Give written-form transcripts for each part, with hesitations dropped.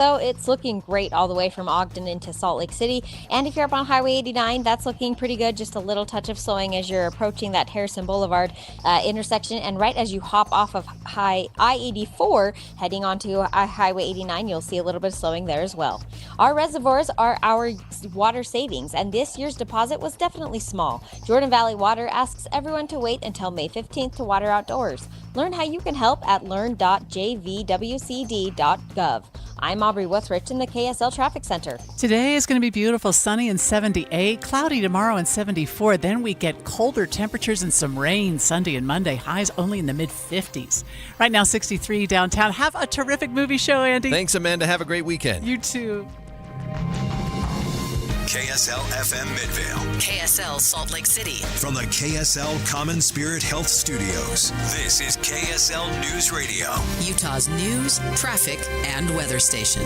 So it's looking great all the way from Ogden into Salt Lake City. And if you're up on Highway 89, that's looking pretty good. Just a little touch of slowing as you're approaching that Harrison Boulevard intersection. And right as you hop off of I-84, heading onto Highway 89, you'll see a little bit of slowing there as well. Our reservoirs are our water savings, and this year's deposit was definitely small. Jordan Valley Water asks everyone to wait until May 15th to water outdoors. Learn how you can help at learn.jvwcd.gov. I'm Aubrey Wuthrich in the KSL Traffic Center. Today is going to be beautiful, sunny and 78, cloudy tomorrow and 74. Then we get colder temperatures and some rain Sunday and Monday, highs only in the mid-50s. Right now, 63 downtown. Have a terrific movie show, Andy. Thanks, Amanda. Have a great weekend. You too. KSL FM Midvale. KSL Salt Lake City. From the KSL Common Spirit Health Studios, this is KSL News Radio. Utah's news, traffic, and weather station.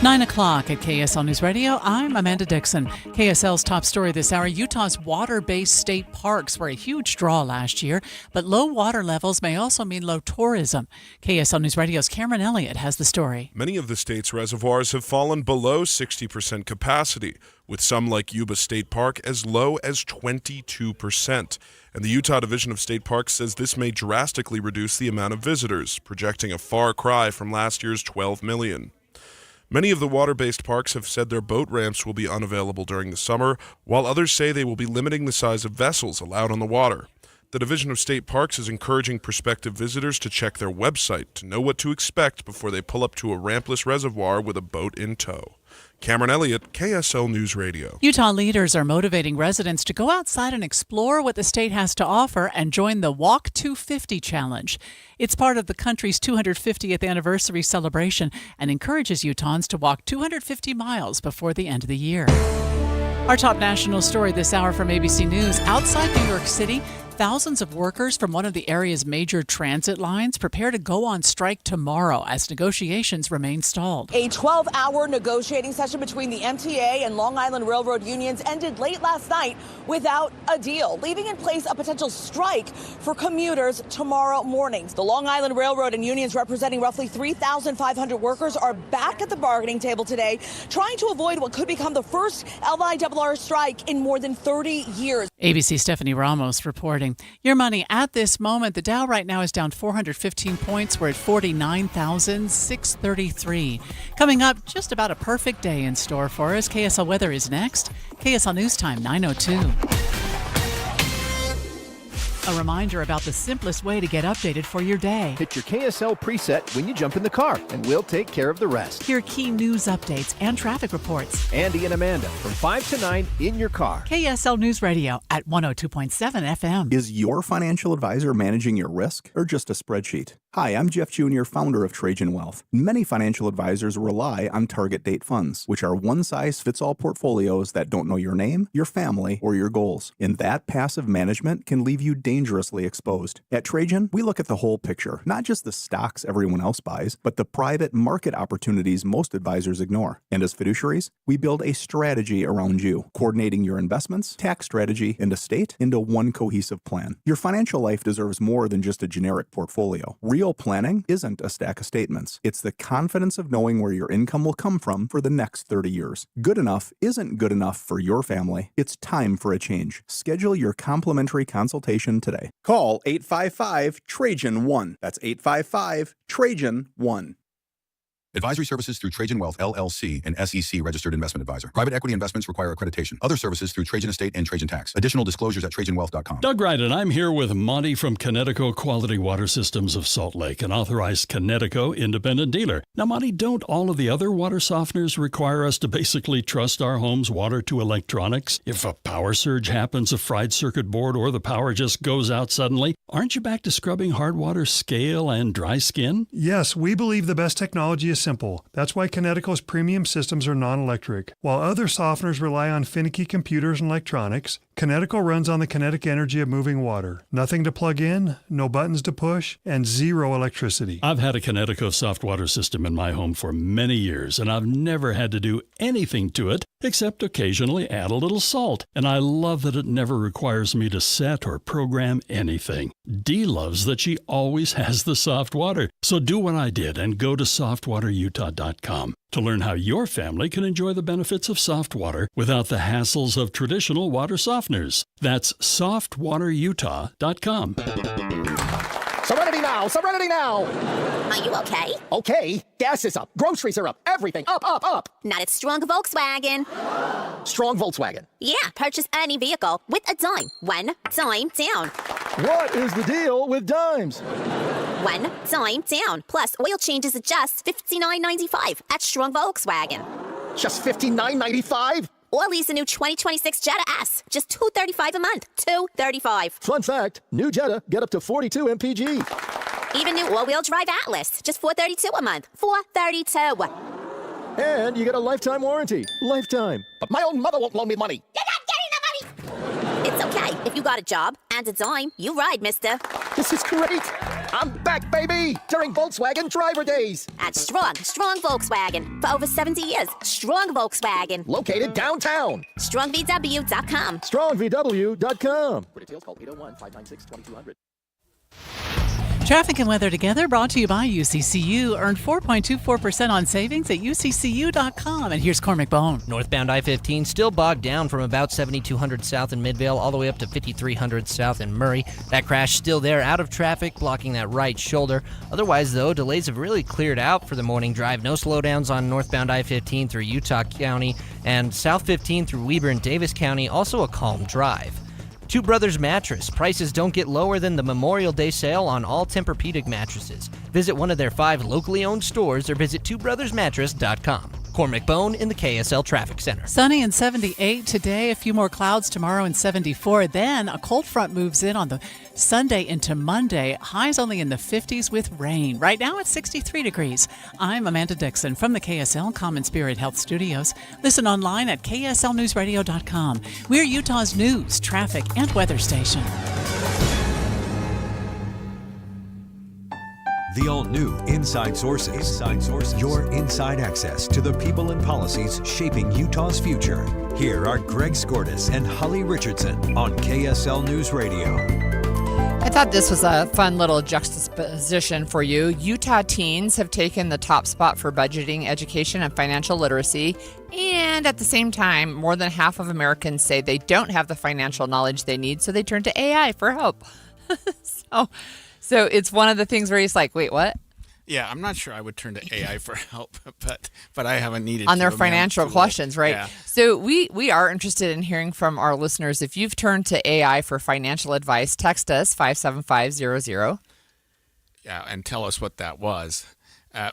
9 o'clock at KSL News Radio. I'm Amanda Dixon. KSL's top story this hour, Utah's water-based state parks were a huge draw last year, but low water levels may also mean low tourism. KSL News Radio's Cameron Elliott has the story. Many of the state's reservoirs have fallen below 60% capacity, with some like Yuba State Park as low as 22%. And the Utah Division of State Parks says this may drastically reduce the amount of visitors, projecting a far cry from last year's 12 million. Many of the water-based parks have said their boat ramps will be unavailable during the summer, while others say they will be limiting the size of vessels allowed on the water. The Division of State Parks is encouraging prospective visitors to check their website to know what to expect before they pull up to a rampless reservoir with a boat in tow. Cameron Elliott, KSL News Radio. Utah leaders are motivating residents to go outside and explore what the state has to offer and join the Walk 250 Challenge. It's part of the country's 250th anniversary celebration and encourages Utahns to walk 250 miles before the end of the year. Our top national story this hour from ABC News. Outside New York City, thousands of workers from one of the area's major transit lines prepare to go on strike tomorrow as negotiations remain stalled. A 12-hour negotiating session between the MTA and Long Island Railroad unions ended late last night without a deal, leaving in place a potential strike for commuters tomorrow morning. The Long Island Railroad and unions representing roughly 3,500 workers are back at the bargaining table today, trying to avoid what could become the first LIRR strike in more than 30 years. ABC Stephanie Ramos reporting. Your money at this moment. The Dow right now is down 415 points. We're at 49,633. Coming up, just about a perfect day in store for us. KSL weather is next. KSL News Time 9:02. A reminder about the simplest way to get updated for your day. Hit your KSL preset when you jump in the car, and we'll take care of the rest. Hear key news updates and traffic reports. Andy and Amanda from 5 to 9 in your car. KSL News Radio at 102.7 FM. Is your financial advisor managing your risk or just a spreadsheet? Hi, I'm Jeff Jr., founder of Trajan Wealth. Many financial advisors rely on target date funds, which are one-size-fits-all portfolios that don't know your name, your family, or your goals. And that passive management can leave you dangerously exposed. At Trajan, we look at the whole picture, not just the stocks everyone else buys, but the private market opportunities most advisors ignore. And as fiduciaries, we build a strategy around you, coordinating your investments, tax strategy, and estate into one cohesive plan. Your financial life deserves more than just a generic portfolio. Real planning isn't a stack of statements. It's the confidence of knowing where your income will come from for the next 30 years. Good enough isn't good enough for your family. It's time for a change. Schedule your complimentary consultation today. Call 855-TRAJAN-1. That's 855-TRAJAN-1. Advisory services through Trajan Wealth, LLC, an SEC registered investment advisor. Private equity investments require accreditation. Other services through Trajan Estate and Trajan Tax. Additional disclosures at TrajanWealth.com. Doug Wright, and I'm here with Monty from Connecticut Quality Water Systems of Salt Lake, an authorized Connecticut independent dealer. Now, Monty, don't all of the other water softeners require us to basically trust our home's water to electronics? If a power surge happens, a fried circuit board, or the power just goes out suddenly, aren't you back to scrubbing hard water scale and dry skin? Yes, we believe the best technology is simple. That's why Connecticut's premium systems are non-electric. While other softeners rely on finicky computers and electronics, Connecticut runs on the kinetic energy of moving water. Nothing to plug in, no buttons to push, and zero electricity. I've had a Connecticut soft water system in my home for many years, and I've never had to do anything to it except occasionally add a little salt. And I love that it never requires me to set or program anything. Dee loves that she always has the soft water. So do what I did and go to softwaterutah.com to learn how your family can enjoy the benefits of soft water without the hassles of traditional water softeners. That's softwaterutah.com. Serenity now! Serenity now! Are you okay? Okay. Gas is up. Groceries are up. Everything up, up, up. Not at Strong Volkswagen. Strong Volkswagen. Yeah, purchase any vehicle with a dime. One dime down. What is the deal with dimes? One dime down. Plus, oil changes at just $59.95 at Strong Volkswagen. Just $59.95? Or lease a new 2026 Jetta S. Just $235 a month. $235. Fun fact, new Jetta get up to 42 mpg. Even new all-wheel drive Atlas. Just $432 a month. $432. And you get a lifetime warranty. Lifetime. But my own mother won't loan me money. You're not getting the money! It's okay. If you got a job and a dime, you ride, mister. This is great. I'm back, baby, during Volkswagen Driver Days. At Strong Volkswagen. For over 70 years, Strong Volkswagen. Located downtown. StrongVW.com. StrongVW.com. For details, call 801-596-2200. Traffic and weather together brought to you by UCCU. Earned 4.24% on savings at UCCU.com. And here's Cormac Bone. Northbound I-15 still bogged down from about 7200 south in Midvale all the way up to 5300 south in Murray. That crash still there, out of traffic, blocking that right shoulder. Otherwise, though, delays have really cleared out for the morning drive. No slowdowns on northbound I-15 through Utah County and South 15 through Weber and Davis County. Also a calm drive. Two Brothers Mattress. Prices don't get lower than the Memorial Day sale on all Tempur-Pedic mattresses. Visit one of their 5 locally owned stores or visit twobrothersmattress.com. Cormac Bone in the KSL Traffic Center. Sunny and 78 today. A few more clouds tomorrow and 74. Then a cold front moves in on the Sunday into Monday. Highs only in the 50s with rain. Right now it's 63 degrees. I'm Amanda Dixon from the KSL Common Spirit Health Studios. Listen online at kslnewsradio.com. We're Utah's news, traffic, and weather station. The all-new Inside Sources. Your inside access to the people and policies shaping Utah's future. Here are Greg Skordas and Holly Richardson on KSL News Radio. I thought this was a fun little juxtaposition for you. Utah teens have taken the top spot for budgeting, education, and financial literacy. And at the same time, more than half of Americans say they don't have the financial knowledge they need, so they turn to AI for help. So it's one of the things where he's like, wait, what? Yeah, I'm not sure I would turn to AI for help, but I haven't needed on to. Their financial questions, right? Yeah. So we are interested in hearing from our listeners. If you've turned to AI for financial advice, text us 57500. Yeah, and tell us what that was.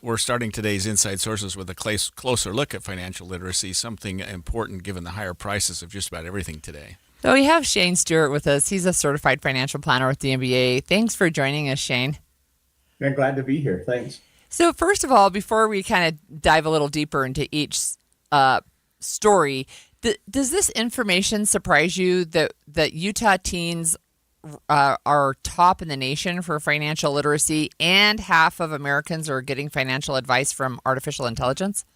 We're starting today's Inside Sources with a closer look at financial literacy, something important given the higher prices of just about everything today. So we have Shane Stewart with us. He's a certified financial planner with the MBA. Thanks for joining us, Shane. I'm glad to be here. Thanks. So first of all, before we kind of dive a little deeper into each story, does this information surprise you that Utah teens are top in the nation for financial literacy and half of Americans are getting financial advice from artificial intelligence?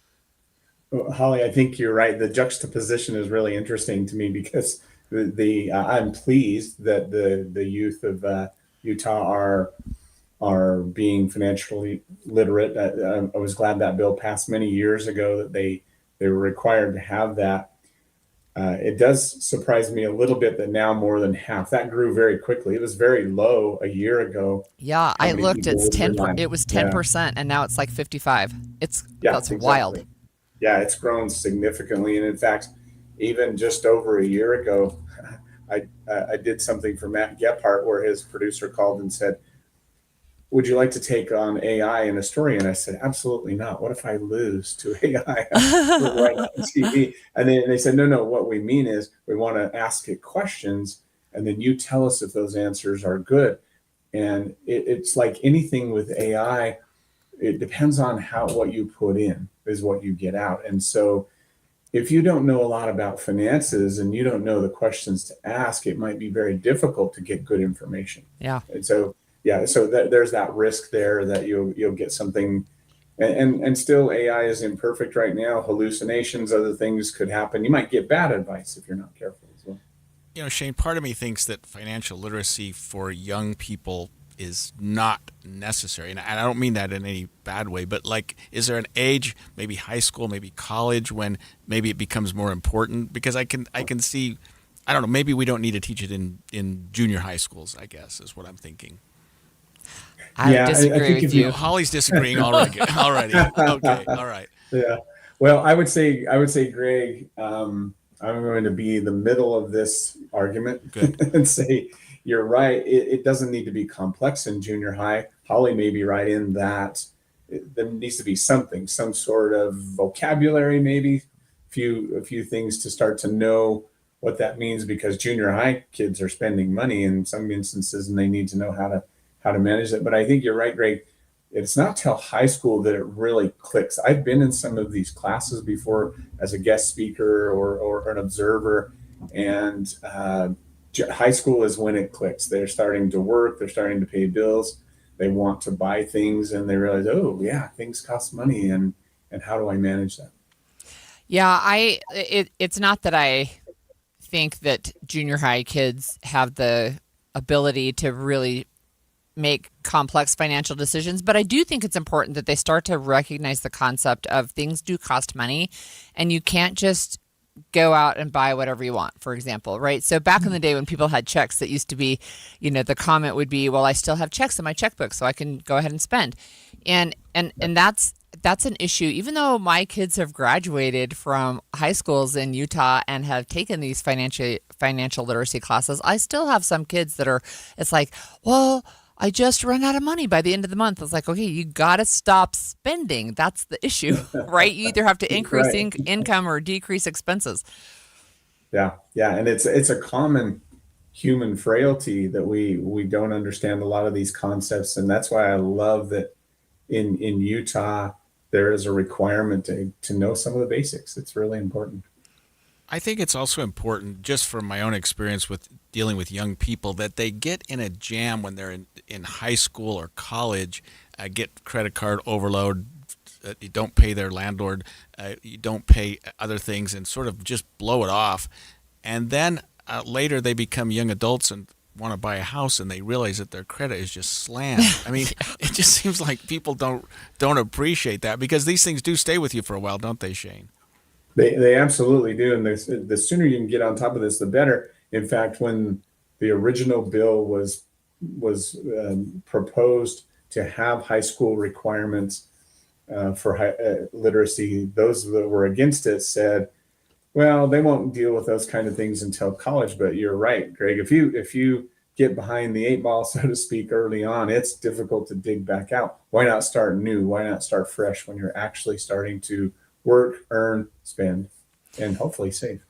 Well, Holly, I think you're right. The juxtaposition is really interesting to me because I'm pleased that the youth of Utah are being financially literate. I was glad that bill passed many years ago that they were required to have that. It does surprise me a little bit that now more than half. That grew very quickly. It was very low a year ago. Yeah, I looked. It's 10%. It was 10%, and now it's like 55. That's exactly. Wild. Yeah, it's grown significantly, and in fact, even just over a year ago, I did something for Matt Gephardt where his producer called and said, would you like to take on AI in a story? And I said, absolutely not. What if I lose to AI on TV? And then they said, no, what we mean is we want to ask it questions, and then you tell us if those answers are good. And it's like anything with AI, it depends on what you put in is what you get out. And so if you don't know a lot about finances and you don't know the questions to ask, it might be very difficult to get good information. Yeah. And so, there's that risk there that you'll get something and still AI is imperfect right now. Hallucinations, other things could happen. You might get bad advice if you're not careful as well. You know, Shane, part of me thinks that financial literacy for young people is not necessary. And I don't mean that in any bad way, but like, is there an age, maybe high school, maybe college, when maybe it becomes more important? Because I can see, I don't know, maybe we don't need to teach it in junior high schools, I guess, is what I'm thinking. I disagree with you. Holly's disagreeing already. Okay. All right. Yeah. Well, I would say, Greg, I'm going to be the middle of this argument and say you're right. It doesn't need to be complex in junior high. Holly may be right in that there needs to be some sort of vocabulary, maybe a few things to start to know what that means, because junior high kids are spending money in some instances and they need to know how to manage it. But I think you're right, Greg. It's not till high school that it really clicks. I've been in some of these classes before as a guest speaker or an observer, and high school is when it clicks. They're starting to work, they're starting to pay bills, they want to buy things, and they realize, oh yeah, things cost money, and how do I manage that? Yeah, it's not that I think that junior high kids have the ability to really make complex financial decisions, but I do think it's important that they start to recognize the concept of things do cost money, and you can't just go out and buy whatever you want, for example, right? So back in the day when people had checks, that used to be, the comment would be, well, I still have checks in my checkbook, so I can go ahead and spend. And that's an issue. Even though my kids have graduated from high schools in Utah and have taken these financial literacy classes, I still have some kids that it's like, well, I just run out of money by the end of the month. It's like, okay, you got to stop spending. That's the issue, right? You either have to increase income or decrease expenses. Yeah. And it's a common human frailty that we don't understand a lot of these concepts. And that's why I love that in Utah, there is a requirement to know some of the basics. It's really important. I think it's also important, just from my own experience with dealing with young people, that they get in a jam when they're in high school or college, get credit card overload, you don't pay their landlord, you don't pay other things, and sort of just blow it off. And then later they become young adults and want to buy a house, and they realize that their credit is just slammed. I mean, it just seems like people don't appreciate that, because these things do stay with you for a while, don't they, Shane? They absolutely do, and the sooner you can get on top of this, the better. In fact, when the original bill was proposed to have high school requirements for literacy, those that were against it said, well, they won't deal with those kind of things until college. But you're right, Greg. If you get behind the 8 ball, so to speak, early on, it's difficult to dig back out. Why not start new? Why not start fresh when you're actually starting to work, earn, spend, and hopefully save?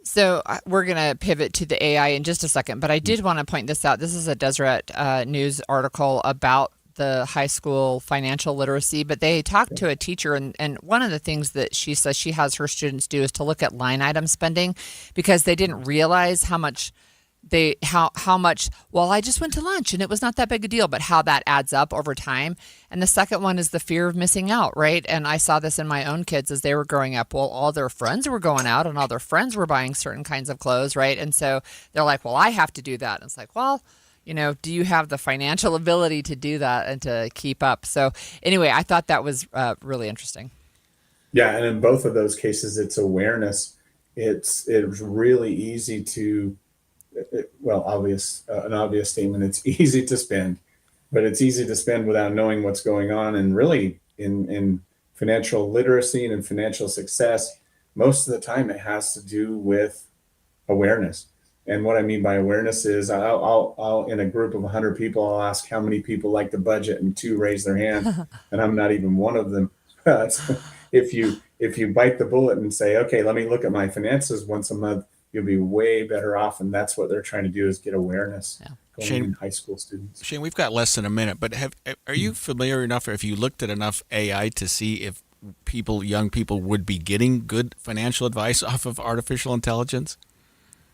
So we're going to pivot to the AI in just a second, but I did want to point this out. This is a Deseret News article about the high school financial literacy, but they talked to a teacher, and one of the things that she says she has her students do is to look at line item spending, because they didn't realize how much, well, I just went to lunch and it was not that big a deal, but how that adds up over time. And the second one is the fear of missing out, right? And I saw this in my own kids as they were growing up. Well, all their friends were going out and all their friends were buying certain kinds of clothes, right? And so they're like, well, I have to do that. And it's like, well, do you have the financial ability to do that and to keep up? So anyway, I thought that was really interesting. Yeah, and in both of those cases, it's awareness. It's really easy to, an obvious statement. It's easy to spend, but it's easy to spend without knowing what's going on. And really, in financial literacy and in financial success, most of the time it has to do with awareness. And what I mean by awareness is I'll in a group of 100 people, I'll ask how many people like the budget, and 2 raise their hand, and I'm not even one of them. But if you bite the bullet and say, okay, let me look at my finances once a month, you'll be way better off. And that's what they're trying to do, is get awareness. Yeah. Shane, in high school students. Shane, we've got less than a minute, but are you familiar enough, or if you looked at enough AI to see if young people would be getting good financial advice off of artificial intelligence?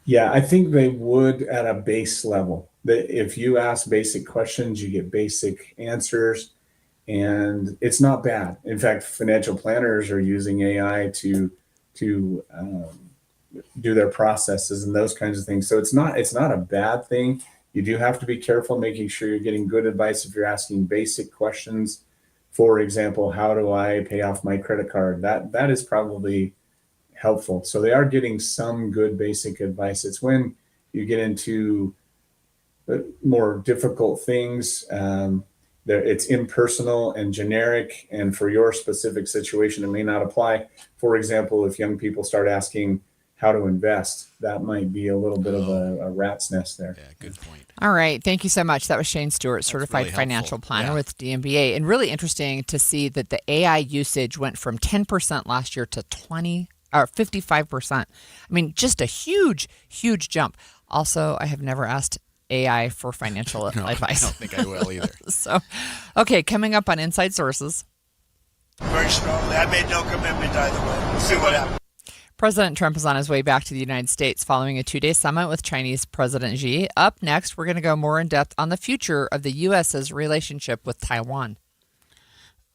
Yeah, I think they would at a base level. That if you ask basic questions, you get basic answers. and it's not bad. In fact, financial planners are using AI to do their processes and those kinds of things. So it's not a bad thing. You do have to be careful making sure you're getting good advice if you're asking basic questions. For example, how do I pay off my credit card? That is probably helpful. So they are getting some good basic advice. It's when you get into more difficult things, it's impersonal and generic, and for your specific situation, it may not apply. For example, if young people start asking how to invest, that might be a little bit of a rat's nest there. Yeah, good point. All right. Thank you so much. That was Shane Stewart, certified really financial helpful. planner Yeah. with DMBA. And really interesting to see that the AI usage went from 10% last year to 55%. I mean, just a huge, huge jump. Also, I have never asked AI for financial advice. I don't think I will either. So, okay, coming up on Inside Sources. Very strongly. I made no commitment either way. We'll see what happens. President Trump is on his way back to the United States following a 2-day summit with Chinese President Xi. Up next, we're going to go more in depth on the future of the U.S.'s relationship with Taiwan.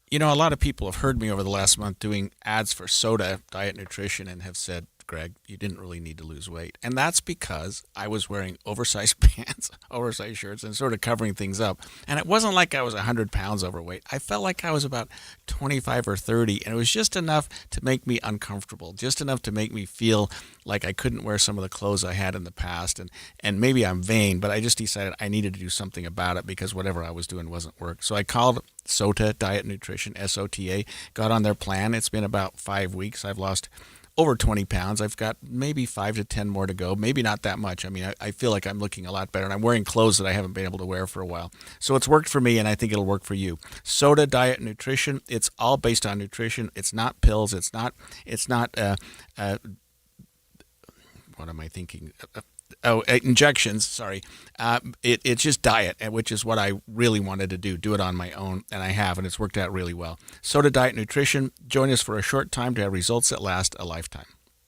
You know, a lot of people have heard me over the last month doing ads for Soda Diet Nutrition and have said, Greg, you didn't really need to lose weight. And that's because I was wearing oversized pants, oversized shirts, and sort of covering things up. And it wasn't like I was 100 pounds overweight. I felt like I was about 25 or 30, and it was just enough to make me uncomfortable, just enough to make me feel like I couldn't wear some of the clothes I had in the past. And maybe I'm vain, but I just decided I needed to do something about it because whatever I was doing wasn't work. So I called SOTA Diet Nutrition, SOTA, got on their plan. It's been about 5 weeks. I've lost over 20 pounds. I've got maybe 5 to 10 more to go. Maybe not that much. I mean, I feel like I'm looking a lot better, and I'm wearing clothes that I haven't been able to wear for a while. So it's worked for me, and I think it'll work for you. Soda Diet Nutrition. It's all based on nutrition. It's not pills. It's not what am I thinking? Injections, sorry. It's just diet, which is what I really wanted to do it on my own, and I have, and it's worked out really well. Soda Diet Nutrition, join us for a short time to have results that last a lifetime.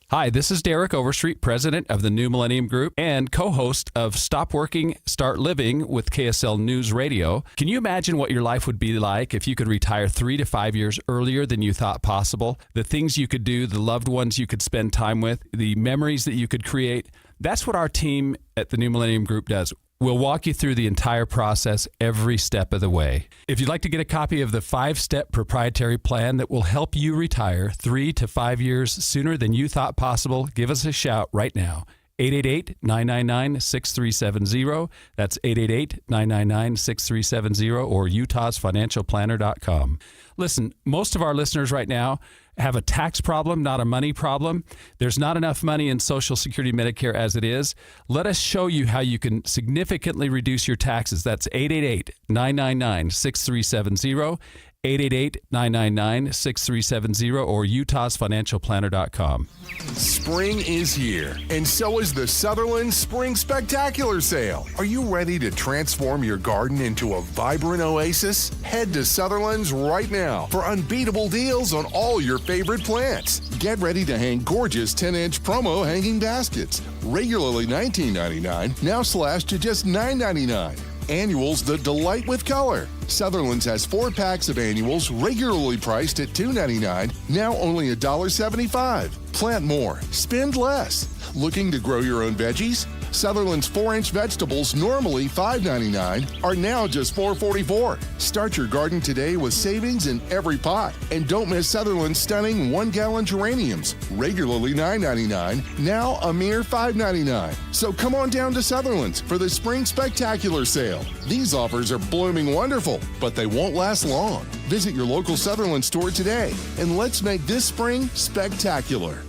Hi, this is Derek Overstreet, president of the New Millennium Group and co-host of Stop Working, Start Living with KSL News Radio. Can you imagine what your life would be like if you could retire 3 to 5 years earlier than you thought possible? The things you could do, the loved ones you could spend time with, the memories that you could create. That's what our team at the New Millennium Group does. We'll walk you through the entire process every step of the way. If you'd like to get a copy of the 5-step proprietary plan that will help you retire 3 to 5 years sooner than you thought possible, give us a shout right now. 888-999-6370. That's 888-999-6370 or utahsfinancialplanner.com. Listen, most of our listeners right now have a tax problem, not a money problem. There's not enough money in Social Security Medicare as it is. Let us show you how you can significantly reduce your taxes. That's 888-999-6370. 888-999-6370 or utahsfinancialplanner.com. Spring is here, and so is the Sutherland Spring Spectacular Sale. Are you ready to transform your garden into a vibrant oasis? Head to Sutherland's right now for unbeatable deals on all your favorite plants. Get ready to hang gorgeous 10-inch promo hanging baskets. Regularly $19.99, now slashed to just $9.99. Annuals that delight with color. Sutherland's has 4 packs of annuals regularly priced at $2.99, now only $1.75. Plant more, spend less. Looking to grow your own veggies? Sutherland's 4-inch vegetables, normally $5.99, are now just $4.44. Start your garden today with savings in every pot. And don't miss Sutherland's stunning 1-gallon geraniums, regularly $9.99, now a mere $5.99. So come on down to Sutherland's for the Spring Spectacular Sale. These offers are blooming wonderful, but they won't last long. Visit your local Sutherland store today, and let's make this spring spectacular.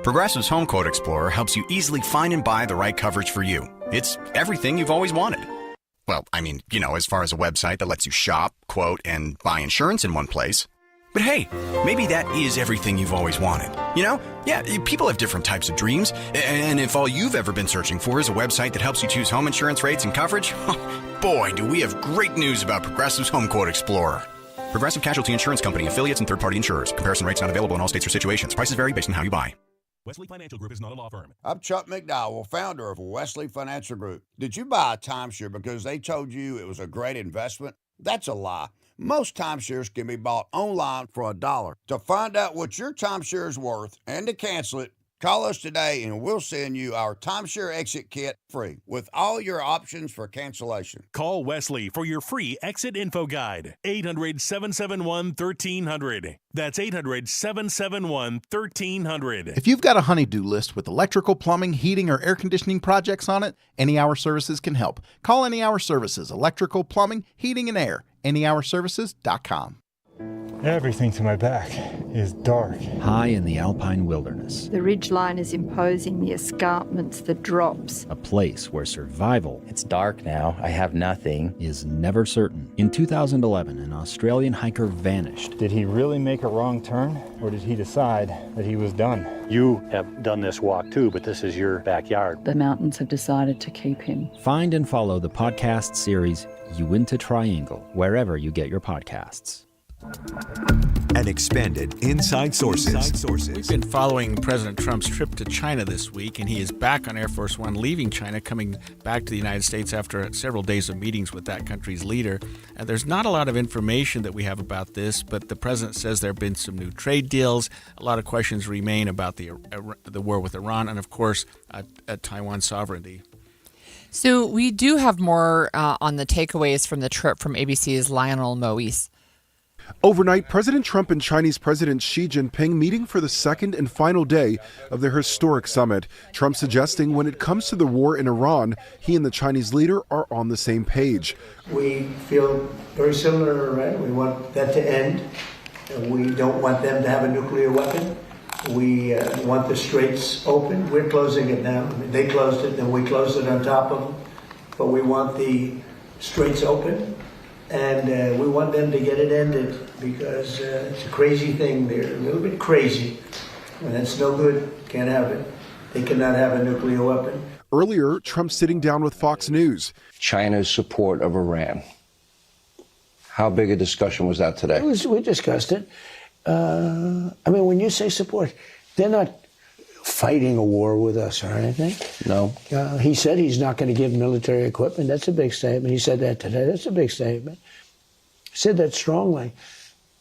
Progressive's Home Quote Explorer helps you easily find and buy the right coverage for you. It's everything you've always wanted. Well, I mean, as far as a website that lets you shop, quote, and buy insurance in one place. But hey, maybe that is everything you've always wanted. Yeah, people have different types of dreams. And if all you've ever been searching for is a website that helps you choose home insurance rates and coverage, boy, do we have great news about Progressive's Home Quote Explorer. Progressive Casualty Insurance Company, affiliates, and third-party insurers. Comparison rates not available in all states or situations. Prices vary based on how you buy. Wesley Financial Group is not a law firm. I'm Chuck McDowell, founder of Wesley Financial Group. Did you buy a timeshare because they told you it was a great investment? That's a lie. Most timeshares can be bought online for $1. To find out what your timeshare is worth and to cancel it, call us today and we'll send you our timeshare exit kit free with all your options for cancellation. Call Wesley for your free exit info guide. 800-771-1300. That's 800-771-1300. If you've got a honey-do list with electrical, plumbing, heating, or air conditioning projects on it, Any Hour Services can help. Call Any Hour Services, electrical, plumbing, heating, and air. anyhourservices.com. Everything to my back is dark. High in the alpine wilderness, The ridgeline is imposing, the escarpments, the drops. a place where survival, it's dark now, I have nothing, is never certain. In 2011, an Australian hiker vanished. Did he really make a wrong turn, or did he decide that he was done? You have done this walk too, but this is your backyard. The mountains have decided to keep him. Find and follow the podcast series Uinta Triangle, wherever you get your podcasts. And expanded Inside Sources. We've been following President Trump's trip to China this week, and he is back on Air Force One, leaving China, coming back to the United States after several days of meetings with that country's leader. And there's not a lot of information that we have about this, but the president says there have been some new trade deals. A lot of questions remain about the war with Iran and, of course, Taiwan sovereignty. So we do have more on the takeaways from the trip from ABC's Lionel Moise. Overnight, President Trump and Chinese President Xi Jinping meeting for the second and final day of their historic summit. Trump suggesting when it comes to the war in Iran, he and the Chinese leader are on the same page. We feel very similar to Iran. We want that to end. We don't want them to have a nuclear weapon. We want the straits open. We're closing it now. They closed it, then we closed it on top of them. But we want the straits open. And we want them to get it ended because it's a crazy thing. They're a little bit crazy, and it's no good. Can't have it. They cannot have a nuclear weapon. Earlier, Trump sitting down with Fox News. China's support of Iran. How big a discussion was that today? We discussed it. I mean, when you say support, they're not fighting a war with us or anything. No. He said he's not going to give military equipment. That's a big statement. He said that today. That's a big statement. He said that strongly.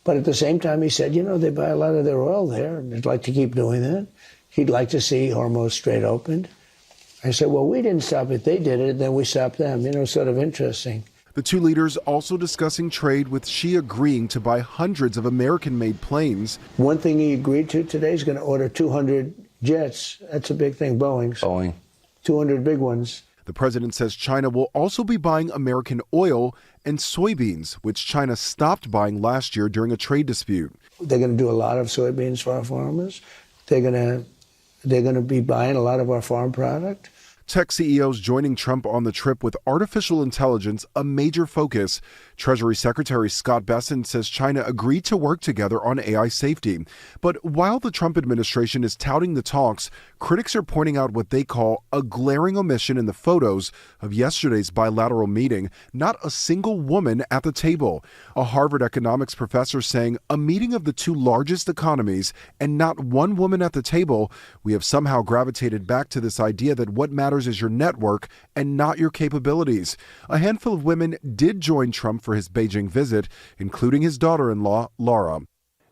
But at the same time, he said, you know, they buy a lot of their oil there, and they'd like to keep doing that. He'd like to see Hormuz Strait opened. I said, well, we didn't stop it. They did it, then we stopped them. You know, sort of interesting. The two leaders also discussing trade, with Xi agreeing to buy hundreds of American-made planes. One thing he agreed to today is going to order 200 jets. That's a big thing, Boeing's. Boeing. 200 big ones. The president says China will also be buying American oil and soybeans, which China stopped buying last year during a trade dispute. They're going to do a lot of soybeans for our farmers. They're going to be buying a lot of our farm product. Tech CEOs joining Trump on the trip with artificial intelligence a major focus. Treasury Secretary Scott Bessent says China agreed to work together on AI safety. But while the Trump administration is touting the talks, critics are pointing out what they call a glaring omission in the photos of yesterday's bilateral meeting. Not a single woman at the table. A Harvard economics professor saying a meeting of the two largest economies and not one woman at the table. We have somehow gravitated back to this idea that what matters is your network and not your capabilities. A handful of women did join Trump for his Beijing visit, including his daughter-in-law, Laura.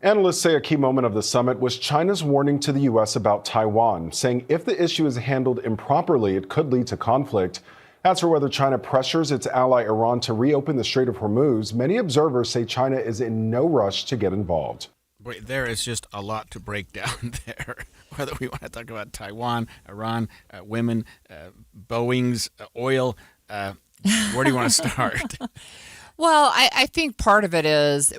Analysts say a key moment of the summit was China's warning to the U.S. about Taiwan, saying if the issue is handled improperly, it could lead to conflict. As for whether China pressures its ally Iran to reopen the Strait of Hormuz, many observers say China is in no rush to get involved. Boy, there is just a lot to break down there. Whether we want to talk about Taiwan, Iran, women, Boeing's, oil, where do you want to start? Well, I think part of it is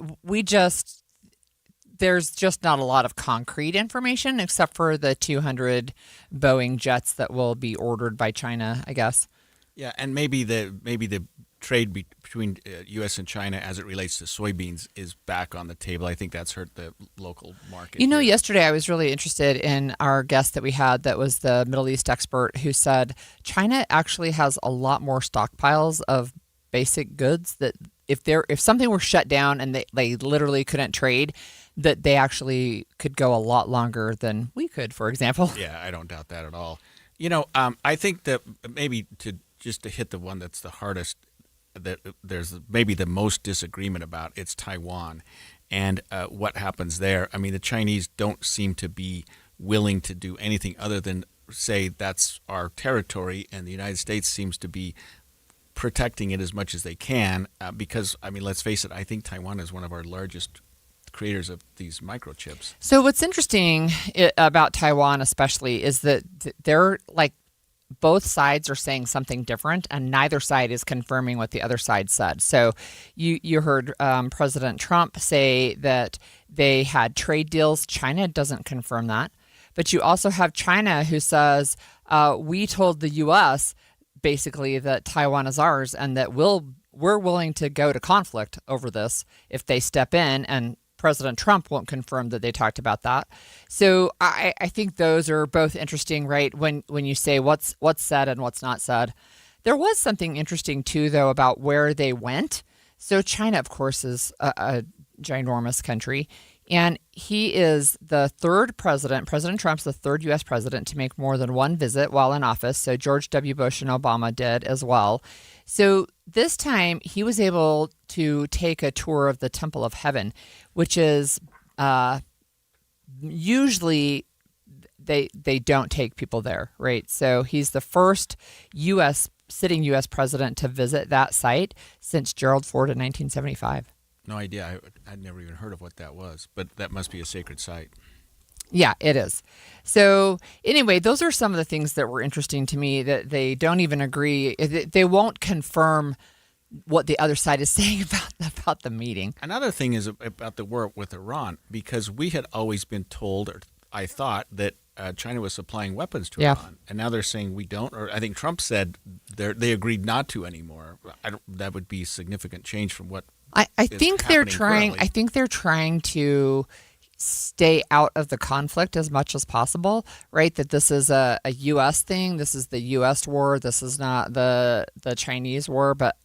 there's just not a lot of concrete information except for the 200 Boeing jets that will be ordered by China, I guess. Yeah, and maybe the trade between U.S. and China as it relates to soybeans is back on the table. I think that's hurt the local market. You know, yesterday I was really interested in our guest that we had that was the Middle East expert who said China actually has a lot more stockpiles of basic goods that if something were shut down and they literally couldn't trade, that they actually could go a lot longer than we could, for example. Yeah, I don't doubt that at all. You know, I think that maybe to hit the one that's the hardest, that there's maybe the most disagreement about, it's Taiwan. And what happens there. I mean, the Chinese don't seem to be willing to do anything other than say that's our territory, and the United States seems to be protecting it as much as they can because, I mean, let's face it, I think Taiwan is one of our largest creators of these microchips. So what's interesting about Taiwan especially is that they're like, both sides are saying something different, and neither side is confirming what the other side said. So you heard President Trump say that they had trade deals. China doesn't confirm that. But you also have China who says, we told the U.S. basically that Taiwan is ours and that we're willing to go to conflict over this if they step in, and President Trump won't confirm that they talked about that. So I think those are both interesting, right? When you say what's said and what's not said. There was something interesting too, though, about where they went. So China, of course, is a ginormous country, and he is the third president. President Trump's the third U.S. president to make more than one visit while in office. So George W. Bush and Obama did as well. So this time he was able to take a tour of the Temple of Heaven, which is usually they don't take people there, right? So he's the first sitting U.S. president to visit that site since Gerald Ford in 1975. No idea. I'd never even heard of what that was, but that must be a sacred site. Yeah, it is. So anyway, those are some of the things that were interesting to me, that they don't even agree. They won't confirm what the other side is saying about the meeting. Another thing is about the war with Iran, because we had always been told, or I thought, that China was supplying weapons to Iran, and now they're saying we don't. Or I think Trump said they agreed not to anymore. That would be a significant change from what I think they're trying. Currently. I think they're trying to stay out of the conflict as much as possible, right? That this is a U.S. thing. This is the U.S. war. This is not the Chinese war. But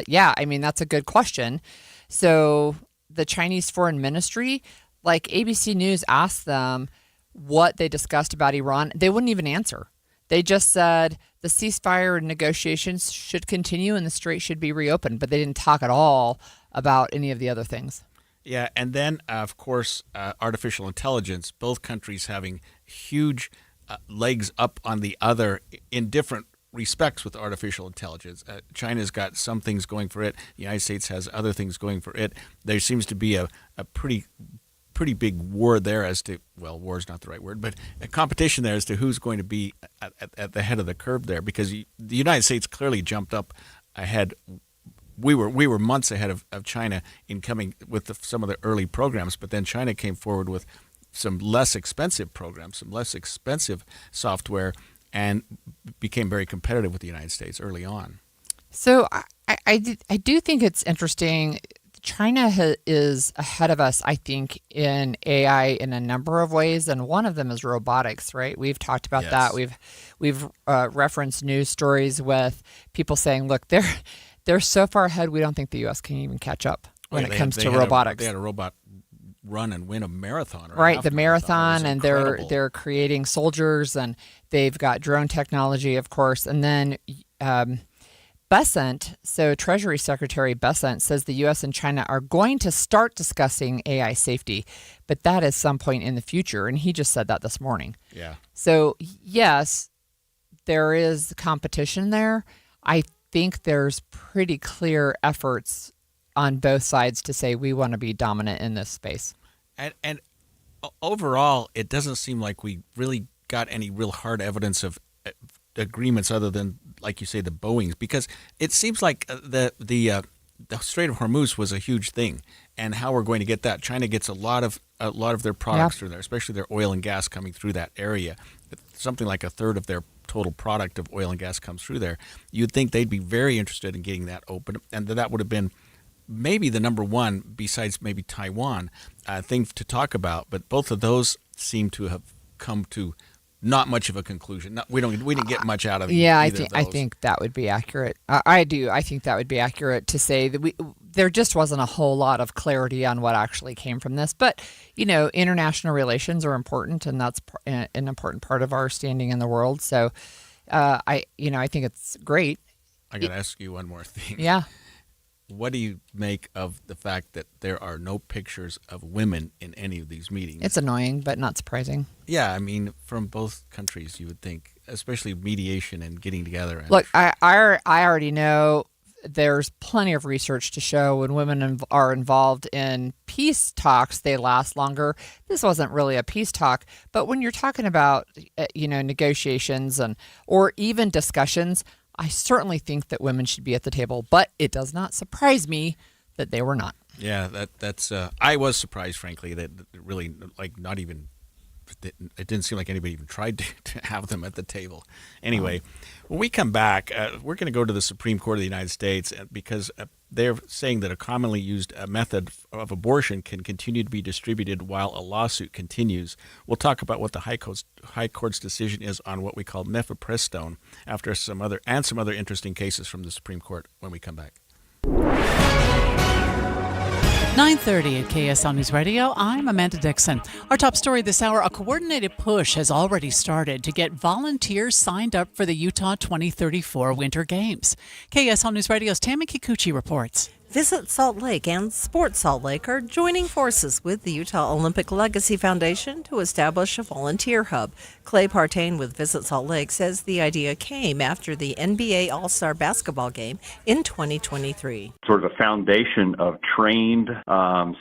yeah, I mean, that's a good question. So the Chinese Foreign Ministry, like ABC News asked them what they discussed about Iran, they wouldn't even answer. They just said the ceasefire negotiations should continue and the strait should be reopened, but they didn't talk at all about any of the other things. Yeah, and then, of course, artificial intelligence, both countries having huge legs up on the other in different respects with artificial intelligence. China's got some things going for it. The United States has other things going for it. There seems to be a pretty big war there as to, well, war is not the right word, but a competition there as to who's going to be at the head of the curve there, because the United States clearly jumped up ahead. We were months ahead of China in coming with some of the early programs, but then China came forward with some less expensive programs, some less expensive software, and became very competitive with the United States early on. So I do think it's interesting. China is ahead of us, I think, in AI in a number of ways, and one of them is robotics, right? We've talked about that. We've referenced news stories with people saying, look, they're so far ahead, we don't think the U.S. can even catch up when it comes to robotics. They had a robot run and win a marathon. Right, the marathon, and they're creating soldiers, and they've got drone technology, of course. And then Bessent, so Treasury Secretary Bessent, says the U.S. and China are going to start discussing AI safety, but that is some point in the future. And he just said that this morning. Yeah. So, yes, there is competition there. I think there's pretty clear efforts on both sides to say we want to be dominant in this space. And overall, it doesn't seem like we really got any real hard evidence of agreements other than, like you say, the Boeings, because it seems like the Strait of Hormuz was a huge thing, and how we're going to get that. China gets a lot of their products through there, especially their oil and gas coming through that area. Something like a third of their total product of oil and gas comes through there. You'd think they'd be very interested in getting that open, and that would have been maybe the number one, besides maybe Taiwan, thing to talk about. But both of those seem to have come to not much of a conclusion. We didn't get much out of it. Yeah, I think that would be accurate. I do. I think that would be accurate to say that there just wasn't a whole lot of clarity on what actually came from this. But international relations are important, and that's an important part of our standing in the world. So, I think it's great. I got to ask you one more thing. Yeah. what do you make of the fact that there are no pictures of women in any of these meetings? It's annoying, but not surprising. Yeah, I mean, from both countries, you would think, especially mediation and getting together. And Look, I already know there's plenty of research to show when women are involved in peace talks, they last longer. This wasn't really a peace talk, but when you're talking about, negotiations or even discussions, I certainly think that women should be at the table, but it does not surprise me that they were not. Yeah, that's. I was surprised, frankly, that really, not even. It didn't seem like anybody even tried to have them at the table. Anyway, when we come back, we're going to go to the Supreme Court of the United States because they're saying that a commonly used method of abortion can continue to be distributed while a lawsuit continues. We'll talk about what the High Court's decision is on what we call mifepristone after some other interesting cases from the Supreme Court when we come back. 9:30 at KSL News Radio. I'm Amanda Dixon. Our top story this hour, a coordinated push has already started to get volunteers signed up for the Utah 2034 Winter Games. KSL News Radio's Tammy Kikuchi reports. Visit Salt Lake and Sports Salt Lake are joining forces with the Utah Olympic Legacy Foundation to establish a volunteer hub. Clay Partain with Visit Salt Lake says the idea came after the NBA All-Star basketball game in 2023. Sort of a foundation of trained,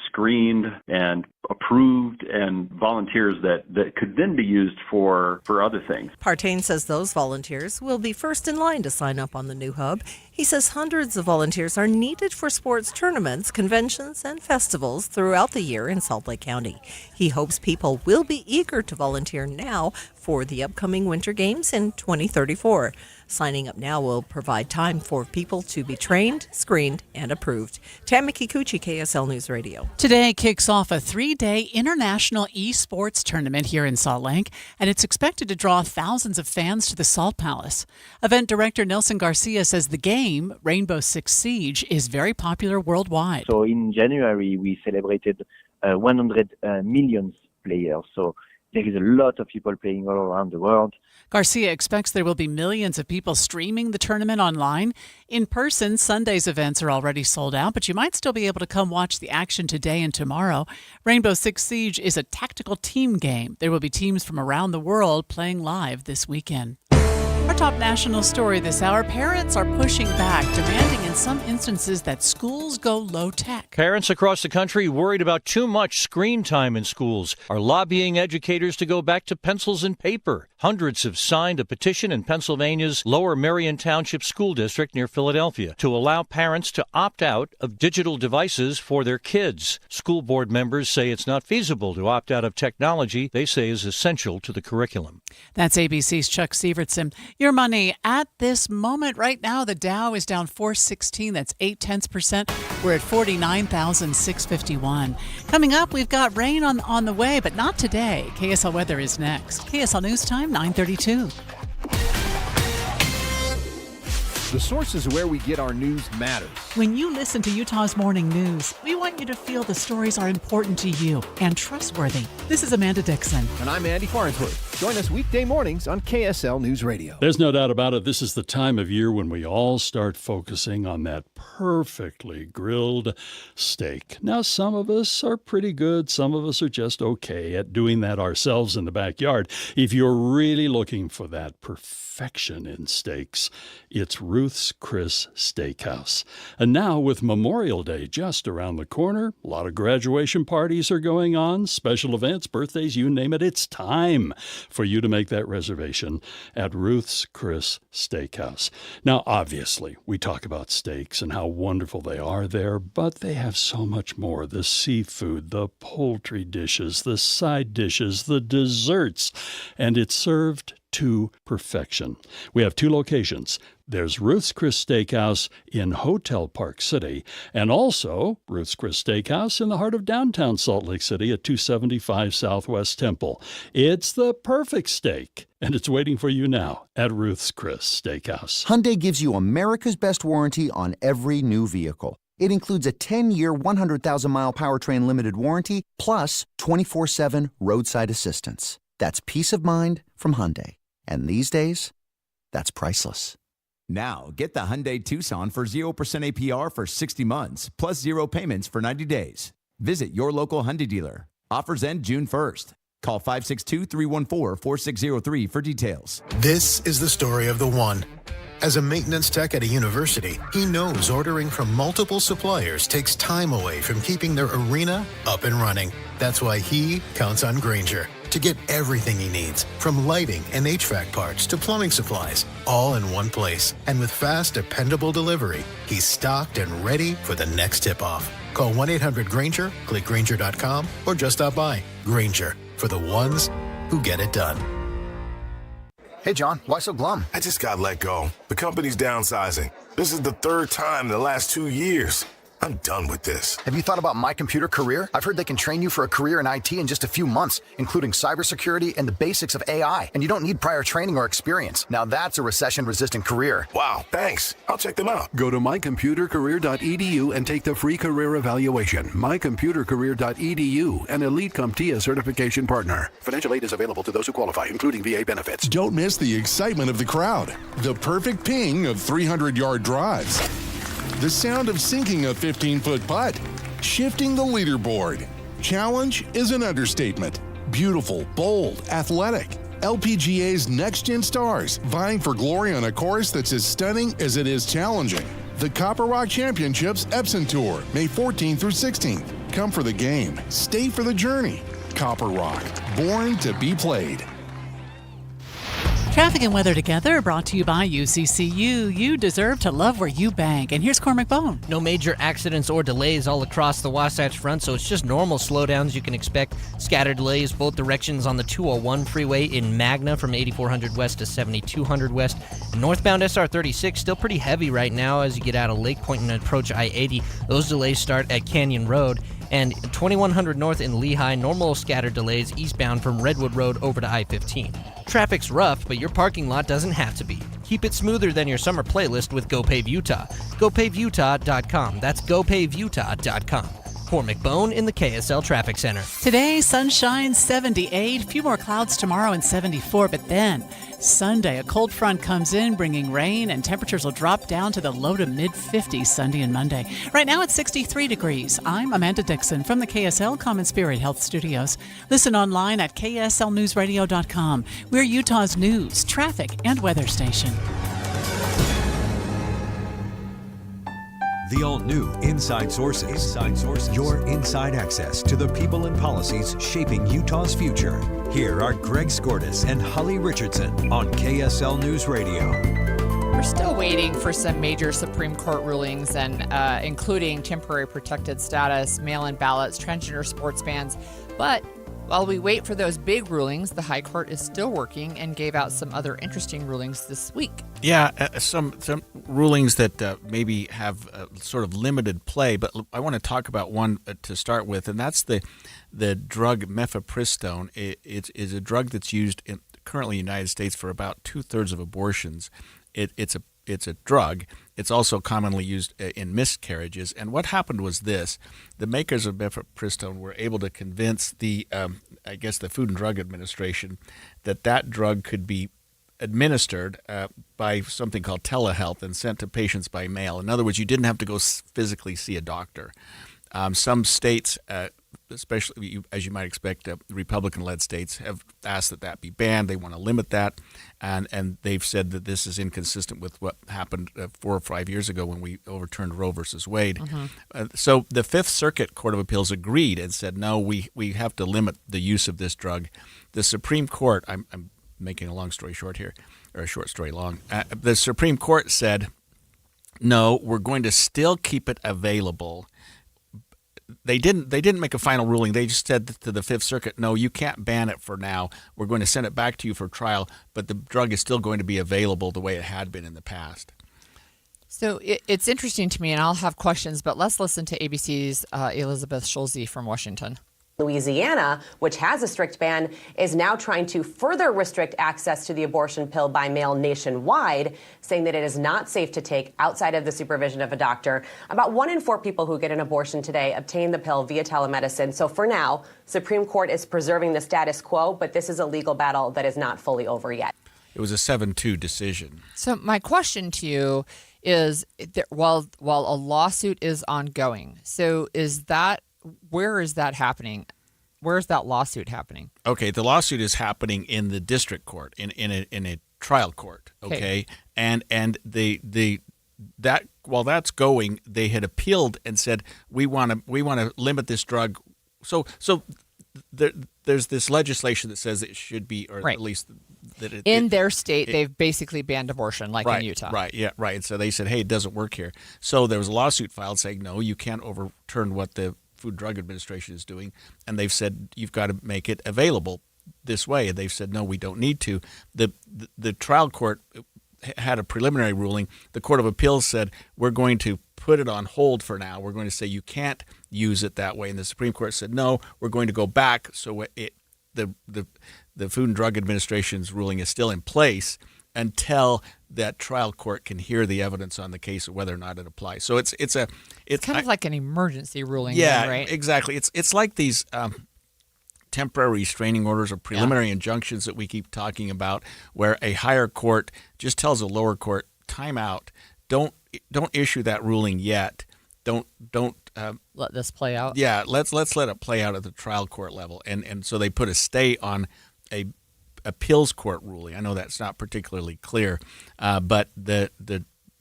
screened, and approved and volunteers that could then be used for other things. Partain says those volunteers will be first in line to sign up on the new hub. He says hundreds of volunteers are needed for sports tournaments, conventions, and festivals throughout the year in Salt Lake County. He hopes people will be eager to volunteer now for the upcoming Winter Games in 2034. Signing up now will provide time for people to be trained, screened, and approved. Tammy Kikuchi, KSL News Radio. Today kicks off a 3-day international esports tournament here in Salt Lake, and it's expected to draw thousands of fans to the Salt Palace. Event director Nelson Garcia says the game, Rainbow Six Siege, is very popular worldwide. So in January, we celebrated 100 million players. So there is a lot of people playing all around the world. Garcia expects there will be millions of people streaming the tournament online. In person, Sunday's events are already sold out, but you might still be able to come watch the action today and tomorrow. Rainbow Six Siege is a tactical team game. There will be teams from around the world playing live this weekend. Our top national story this hour, parents are pushing back, demanding in some instances that schools go low-tech. Parents across the country worried about too much screen time in schools are lobbying educators to go back to pencils and paper. Hundreds have signed a petition in Pennsylvania's Lower Merion Township School District near Philadelphia to allow parents to opt out of digital devices for their kids. School board members say it's not feasible to opt out of technology they say is essential to the curriculum. That's ABC's Chuck Sievertson. Your money at this moment right now, the Dow is down 416. That's 0.8%. We're at 49,651. Coming up, we've got rain on the way, but not today. KSL weather is next. KSL News Time, 9:32. The sources where we get our news matters. When you listen to Utah's Morning News, we want you to feel the stories are important to you and trustworthy. This is Amanda Dixon. And I'm Andy Farnsworth. Join us weekday mornings on KSL News Radio. There's no doubt about it. This is the time of year when we all start focusing on that perfectly grilled steak. Now, some of us are pretty good. Some of us are just okay at doing that ourselves in the backyard. If you're really looking for that perfection in steaks, it's Ruth's Chris Steakhouse. And now with Memorial Day just around the corner, a lot of graduation parties are going on, special events, birthdays, you name it. It's time for you to make that reservation at Ruth's Chris Steakhouse. Now, obviously, we talk about steaks and how wonderful they are there, but they have so much more. The seafood, the poultry dishes, the side dishes, the desserts, and it's served to perfection. We have two locations. There's Ruth's Chris Steakhouse in Hotel Park City, and also Ruth's Chris Steakhouse in the heart of downtown Salt Lake City at 275 Southwest Temple. It's the perfect steak, and it's waiting for you now at Ruth's Chris Steakhouse. Hyundai gives you America's best warranty on every new vehicle. It includes a 10-year, 100,000-mile powertrain limited warranty, plus 24/7 roadside assistance. That's peace of mind from Hyundai. And these days, that's priceless. Now, get the Hyundai Tucson for 0% APR for 60 months, plus 0 payments for 90 days. Visit your local Hyundai dealer. Offers end June 1st. Call 562-314-4603 for details. This is the story of the one. As a maintenance tech at a university, he knows ordering from multiple suppliers takes time away from keeping their arena up and running. That's why he counts on Grainger to get everything he needs, from lighting and HVAC parts to plumbing supplies, all in one place. And with fast, dependable delivery, he's stocked and ready for the next tip-off. Call 1-800-GRAINGER, click Grainger.com, or just stop by. Grainger, for the ones who get it done. Hey, John, why so glum? I just got let go. The company's downsizing. This is the third time in the last 2 years. I'm done with this. Have you thought about My Computer Career? I've heard they can train you for a career in IT in just a few months, including cybersecurity and the basics of AI. And you don't need prior training or experience. Now that's a recession-resistant career. Wow, thanks. I'll check them out. Go to mycomputercareer.edu and take the free career evaluation. mycomputercareer.edu, an Elite CompTIA certification partner. Financial aid is available to those who qualify, including VA benefits. Don't miss the excitement of the crowd, the perfect ping of 300-yard drives, the sound of sinking a 15-foot putt, shifting the leaderboard. Challenge is an understatement. Beautiful, bold, athletic. LPGA's next-gen stars vying for glory on a course that's as stunning as it is challenging. The Copper Rock Championships Epson Tour, May 14th through 16th. Come for the game. Stay for the journey. Copper Rock, born to be played. Traffic and weather together, brought to you by UCCU. You deserve to love where you bank. And here's Cormac Bone. No major accidents or delays all across the Wasatch Front, so it's just normal slowdowns you can expect. Scattered delays both directions on the 201 freeway in Magna from 8400 west to 7200 west. Northbound SR 36 still pretty heavy right now as you get out of Lake Point and approach I-80. Those delays start at Canyon Road. And 2100 north in Lehigh, normal scattered delays eastbound from Redwood Road over to I-15. Traffic's rough, but your parking lot doesn't have to be. Keep it smoother than your summer playlist with GoPave Utah. GoPaveUtah.com. That's GoPaveUtah.com. Cormac Bone in the KSL Traffic Center. Today, sunshine, 78. A few more clouds tomorrow and 74. But then, Sunday, a cold front comes in, bringing rain, and temperatures will drop down to the low to mid-50s Sunday and Monday. Right now, it's 63 degrees. I'm Amanda Dixon from the KSL Common Spirit Health Studios. Listen online at KSLNewsRadio.com. We're Utah's news, traffic, and weather station. The all-new Inside Sources. Inside Sources. Your inside access to the people and policies shaping Utah's future. Here are Greg Skordas and Holly Richardson on KSL News Radio. We're still waiting for some major Supreme Court rulings, and including temporary protected status, mail-in ballots, transgender sports bans. But while we wait for those big rulings, the High Court is still working and gave out some other interesting rulings this week. Yeah, some rulings that maybe have sort of limited play, but I want to talk about one to start with, and that's the drug mifepristone. It is a drug that's used currently in the United States for about 2/3 of abortions. It's a drug. It's also commonly used in miscarriages. And what happened was this: the makers of mifepristone were able to convince the Food and Drug Administration that drug could be administered by something called telehealth and sent to patients by mail. In other words, you didn't have to go physically see a doctor. Some states, especially as you might expect, Republican-led states, have asked that be banned. They want to limit that, and they've said that this is inconsistent with what happened 4 or 5 years ago when we overturned Roe versus Wade. Mm-hmm. So the Fifth Circuit Court of Appeals agreed and said, no, we have to limit the use of this drug. The Supreme Court, I'm making a long story short here, or a short story long. The Supreme Court said, no, we're going to still keep it available. They didn't make a final ruling. They just said to the Fifth Circuit, no, you can't ban it for now. We're going to send it back to you for trial, but the drug is still going to be available the way it had been in the past. So it's interesting to me, and I'll have questions, but let's listen to ABC's Elizabeth Schulze from Washington. Louisiana, which has a strict ban, is now trying to further restrict access to the abortion pill by mail nationwide, saying that it is not safe to take outside of the supervision of a doctor. About 1 in 4 people who get an abortion today obtain the pill via telemedicine. So for now, Supreme Court is preserving the status quo, but this is a legal battle that is not fully over yet. It was a 7-2 decision. So my question to you is, while a lawsuit is ongoing, so where is that happening? Where is that lawsuit happening? Okay, the lawsuit is happening in the district court, in a trial court. Okay, and that while that's going, they had appealed and said we want to limit this drug. So there's this legislation that says it should be, or at least that in their state, they've basically banned abortion, like in Utah. Right, yeah, right. And so they said, hey, it doesn't work here. So there was a lawsuit filed saying, no, you can't overturn what the Food and Drug Administration is doing. And they've said, you've got to make it available this way. And they've said, no, we don't need to. The trial court had a preliminary ruling. The Court of Appeals said, we're going to put it on hold for now. We're going to say you can't use it that way. And the Supreme Court said, no, we're going to go back. So the Food and Drug Administration's ruling is still in place until that trial court can hear the evidence on the case of whether or not it applies. So it's kind of like an emergency ruling. Yeah, then, right? Exactly. It's like these temporary restraining orders or preliminary injunctions that we keep talking about, where a higher court just tells a lower court, time out. Don't issue that ruling yet. Don't let this play out. Yeah, let's let it play out at the trial court level. And so they put a stay on a appeals court ruling. I know that's not particularly clear, but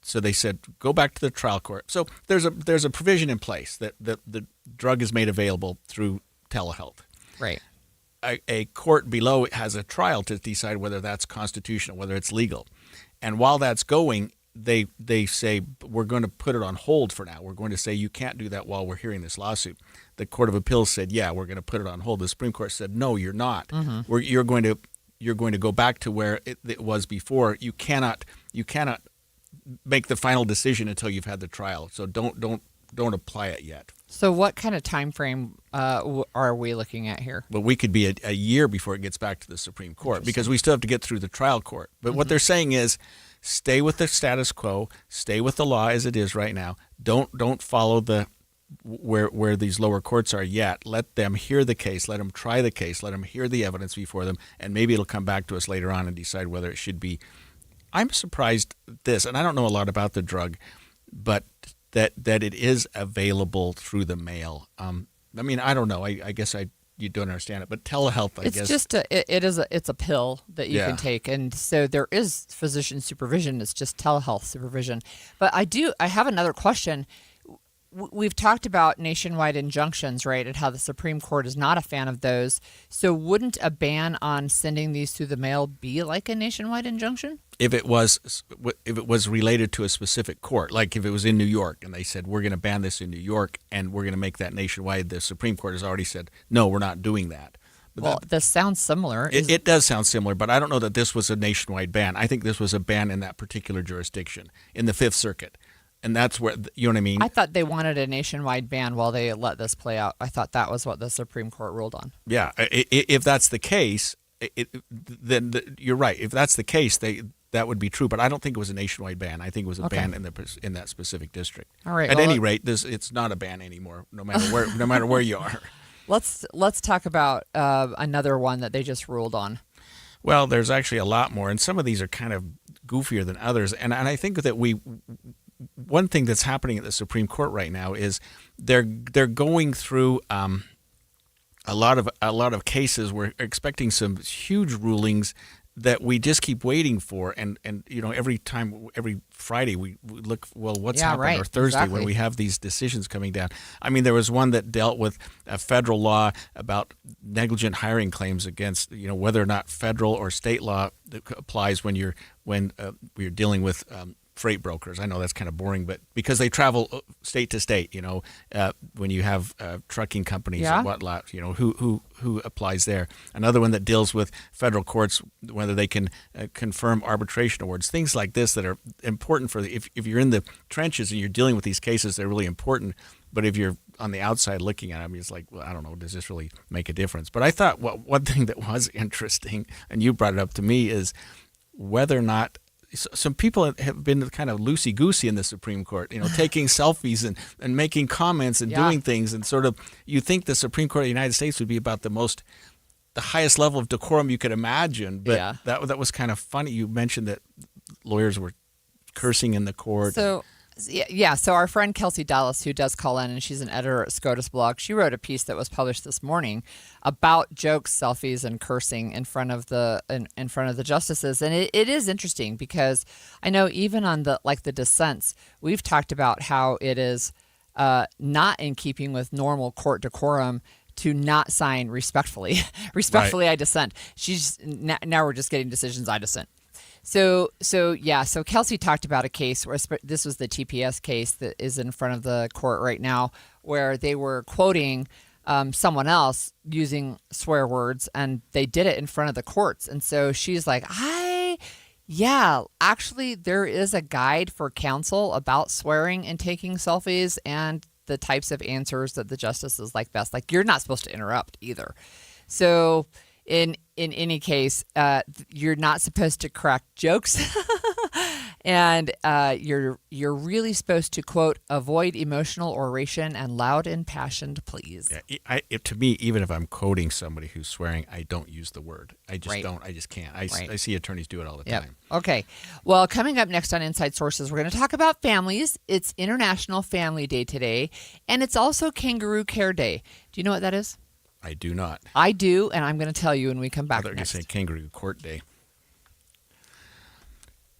so they said go back to the trial court. So there's a provision in place that the drug is made available through telehealth. Right. A court below has a trial to decide whether that's constitutional, whether it's legal. And while that's going, they say we're going to put it on hold for now. We're going to say you can't do that while we're hearing this lawsuit. The Court of Appeals said, yeah, we're going to put it on hold. The Supreme Court said, no, you're not. Mm-hmm. You're going to go back to where it was before. You cannot make the final decision until you've had the trial. So don't apply it yet. So what kind of time frame are we looking at here? Well, we could be a year before it gets back to the Supreme Court because we still have to get through the trial court. But what they're saying is stay with the status quo, stay with the law as it is right now. Don't follow where these lower courts are yet. Let them hear the case, let them try the case, let them hear the evidence before them, and maybe it'll come back to us later on and decide whether it should be. I'm surprised at this, and I don't know a lot about the drug, but that it is available through the mail. I mean, I don't know. I guess you don't understand it, but telehealth, I guess. It's a pill that you can take, and so there is physician supervision. It's just telehealth supervision. But I have another question. We've talked about nationwide injunctions, right, and how the Supreme Court is not a fan of those. So wouldn't a ban on sending these through the mail be like a nationwide injunction? If it was related to a specific court, like if it was in New York and they said, we're going to ban this in New York and we're going to make that nationwide, the Supreme Court has already said, no, we're not doing that. Well, this sounds similar. It does sound similar, but I don't know that this was a nationwide ban. I think this was a ban in that particular jurisdiction, in the Fifth Circuit. And that's where, you know what I mean? I thought they wanted a nationwide ban while they let this play out. I thought that was what the Supreme Court ruled on. Yeah, if that's the case, then you're right. If that's the case, that would be true. But I don't think it was a nationwide ban. I think it was a ban in that specific district. All right. At any rate, it's not a ban anymore, no matter where you are. Let's talk about another one that they just ruled on. Well, there's actually a lot more, and some of these are kind of goofier than others. And I think that one thing that's happening at the Supreme Court right now is they're going through a lot of cases. We're expecting some huge rulings that we just keep waiting for, and you know, every Friday we look, well, what's happened, or Thursday when we have these decisions coming down. I mean, there was one that dealt with a federal law about negligent hiring claims against, you know, whether or not federal or state law applies when you're dealing with freight brokers. I know that's kind of boring, but because they travel state to state, you know, when you have trucking companies and whatnot, you know, who applies there. Another one that deals with federal courts, whether they can confirm arbitration awards, things like this that are important for if you're in the trenches and you're dealing with these cases, they're really important. But if you're on the outside looking at them, it's like, well, I don't know, does this really make a difference? But I thought one thing that was interesting, and you brought it up to me, is whether or not some people have been kind of loosey-goosey in the Supreme Court, you know, taking selfies and making comments and doing things, and sort of, you think the Supreme Court of the United States would be about the most the highest level of decorum you could imagine. But Yeah. that was kind of funny. You mentioned that lawyers were cursing in the court. So, yeah. So our friend Kelsey Dallas, who does call in, and she's an editor at SCOTUS blog, she wrote a piece that was published this morning about jokes, selfies, and cursing in front of the justices. And it is interesting because I know even on the dissents, we've talked about how it is not in keeping with normal court decorum to not sign respectfully. Respectfully, right. I dissent. Now we're just getting decisions. I dissent. So Kelsey talked about a case where this was the TPS case that is in front of the court right now, where they were quoting someone else using swear words, and they did it in front of the courts. And so she's like, actually, there is a guide for counsel about swearing and taking selfies and the types of answers that the justices like best. Like, you're not supposed to interrupt either. So in any case, you're not supposed to crack jokes. And you're really supposed to, quote, avoid emotional oration and loud, impassioned pleas. Yeah, to me, even if I'm quoting somebody who's swearing, I don't use the word. I just don't. I just can't. I see attorneys do it all the time. Okay. Well, coming up next on Inside Sources, we're going to talk about families. It's International Family Day today, and it's also Kangaroo Care Day. Do you know what that is? I do not. I do, and I'm going to tell you when we come back I thought you were going next. to say Kangaroo Court Day.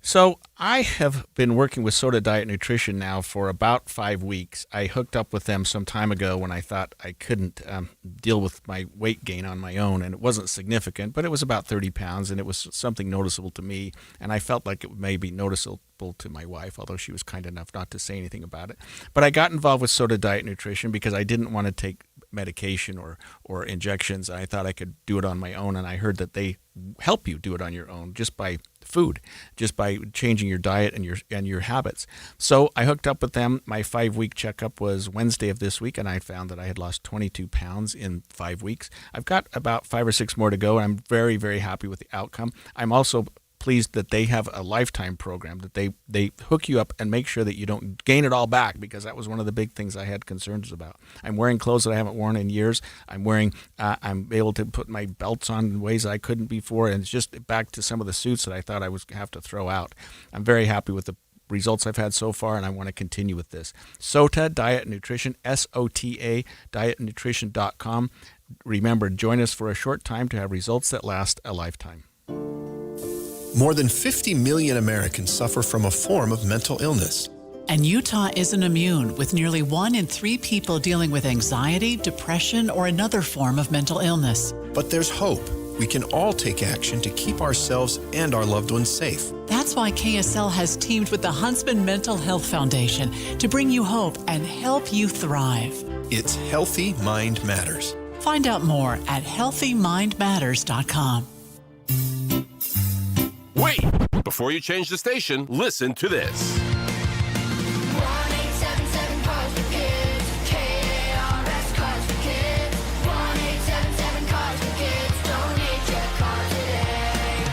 So I have been working with Soda Diet Nutrition now for about 5 weeks. I hooked up with them some time ago when I thought I couldn't deal with my weight gain on my own, and it wasn't significant, but it was about 30 pounds, and it was something noticeable to me, and I felt like it may be noticeable to my wife, although she was kind enough not to say anything about it. But I got involved with Soda Diet Nutrition because I didn't want to take medication or injections. I thought I could do it on my own, and I heard that they help you do it on your own just by food, just by changing your diet and your habits. So I hooked up with them. My 5-week checkup was Wednesday of this week, and I found that I had lost 22 pounds in 5 weeks. I've got about 5 or 6 more to go, and I'm very, very happy with the outcome. I'm also pleased that they have a lifetime program, that they hook you up and make sure that you don't gain it all back, because that was one of the big things I had concerns about. I'm wearing clothes that I haven't worn in years. I'm able to put my belts on in ways I couldn't before, and it's just back to some of the suits that I thought I was have to throw out. I'm very happy with the results I've had so far, and I want to continue with this. SOTA Diet Nutrition, SOTA dietnutrition.com. Remember, join us for a short time to have results that last a lifetime. More than 50 million Americans suffer from a form of mental illness. And Utah isn't immune, with nearly 1 in 3 people dealing with anxiety, depression, or another form of mental illness. But there's hope. We can all take action to keep ourselves and our loved ones safe. That's why KSL has teamed with the Huntsman Mental Health Foundation to bring you hope and help you thrive. It's Healthy Mind Matters. Find out more at healthymindmatters.com. Wait! Before you change the station, listen to this. 1-877 Cars for Kids, KARS Cars for Kids. 1-877 Cars for Kids, donate your car today.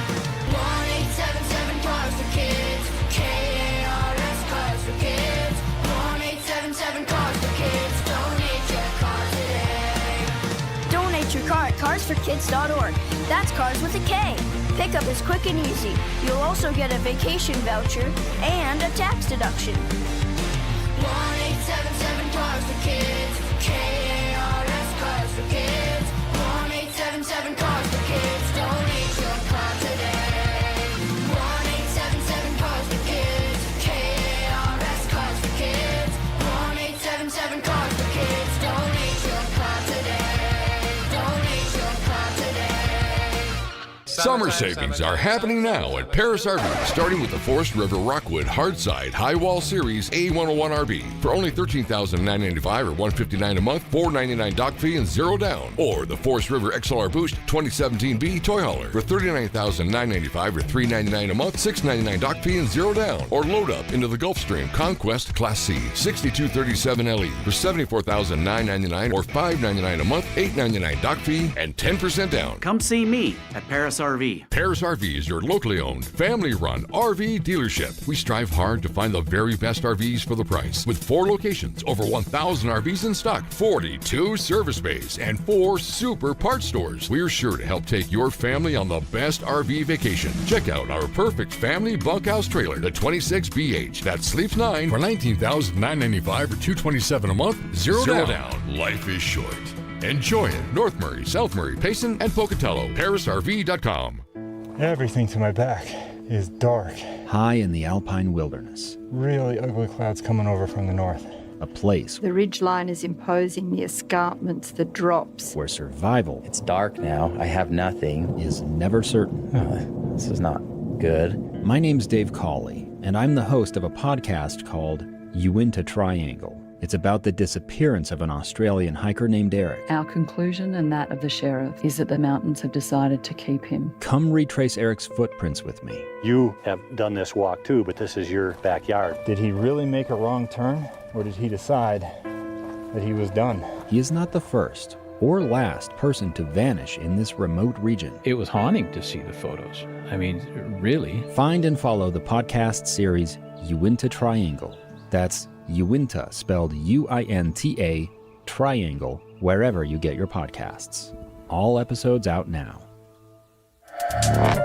1-877 Cars for Kids, KARS Cars for Kids. 1-877 Cars for Kids, donate your car today. Donate your car at carsforkids.org. That's cars with a K. Pickup is quick and easy. You'll also get a vacation voucher and a tax deduction. 1-877 Cars for Kids, KARS Cars for Kids. 1-877 Cars for Kids, donate your car today. 1-877 Cars for Kids, KARS Cars for Kids. 1-877 Cars for Kids, donate your car today. Donate your car today. Summer savings are happening now at Paris RV, starting with the Forest River Rockwood Hardside High Wall Series A101 RV for only $13,995 or $159 a month, $499 dock fee and $0 down. Or the Forest River XLR Boost 2017B Toy Hauler for $39,995 or $399 a month, $699 dock fee and $0 down. Or load up into the Gulfstream Conquest Class C 6237 LE for $74,999 or $599 a month, $899 dock fee and 10% down. Come see me at Paris RV RV. Paris RV is your locally owned, family-run RV dealership. We strive hard to find the very best RVs for the price. With 4 locations, over 1,000 RVs in stock, 42 service bays, and 4 super parts stores, we're sure to help take your family on the best RV vacation. Check out our perfect family bunkhouse trailer, the 26BH, that sleeps 9 for $19,995 or $227 a month, zero down. Life is short. Enjoy it. North Murray, South Murray, Payson, and Pocatello. ParisRV.com. Everything to my back is dark. High in the alpine wilderness. Really ugly clouds coming over from the north. A place The ridgeline is imposing, the escarpments, the drops. where survival It's dark now. I have nothing. is never certain. This is not good. My name's Dave Cawley, and I'm the host of a podcast called Uinta Triangle. It's about the disappearance of an Australian hiker named Eric. Our conclusion, and that of the sheriff, is that the mountains have decided to keep him. Come retrace Eric's footprints with me. You have done this walk too, but this is your backyard. Did he really make a wrong turn, or did he decide that he was done? He is not the first or last person to vanish in this remote region. It was haunting to see the photos. I mean, really. Find and follow the podcast series Uinta Triangle. That's Uinta, spelled U-I-N-T-A, Triangle, wherever you get your podcasts. All episodes out now.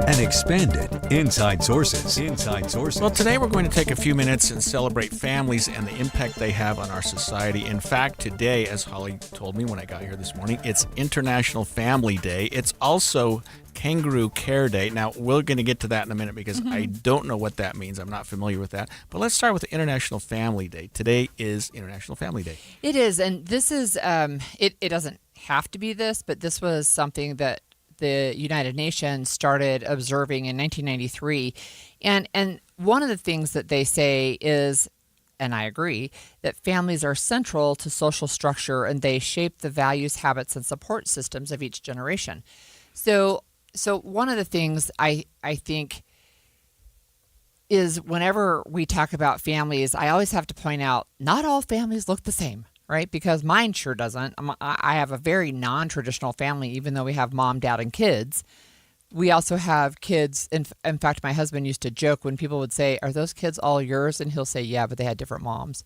And expanded Inside Sources. Inside Sources. Well, today we're going to take a few minutes and celebrate families and the impact they have on our society. In fact, today, as Holly told me when I got here this morning, it's International Family Day. It's also Kangaroo Care Day. Now, we're going to get to that in a minute because I don't know what that means. I'm not familiar with that. But let's start with International Family Day. Today is International Family Day. It is, and this is, it doesn't have to be this, but this was something that the United Nations started observing in 1993. And one of the things that they say is, and I agree, that families are central to social structure and they shape the values, habits, and support systems of each generation. So one of the things I think is whenever we talk about families, I always have to point out not all families look the same, right? Because mine sure doesn't. I have a very non-traditional family, even though we have mom, dad, and kids. We also have kids. In fact, my husband used to joke when people would say, "Are those kids all yours?" And he'll say, "Yeah, but they had different moms."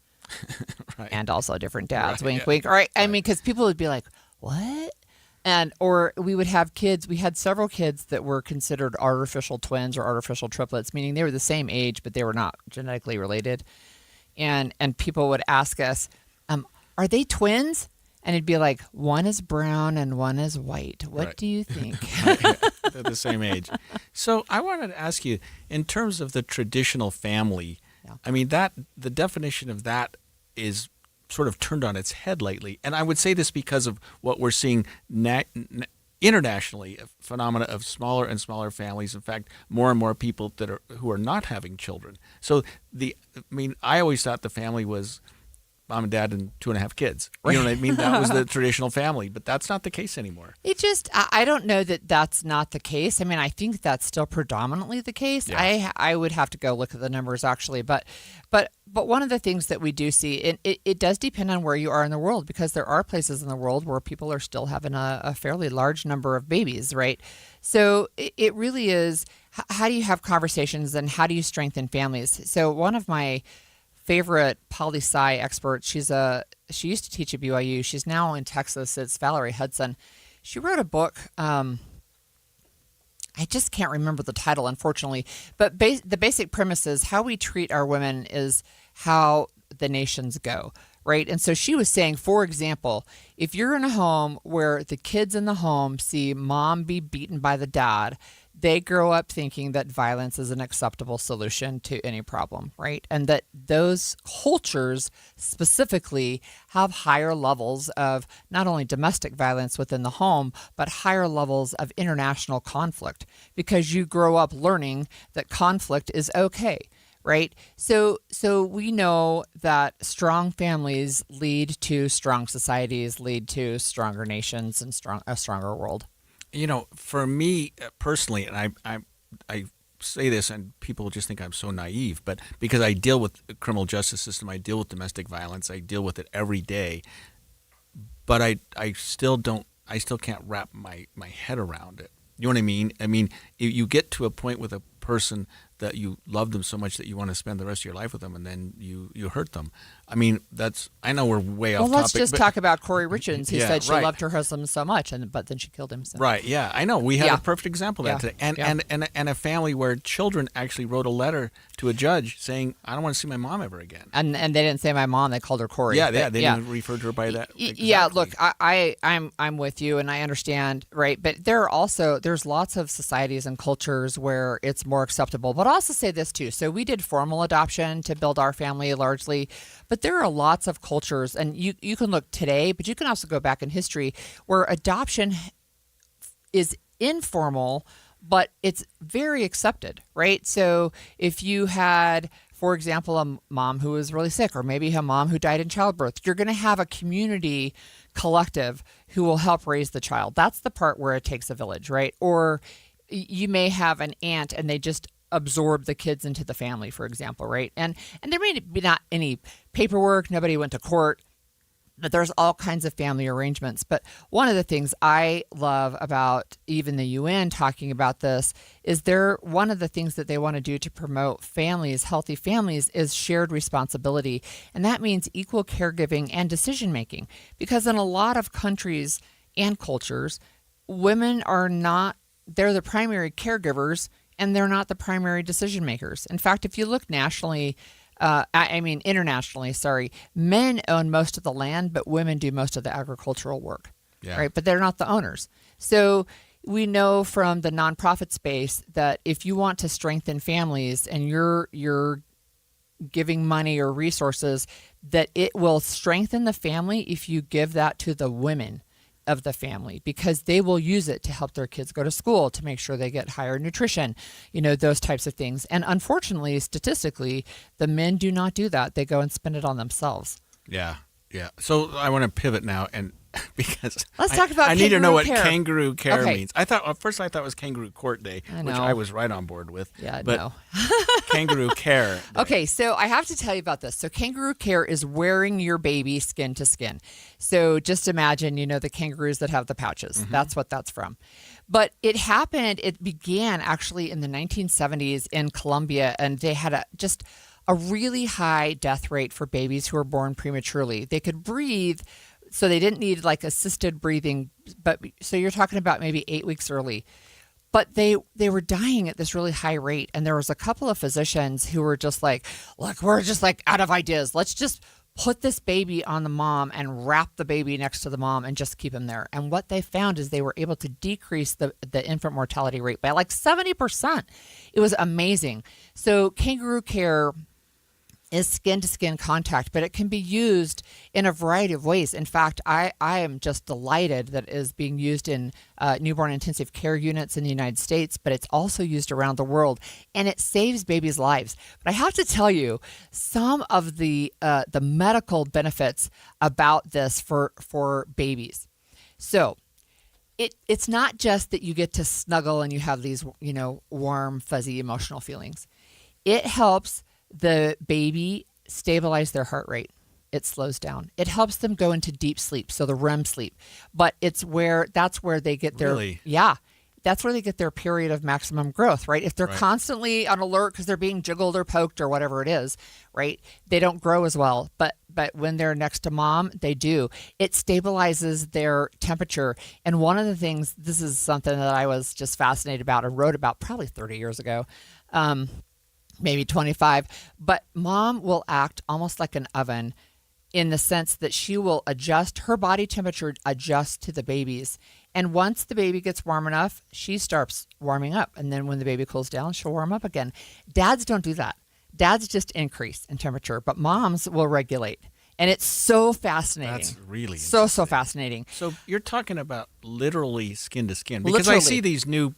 Right. And also different dads. Right, Wink, yeah. wink. All right. I mean, because people would be like, "What?" Or we would have kids. We had several kids that were considered artificial twins or artificial triplets, meaning they were the same age, but they were not genetically related. And people would ask us, "Are they twins?" And it'd be like, one is brown and one is white. What do you think? They're the same age. So I wanted to ask you, in terms of the traditional family, I mean, that the definition of that is sort of turned on its head lately. And I would say this because of what we're seeing internationally, a phenomena of smaller and smaller families. In fact, more and more people who are not having children. So I always thought the family was mom and dad and 2.5 kids. You know what I mean? That was the traditional family, but that's not the case anymore. It just, I don't know that that's not the case. I mean, I think that's still predominantly the case. Yeah. I would have to go look at the numbers actually, but one of the things that we do see, and it does depend on where you are in the world, because there are places in the world where people are still having a fairly large number of babies, right? So it really is, how do you have conversations and how do you strengthen families? So one of my favorite poli-sci experts, she used to teach at BYU. She's now in Texas. It's Valerie Hudson. She wrote a book. I just can't remember the title, unfortunately. But the basic premise is how we treat our women is how the nations go, right? And so she was saying, for example, if you're in a home where the kids in the home see mom be beaten by the dad, they grow up thinking that violence is an acceptable solution to any problem, right? And that those cultures specifically have higher levels of not only domestic violence within the home, but higher levels of international conflict, because you grow up learning that conflict is okay, right? So we know that strong families lead to strong societies, lead to stronger nations and a stronger world. You know, for me personally, and I say this and people just think I'm so naive, but because I deal with the criminal justice system, I deal with domestic violence, I deal with it every day, but I still can't wrap my head around it. You know what I mean? I mean, you get to a point with a person that you love them so much that you want to spend the rest of your life with them, and then you hurt them. I mean, I know we're way off topic. Well, let's just talk about Corey Richards, who said she right. loved her husband so much, but then she killed him. So. Right, yeah, I know. We had a perfect example of that today. And a family where children actually wrote a letter to a judge saying, I don't want to see my mom ever again. And they didn't say my mom, they called her Corey. Yeah, they didn't refer to her by that. Exactly. Yeah, look, I'm with you, and I understand, right? But there's lots of societies and cultures where it's more acceptable. But I'll also say this too. So we did formal adoption to build our family largely, but there are lots of cultures, and you can look today, but you can also go back in history where adoption is informal, but it's very accepted, right? So if you had, for example, a mom who was really sick, or maybe a mom who died in childbirth, you're going to have a community collective who will help raise the child. That's the part where it takes a village, right? Or you may have an aunt and they just absorb the kids into the family, for example, right? And there may be not any paperwork, nobody went to court, but there's all kinds of family arrangements. But one of the things I love about even the UN talking about this is one of the things that they want to do to promote families, healthy families, is shared responsibility. And that means equal caregiving and decision making. Because in a lot of countries and cultures, women they're the primary caregivers and they're not the primary decision makers. In fact, if you look internationally, men own most of the land, but women do most of the agricultural work, right? But they're not the owners. So we know from the nonprofit space that if you want to strengthen families and you're giving money or resources, that it will strengthen the family if you give that to the women of the family, because they will use it to help their kids go to school, to make sure they get higher nutrition, those types of things. And unfortunately, statistically, the men do not do that. They go and spend it on themselves. Yeah. So I want to pivot now, and because let's talk about. I need to know what care. kangaroo care means. At first I thought it was Kangaroo Court Day, which I was right on board with. Yeah, but no. Kangaroo Care Day. Okay, so I have to tell you about this. So Kangaroo Care is wearing your baby skin to skin. So just imagine, the kangaroos that have the pouches. Mm-hmm. That's what that's from. But it began actually in the 1970s in Colombia, and they had a really high death rate for babies who were born prematurely. They could breathe, so they didn't need like assisted breathing, but so you're talking about maybe 8 weeks early. But they were dying at this really high rate, and there was a couple of physicians who were just like, look, we're just like out of ideas. Let's just put this baby on the mom and wrap the baby next to the mom and just keep him there. And what they found is they were able to decrease the infant mortality rate by like 70%. It was amazing. So Kangaroo Care is skin-to-skin contact, but it can be used in a variety of ways. In fact, I am just delighted that it is being used in newborn intensive care units in the United States, but it's also used around the world, and it saves babies' lives. But I have to tell you, some of the medical benefits about this for babies. So it's not just that you get to snuggle and you have these, warm, fuzzy emotional feelings. It helps the baby stabilize their heart rate. It slows down. It helps them go into deep sleep, so the REM sleep. But that's where they get their that's where they get their period of maximum growth, right? If they're constantly on alert because they're being jiggled or poked or whatever it is, right? They don't grow as well. But when they're next to mom, they do. It stabilizes their temperature. And one of the things, this is something that I was just fascinated about and wrote about probably 30 years ago. Maybe 25, but mom will act almost like an oven in the sense that she will adjust, her body temperature adjusts to the baby's. And once the baby gets warm enough, she starts warming up. And then when the baby cools down, she'll warm up again. Dads don't do that. Dads just increase in temperature, but moms will regulate. And it's so fascinating. That's really so fascinating. So you're talking about literally skin to skin, because I see these new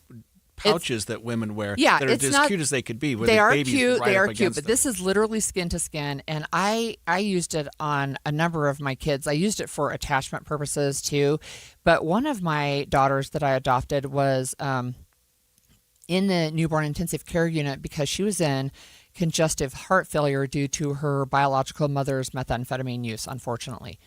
pouches that women wear that are as cute as they could be. They are cute. They are cute, but this is literally skin to skin. And I used it on a number of my kids. I used it for attachment purposes too. But one of my daughters that I adopted was in the newborn intensive care unit because she was in congestive heart failure due to her biological mother's methamphetamine use, unfortunately.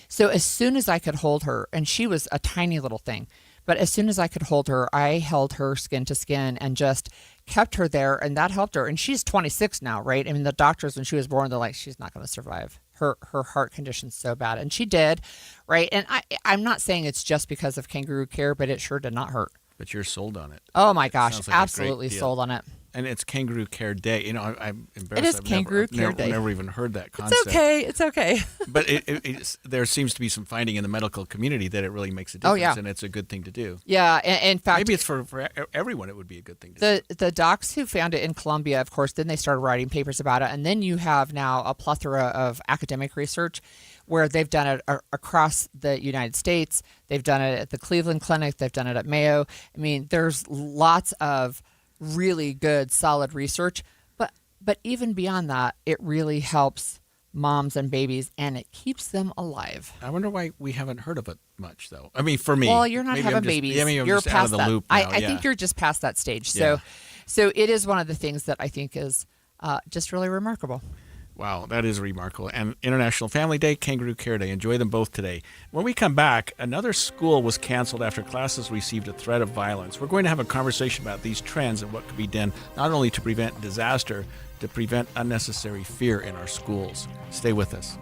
So as soon as I could hold her, and she was a tiny little thing, But as soon as I could hold her, I held her skin to skin and just kept her there, and that helped her. And she's 26 now, right? I mean, the doctors, when she was born, they're like, she's not going to survive. Her heart condition's so bad. And she did, right? And I'm not saying it's just because of Kangaroo Care, but it sure did not hurt. But you're sold on it. Oh, my gosh. Sounds like a Absolutely great deal. sold on it. And it's Kangaroo Care Day. You know, I'm embarrassed. It is Kangaroo Care Day. I've never even heard that concept. It's okay. But there seems to be some finding in the medical community that it really makes a difference, Oh, yeah. and it's a good thing to do. Yeah, in fact, maybe it's for everyone. It would be a good thing to do. The docs who found it in Columbia, of course, then they started writing papers about it, and then you have now a plethora of academic research where they've done it across the United States. They've done it at the Cleveland Clinic. They've done it at Mayo. I mean, there's lots of really good, solid research. But even beyond that, it really helps moms and babies, and it keeps them alive. I wonder why we haven't heard of it much, though. I mean, for me. Well, you're not maybe having I'm just, babies. Yeah, maybe I'm you're just past out of the that. loop now. I think you're just past that stage. So it is one of the things that I think is just really remarkable. Wow, that is remarkable. And International Family Day, Kangaroo Care Day. Enjoy them both today. When we come back, another school was canceled after classes received a threat of violence. We're going to have a conversation about these trends and what could be done not only to prevent disaster, to prevent unnecessary fear in our schools. Stay with us.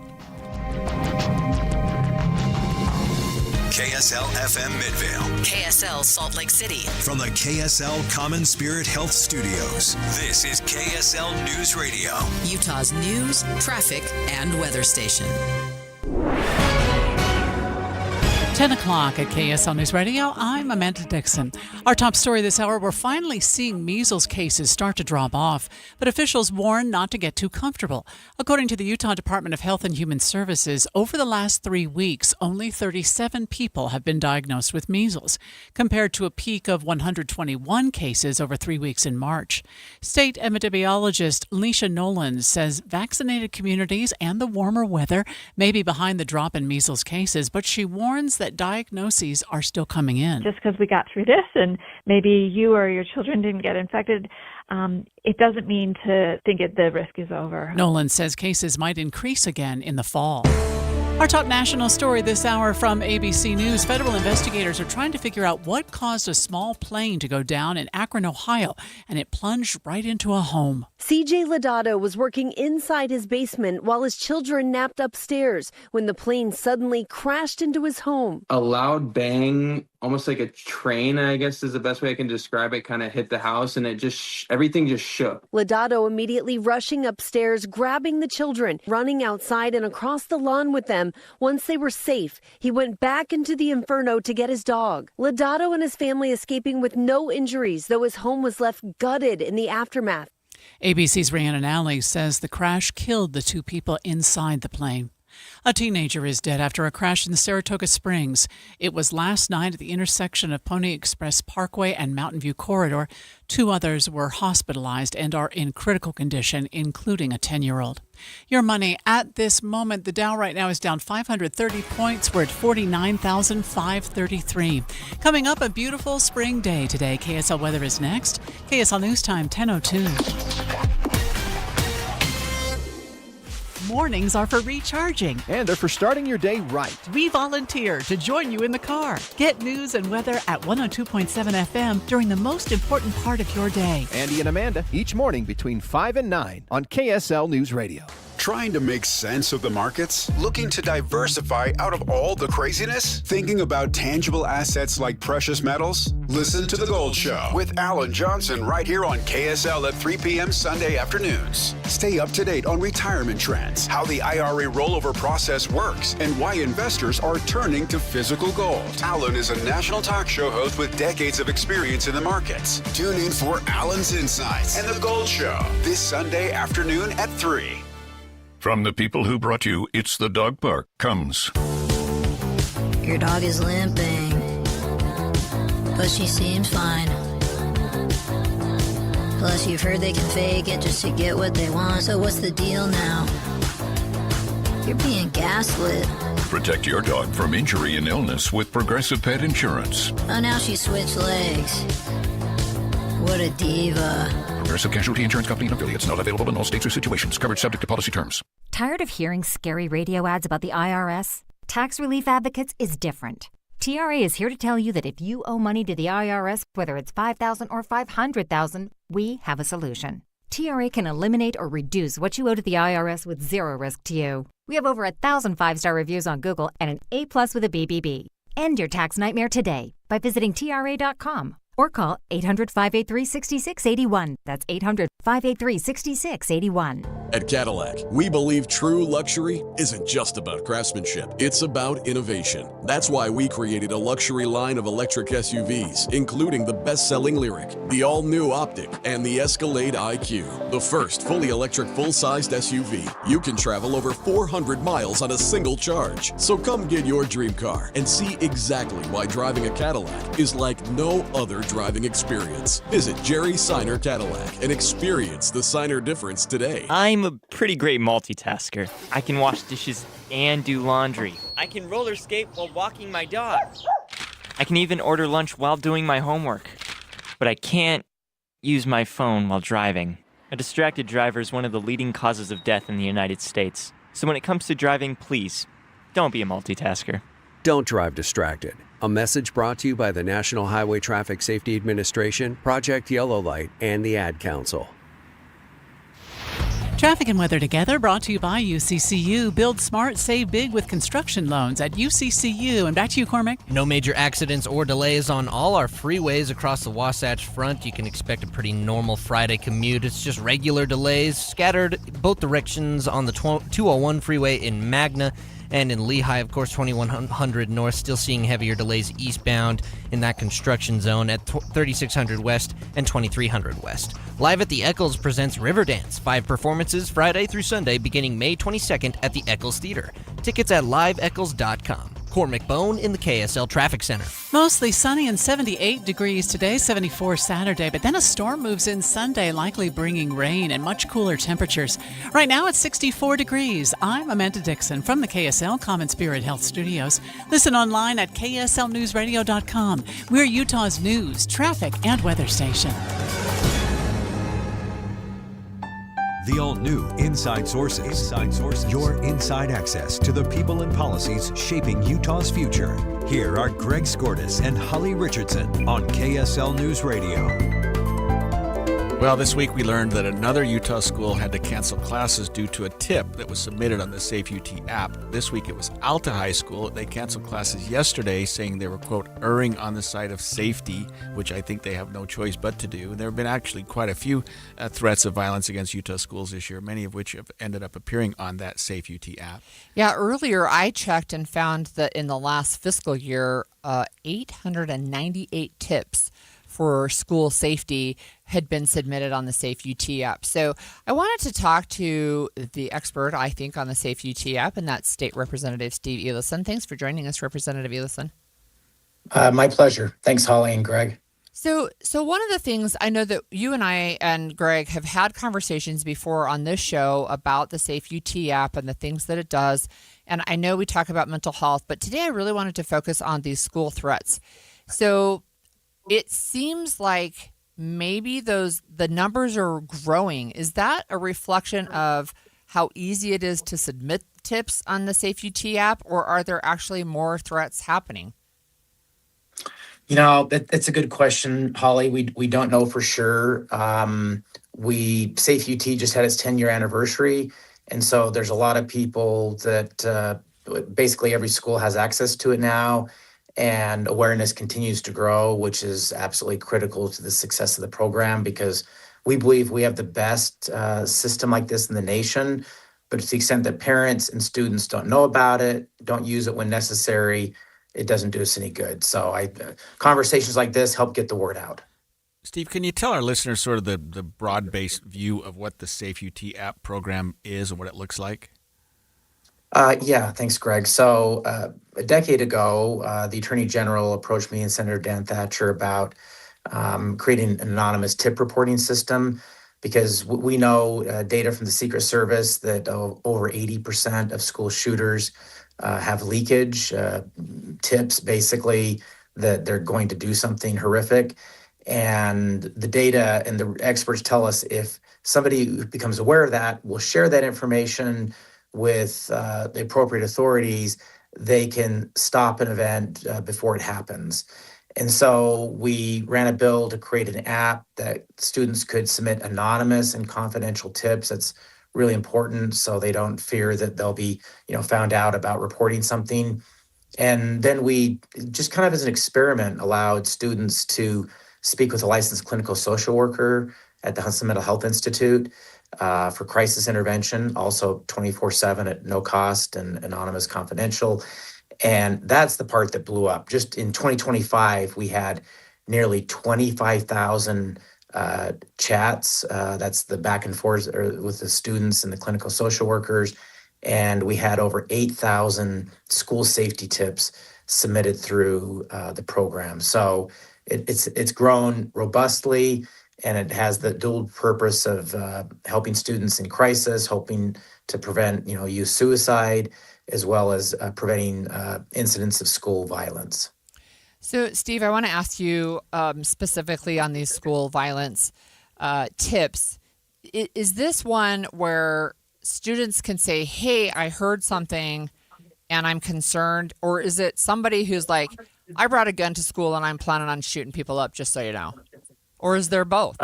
KSL FM Midvale. KSL Salt Lake City. From the KSL Common Spirit Health Studios, this is KSL News Radio. Utah's news, traffic, and weather station. 10 o'clock at KSL News Radio. I'm Amanda Dixon. Our top story this hour, we're finally seeing measles cases start to drop off, but officials warn not to get too comfortable. According to the Utah Department of Health and Human Services, over the last 3 weeks, only 37 people have been diagnosed with measles, compared to a peak of 121 cases over 3 weeks in March. State epidemiologist Leisha Nolan says vaccinated communities and the warmer weather may be behind the drop in measles cases, but she warns that diagnoses are still coming in. Just because we got through this and maybe you or your children didn't get infected, it doesn't mean to think the risk is over. Nolan says cases might increase again in the fall. Our top national story this hour from ABC News. Federal investigators are trying to figure out what caused a small plane to go down in Akron, Ohio, and it plunged right into a home. CJ Lodato was working inside his basement while his children napped upstairs when the plane suddenly crashed into his home. A loud bang, almost like a train, I guess is the best way I can describe it, kind of hit the house, and it just everything just shook. Lodato immediately rushing upstairs, grabbing the children, running outside and across the lawn with them. Once they were safe, he went back into the inferno to get his dog. Lodato and his family escaping with no injuries, though his home was left gutted in the aftermath. ABC's Rhiannon Alley says the crash killed the two people inside the plane. A teenager is dead after a crash in Saratoga Springs. It was last night at the intersection of Pony Express Parkway and Mountain View Corridor. 2 others were hospitalized and are in critical condition, including a 10-year-old. Your money at this moment, the Dow right now is down 530 points. We're at 49,533. Coming up, a beautiful spring day today. KSL weather is next. KSL News Time, 10:02. Mornings are for recharging. And they're for starting your day right. We volunteer to join you in the car. Get news and weather at 102.7 FM during the most important part of your day. Andy and Amanda, each morning between 5 and 9 on KSL News Radio. Trying to make sense of the markets? Looking to diversify out of all the craziness? Thinking about tangible assets like precious metals? Listen to The Gold Show with Alan Johnson right here on KSL at 3 p.m. Sunday afternoons. Stay up to date on retirement trends, how the IRA rollover process works, and why investors are turning to physical gold. Alan is a national talk show host with decades of experience in the markets. Tune in for Alan's Insights and The Gold Show this Sunday afternoon at 3. From the people who brought you It's the Dog Park comes. Your dog is limping, but she seems fine. Plus, you've heard they can fake it just to get what they want. So what's the deal now? You're being gaslit. Protect your dog from injury and illness with Progressive Pet Insurance. Oh, now she switched legs. What a diva. Progressive Casualty Insurance Company and affiliates. Not available in all states or situations. Coverage subject to policy terms. Tired of hearing scary radio ads about the IRS? Tax Relief Advocates is different. TRA is here to tell you that if you owe money to the IRS, whether it's $5,000 or $500,000, we have a solution. TRA can eliminate or reduce what you owe to the IRS with zero risk to you. We have over 1,000 5-star reviews on Google and an A+ with a BBB. End your tax nightmare today by visiting TRA.com or call 800-583-6681. That's 800-583-6681. At Cadillac, we believe true luxury isn't just about craftsmanship. It's about innovation. That's why we created a luxury line of electric SUVs, including the best-selling Lyriq, the all-new Optiq, and the Escalade IQ, the first fully electric full-sized SUV. You can travel over 400 miles on a single charge. So come get your dream car and see exactly why driving a Cadillac is like no other driving experience. Visit Jerry Seiner Cadillac and experience the Seiner difference today. I'm a pretty great multitasker. I can wash dishes and do laundry. I can roller skate while walking my dog. I can even order lunch while doing my homework. But I can't use my phone while driving. A distracted driver is one of the leading causes of death in the United States. So when it comes to driving, please, don't be a multitasker. Don't drive distracted. A message brought to you by the National Highway Traffic Safety Administration, Project Yellow Light, and the Ad Council. Traffic and weather together brought to you by UCCU. Build smart, save big with construction loans at UCCU. And back to you, Cormac. No major accidents or delays on all our freeways across the Wasatch Front. You can expect a pretty normal Friday commute. It's just regular delays scattered both directions on the 201 freeway in Magna and in Lehigh. Of course, 2100 North still seeing heavier delays eastbound in that construction zone at 3600 West and 2300 West. Live at the Eccles presents Riverdance. 5 performances Friday through Sunday beginning May 22nd at the Eccles Theater. Tickets at liveeccles.com. Cormac Bone in the KSL Traffic Center. Mostly sunny and 78 degrees today, 74 Saturday, but then a storm moves in Sunday, likely bringing rain and much cooler temperatures. Right now it's 64 degrees. I'm Amanda Dixon from the KSL Common Spirit Health Studios. Listen online at kslnewsradio.com. We're Utah's news, traffic, and weather station. The all-new Inside Sources. Your inside access to the people and policies shaping Utah's future. Here are Greg Skordas and Holly Richardson on KSL News Radio. Well, this week we learned that another Utah school had to cancel classes due to a tip that was submitted on the Safe UT app. This week it was Alta High School. They canceled classes yesterday, saying they were, quote, erring on the side of safety, which I think they have no choice but to do. There have been actually quite a few threats of violence against Utah schools this year, many of which have ended up appearing on that Safe UT app. Yeah, earlier I checked and found that in the last fiscal year, 898 tips for school safety had been submitted on the Safe UT app. So I wanted to talk to the expert, I think, on the Safe UT app, and that's State Representative Steve Elison. Thanks for joining us, Representative Elison. My pleasure. Thanks, Holly and Greg. So one of the things I know that you and I and Greg have had conversations before on this show about the Safe UT app and the things that it does. And I know we talk about mental health, but today I really wanted to focus on these school threats. So it seems like maybe the numbers are growing. Is that a reflection of how easy it is to submit tips on the Safe UT app, or are there actually more threats happening? You know, it's a good question, Holly. We don't know for sure. Safe UT just had its 10-year anniversary, and so there's a lot of people that basically every school has access to it now. And awareness continues to grow, which is absolutely critical to the success of the program, because we believe we have the best system like this in the nation. But to the extent that parents and students don't know about it, don't use it when necessary, it doesn't do us any good. So conversations like this help get the word out. Steve, can you tell our listeners sort of the broad-based view of what the Safe UT app program is and what it looks like? Yeah, thanks, Greg. So a decade ago, the Attorney General approached me and Senator Dan Thatcher about creating an anonymous tip reporting system, because we know data from the Secret Service that over 80% of school shooters have leakage, tips basically that they're going to do something horrific. And the data and the experts tell us if somebody becomes aware of that, will share that information with the appropriate authorities, they can stop an event before it happens. And so we ran a bill to create an app that students could submit anonymous and confidential tips. That's really important, so they don't fear that they'll be, found out about reporting something. And then we just kind of as an experiment allowed students to speak with a licensed clinical social worker at the Huntsman Mental Health Institute for crisis intervention, also 24/7 at no cost and anonymous confidential. And that's the part that blew up. Just in 2025, we had nearly 25,000 chats. That's the back and forth with the students and the clinical social workers. And we had over 8,000 school safety tips submitted through the program. So it's grown robustly, and it has the dual purpose of helping students in crisis, hoping to prevent youth suicide, as well as preventing incidents of school violence. So, Steve, I want to ask you specifically on these school violence tips. Is this one where students can say, hey, I heard something and I'm concerned? Or is it somebody who's like, I brought a gun to school and I'm planning on shooting people up, just so you know? Or is there both?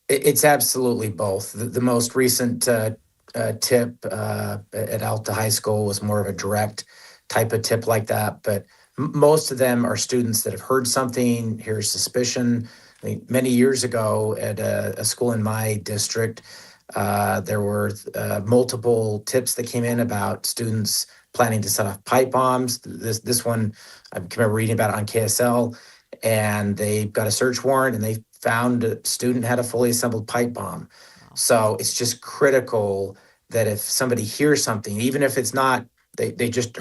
It's absolutely both. The most recent tip at Alta High School was more of a direct type of tip like that. But most of them are students that have heard something, here's suspicion. I mean, many years ago at a school in my district, there were multiple tips that came in about students planning to set off pipe bombs. This one, I can remember reading about it on KSL, and they got a search warrant and they found a student had a fully assembled pipe bomb. So it's just critical that if somebody hears something, even if it's not, they just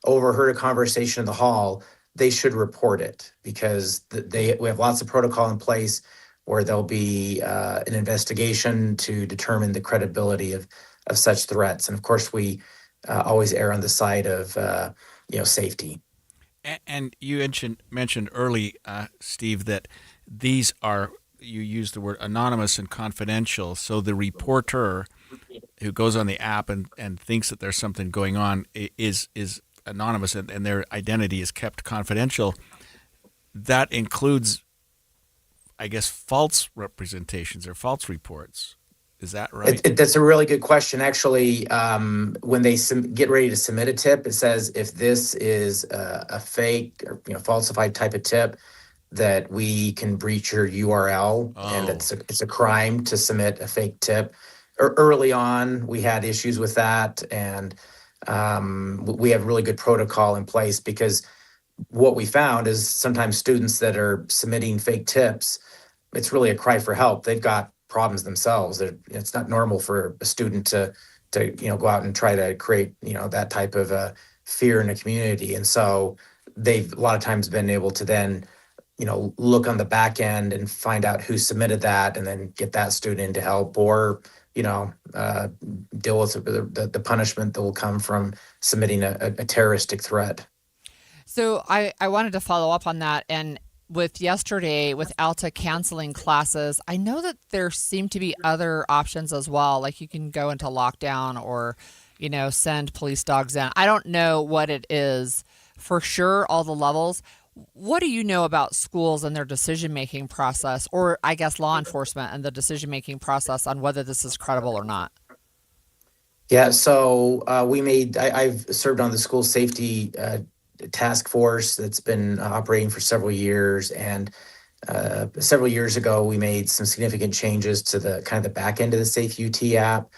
overheard a conversation in the hall, they should report it, because we have lots of protocol in place where there'll be an investigation to determine the credibility of such threats. And of course, we always err on the side of safety. And you mentioned early, Steve, that these are, you used the word anonymous and confidential. So the reporter who goes on the app and thinks that there's something going on is anonymous, and their identity is kept confidential. That includes, I guess, false representations or false reports. Is that right? That's a really good question. Actually, when they get ready to submit a tip, it says if this is a fake or falsified type of tip, that we can breach your URL, and it's a crime to submit a fake tip. Early on, we had issues with that, and we have really good protocol in place, because what we found is sometimes students that are submitting fake tips, it's really a cry for help. They've got problems themselves. It's not normal for a student to go out and try to create that type of fear in a community. And so they've a lot of times been able to then look on the back end and find out who submitted that, and then get that student in to help, or deal with the punishment that will come from submitting a terroristic threat. So I wanted to follow up on that. And with yesterday, with Alta canceling classes, I know that there seem to be other options as well. Like you can go into lockdown, or, send police dogs in. I don't know what it is for sure, all the levels. What do you know about schools and their decision-making process, or I guess law enforcement and the decision-making process on whether this is credible or not? Yeah, so I've served on the school safety task force that's been operating for several years, and several years ago we made some significant changes to the kind of the back end of the Safe UT app.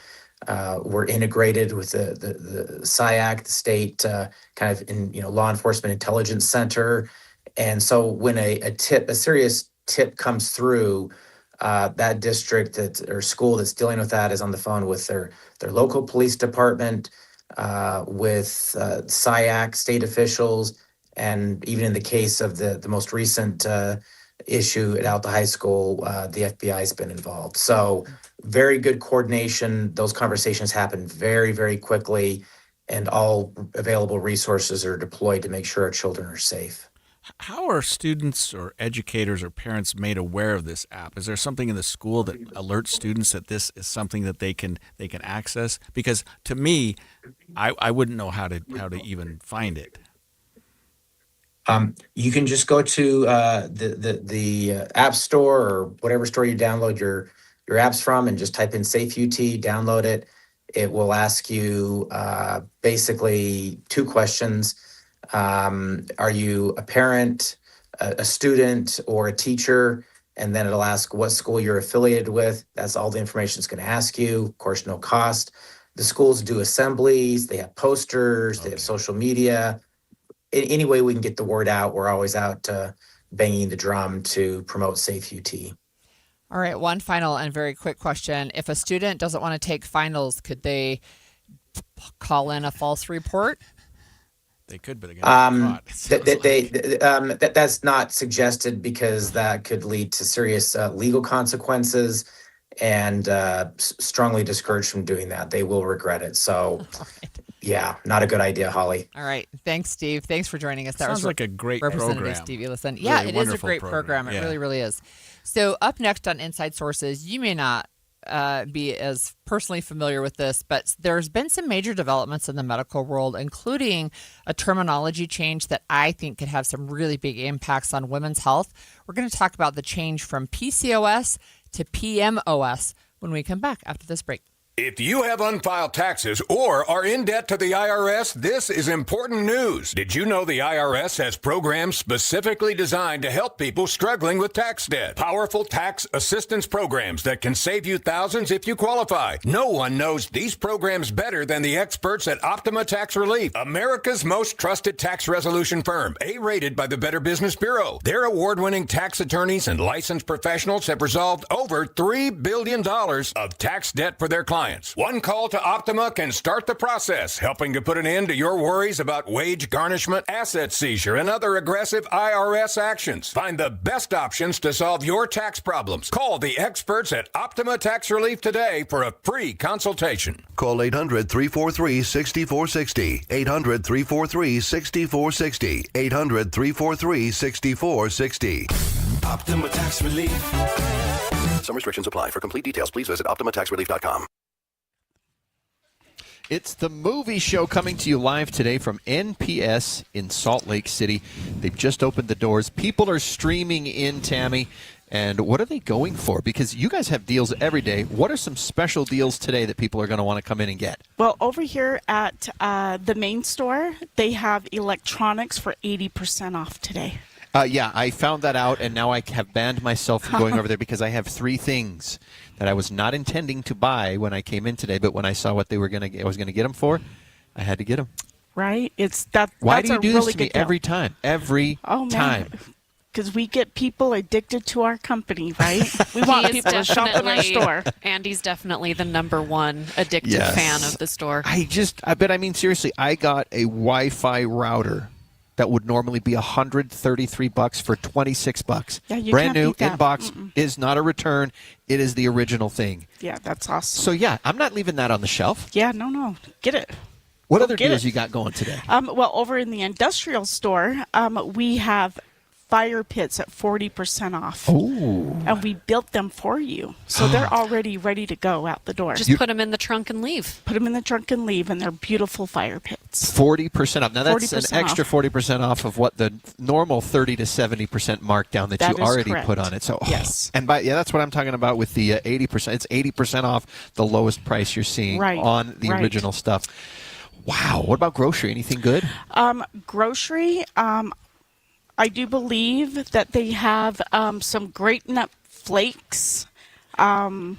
We're integrated with the SIAC, the state kind of law enforcement intelligence center, and so when a serious tip comes through, that district or school that's dealing with that is on the phone with their local police department, with SIAC, state officials, and even in the case of the most recent issue at Alta High School, the FBI has been involved. So very good coordination. Those conversations happen very, very quickly, and all available resources are deployed to make sure our children are safe. How are students or educators or parents made aware of this app? Is there something in the school that alerts students that this is something that they can access? Because to me, I wouldn't know how to even find it. You can just go to the App Store or whatever store you download your apps from, and just type in Safe UT, download it. It will ask you basically 2 questions. Are you a parent, a student, or a teacher? And then it'll ask what school you're affiliated with. That's all the information it's going to ask you. Of course, no cost. The schools do assemblies. They have posters. They have social media. Any way we can get the word out, we're always out banging the drum to promote Safe UT. All right, one final and very quick question. If a student doesn't want to take finals, could they call in a false report? They could, but again, that's not suggested, because that could lead to serious legal consequences, and strongly discouraged from doing that. They will regret it. So, yeah, not a good idea, Holly. All right. Thanks, Steve. Thanks for joining us. That sounds like a great Representative program. Steve Ellison. Really Yeah, it is a wonderful great program. It really, really is. So up next on Inside Sources, you may not be as personally familiar with this, but there's been some major developments in the medical world, including a terminology change that I think could have some really big impacts on women's health. We're going to talk about the change from PCOS to PMOS when we come back after this break. If you have unfiled taxes or are in debt to the IRS, this is important news. Did you know the IRS has programs specifically designed to help people struggling with tax debt? Powerful tax assistance programs that can save you thousands if you qualify. No one knows these programs better than the experts at Optima Tax Relief, America's most trusted tax resolution firm, A-rated by the Better Business Bureau. Their award-winning tax attorneys and licensed professionals have resolved over $3 billion of tax debt for their clients. One call to Optima can start the process, helping to put an end to your worries about wage garnishment, asset seizure, and other aggressive IRS actions. Find the best options to solve your tax problems. Call the experts at Optima Tax Relief today for a free consultation. Call 800-343-6460. 800-343-6460. 800-343-6460. Optima Tax Relief. Some restrictions apply. For complete details, please visit OptimaTaxRelief.com. It's the movie show coming to you live today from NPS in Salt Lake City. They've just opened the doors. People are streaming in, Tammy. And what are they going for? Because you guys have deals every day. What are some special deals today that people are going to want to come in and get? Well, over here at the main store, they have electronics for 80% off today. Yeah, I found that out, and now I have banned myself from going over there because I have 3 things that I was not intending to buy when I came in today, but when I saw what they were going to, I was going to get them for, I had to get them. Right? It's that. Why that's do you a do really this to me good deal. every time? Every time. Because we get people addicted to our company, right? We want people to shop in our store. Andy's definitely the #1 addicted fan of the store. I mean, seriously, I got a Wi-Fi router that would normally be $133 for $26. Yeah, you brand can't new beat that. in box. Is not a return. It is the original thing. Yeah, that's awesome. So yeah, I'm not leaving that on the shelf. Yeah, no, get it. What Go other get deals it. you got going today? Well, over in the industrial store, we have fire pits at 40% off. Ooh. And we built them for you. So they're already ready to go out the door. Just put them in the trunk and leave. Put them in the trunk and leave, and they're beautiful fire pits. 40% off. Now that's 40% an extra off. 40% off of what the normal 30 to 70% markdown that That you is already correct. put on it. So Yes. and that's what I'm talking about with the 80%. It's 80% off the lowest price you're seeing Right, on the right. original stuff. Wow. What about grocery? Anything good? Grocery, I do believe that they have some great nut flakes at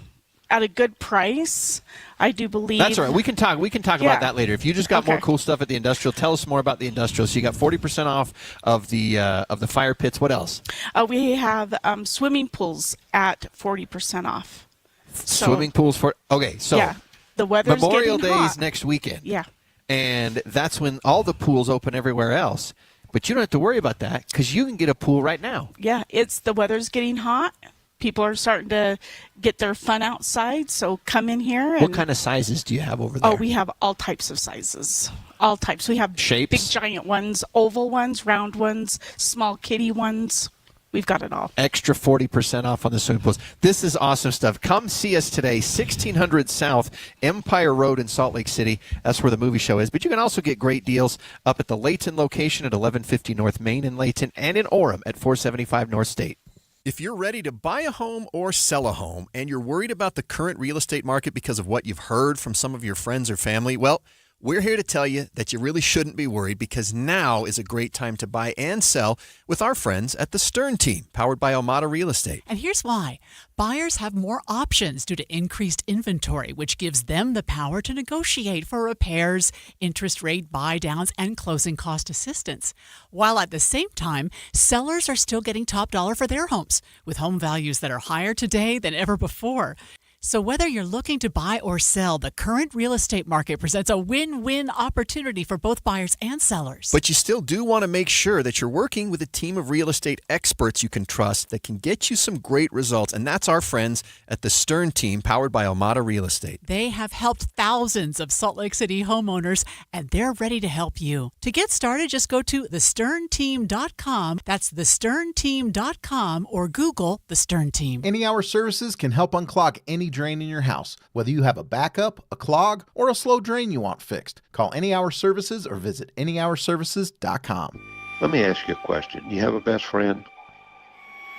a good price. I do believe. That's all right. We can talk about Yeah. that later. If you just got more Okay. cool stuff at the industrial, tell us more about the industrial. So you got 40% off of the fire pits. What else? We have swimming pools at 40% off. So- Swimming pools for so yeah, the weather's Memorial getting Day hot. is next weekend. Yeah. And that's when all the pools open everywhere else. But you don't have to worry about that because you can get a pool right now. Yeah, the weather's getting hot. People are starting to get their fun outside, so come in here. What kind of sizes do you have over there? Oh, we have all types of sizes. All types. We have shapes, big giant ones, oval ones, round ones, small kitty ones. We've got it all. Extra 40% off on the swimming pools. This is awesome stuff. Come see us today, 1600 South Empire Road in Salt Lake City. That's where the movie show is. But you can also get great deals up at the Layton location at 1150 North Main in Layton and in Orem at 475 North State. If you're ready to buy a home or sell a home and you're worried about the current real estate market because of what you've heard from some of your friends or family, well, we're here to tell you that you really shouldn't be worried because now is a great time to buy and sell with our friends at the Stern Team, powered by Almada Real Estate. And here's why. Buyers have more options due to increased inventory, which gives them the power to negotiate for repairs, interest rate buy-downs, and closing cost assistance. While at the same time, sellers are still getting top dollar for their homes, with home values that are higher today than ever before. So whether you're looking to buy or sell, the current real estate market presents a win-win opportunity for both buyers and sellers. But you still do want to make sure that you're working with a team of real estate experts you can trust that can get you some great results. And that's our friends at the Stern Team, powered by Almada Real Estate. They have helped thousands of Salt Lake City homeowners, and they're ready to help you. To get started, just go to thesternteam.com. That's thesternteam.com, or Google The Stern Team. Any Hour Services can help unclog any drain in your house, whether you have a backup, a clog, or a slow drain you want fixed. Call Any Hour Services or visit anyhourservices.com. Let me ask you a question. You have a best friend?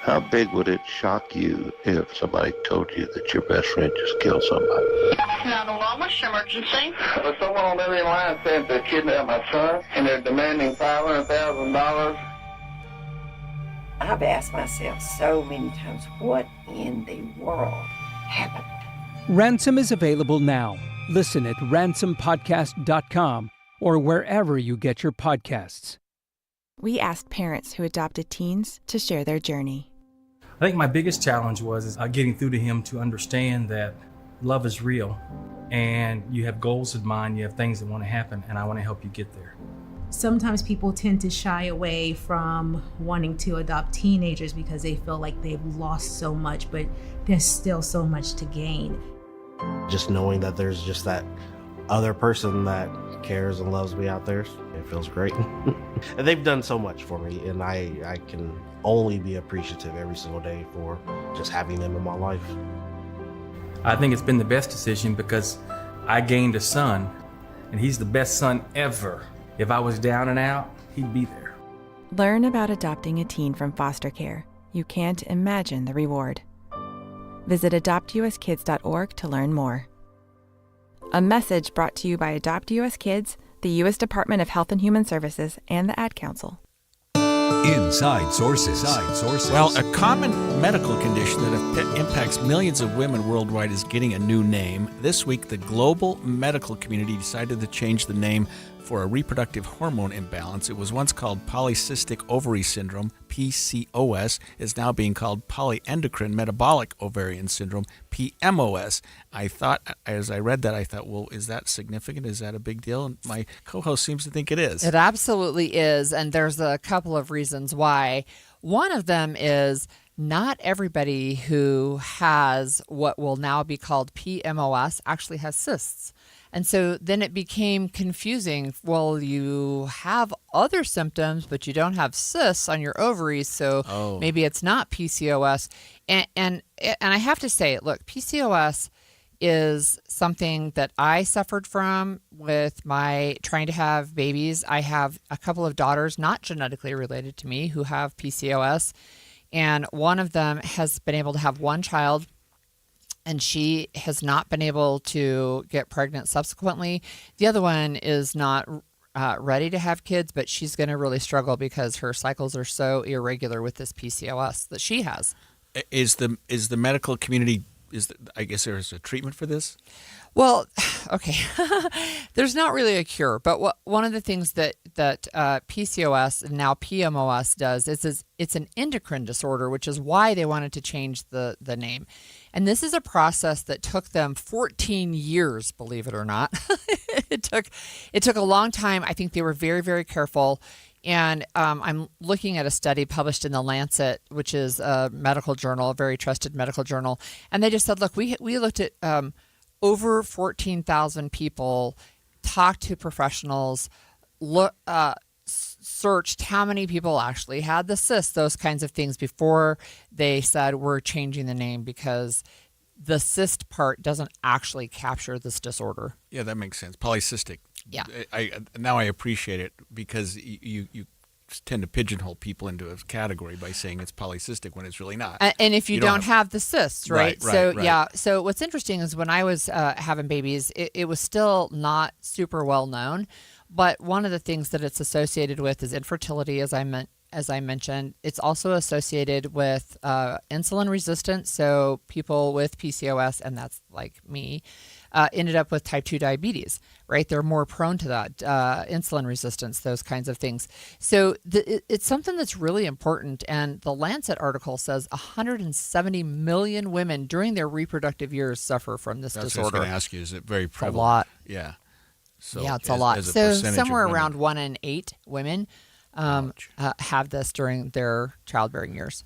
How big would it shock you if somebody told you that your best friend just killed somebody? 911, what's your emergency? Someone on the other line said they kidnapped my son and they're demanding $500,000. I've asked myself so many times, what in the world happened? Ransom is available now. Listen at ransompodcast.com or wherever you get your podcasts. We asked parents who adopted teens to share their journey. I think my biggest challenge was getting through to him to understand that love is real and you have goals in mind, you have things that want to happen, and I want to help you get there. Sometimes people tend to shy away from wanting to adopt teenagers because they feel like they've lost so much, but there's still so much to gain. Just knowing that there's just that other person that cares and loves me out there, it feels great. And they've done so much for me, and I can only be appreciative every single day for just having them in my life. I think it's been the best decision because I gained a son, and he's the best son ever. If I was down and out, he'd be there. Learn about adopting a teen from foster care. You can't imagine the reward. Visit adoptuskids.org to learn more. A message brought to you by Adopt US Kids, the U.S. Department of Health and Human Services, and the Ad Council. Inside Sources. Well, a common medical condition that impacts millions of women worldwide is getting a new name. This week, the global medical community decided to change the name for a reproductive hormone imbalance. It was once called polycystic ovary syndrome, PCOS. It's now being called polyendocrine metabolic ovarian syndrome, PMOS. I thought, as I read that, I thought, well, is that significant? Is that a big deal? And my co-host seems to think it is. It absolutely is, and there's a couple of reasons why. One of them is not everybody who has what will now be called PMOS actually has cysts. And so then it became confusing. Well, you have other symptoms, but you don't have cysts on your ovaries, so maybe it's not PCOS. And I have to say, look, PCOS is something that I suffered from with my trying to have babies. I have a couple of daughters, not genetically related to me, who have PCOS. And one of them has been able to have one child, and she has not been able to get pregnant subsequently. The other one is not ready to have kids, but she's going to really struggle because her cycles are so irregular with this PCOS that she has. Is the medical community, I guess there's a treatment for this? Well, okay, there's not really a cure, but one of the things that PCOS and now PMOS does is it's an endocrine disorder, which is why they wanted to change the name. And this is a process that took them 14 years, believe it or not. It took a long time. I think they were very, very careful And I'm looking at a study published in The Lancet, which is a medical journal, a very trusted medical journal. And they just said, look, we looked at over 14,000 people, talked to professionals, searched how many people actually had the cyst, those kinds of things, before they said we're changing the name, because the cyst part doesn't actually capture this disorder. Yeah, that makes sense. Polycystic. Yeah. Now I appreciate it, because you tend to pigeonhole people into a category by saying it's polycystic when it's really not. And if you don't have the cysts, right? Right. Yeah. So what's interesting is when I was having babies, it was still not super well known. But one of the things that it's associated with is infertility, as I mentioned. It's also associated with insulin resistance. So people with PCOS, and that's like me, ended up with type 2 diabetes, right? They're more prone to that, insulin resistance, those kinds of things. So it's something that's really important. And the Lancet article says 170 million women during their reproductive years suffer from this disorder. That's what I was going to ask you. Is it very prevalent? It's a lot. Yeah. So yeah, it's a lot. So percentage somewhere of women. around 1 in 8 women have this during their childbearing years.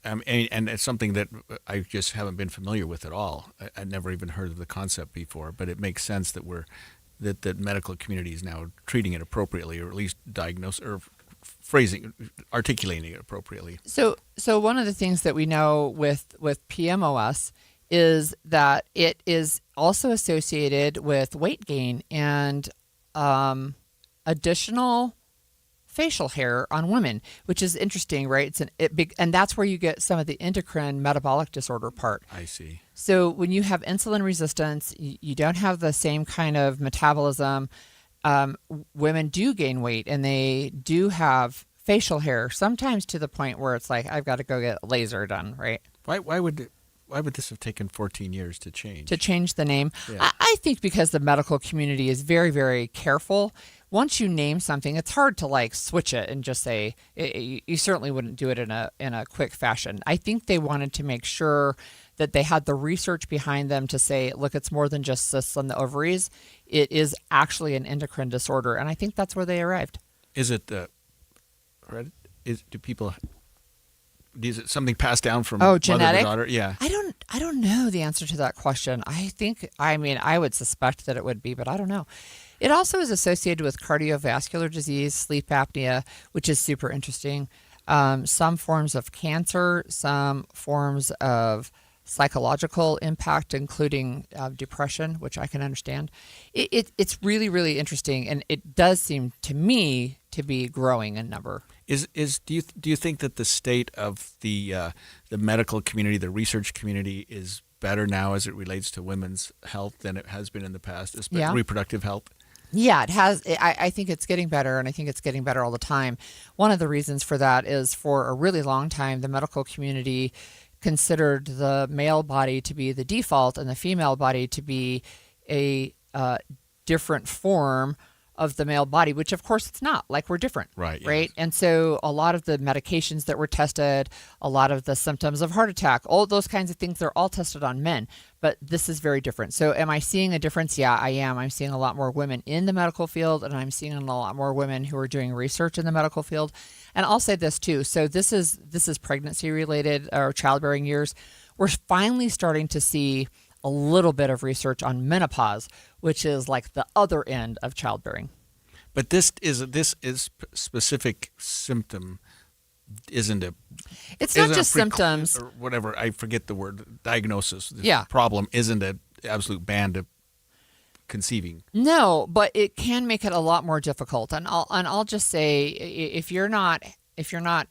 And it's something that I just haven't been familiar with at all. I'd never even heard of the concept before, but it makes sense that that medical community is now treating it appropriately, or at least articulating it appropriately. So one of the things that we know with PMOS is that it is also associated with weight gain and additional facial hair on women, which is interesting, right? And that's where you get some of the endocrine metabolic disorder part. I see. So when you have insulin resistance, you don't have the same kind of metabolism. Women do gain weight, and they do have facial hair, sometimes to the point where it's like, I've got to go get a laser done, right? Why would this have taken 14 years to change? To change the name? Yeah. I think because the medical community is very, very careful. Once you name something, it's hard to like switch it and just say, you certainly wouldn't do it in a quick fashion. I think they wanted to make sure that they had the research behind them to say, look, it's more than just cysts on the ovaries. It is actually an endocrine disorder. And I think that's where they arrived. Is it is it something passed down from mother genetic? to daughter? Yeah. I don't know the answer to that question. I would suspect that it would be, but I don't know. It also is associated with cardiovascular disease, sleep apnea, which is super interesting. Some forms of cancer, some forms of psychological impact, including depression, which I can understand. It's really, really interesting, and it does seem to me to be growing in number. Do you think that the state of the medical community, the research community, is better now as it relates to women's health than it has been in the past, especially reproductive health? Yeah, it has. I think it's getting better, and I think it's getting better all the time. One of the reasons for that is for a really long time, the medical community considered the male body to be the default and the female body to be a different form of the male body, which of course it's not. Like, we're different, right? Yes. And so a lot of the medications that were tested, a lot of the symptoms of heart attack, all those kinds of things, they're all tested on men. But this is very different. So am I seeing a difference? Yeah, I am. I'm seeing a lot more women in the medical field, and I'm seeing a lot more women who are doing research in the medical field. And I'll say this too. So this is pregnancy related or childbearing years. We're finally starting to see a little bit of research on menopause, which is like the other end of childbearing. But this is specific symptom isn't a. It's not just symptoms or whatever. I forget the word. Diagnosis. Yeah. Problem isn't an absolute ban to conceiving. No, but it can make it a lot more difficult. And I'll just say, if you're not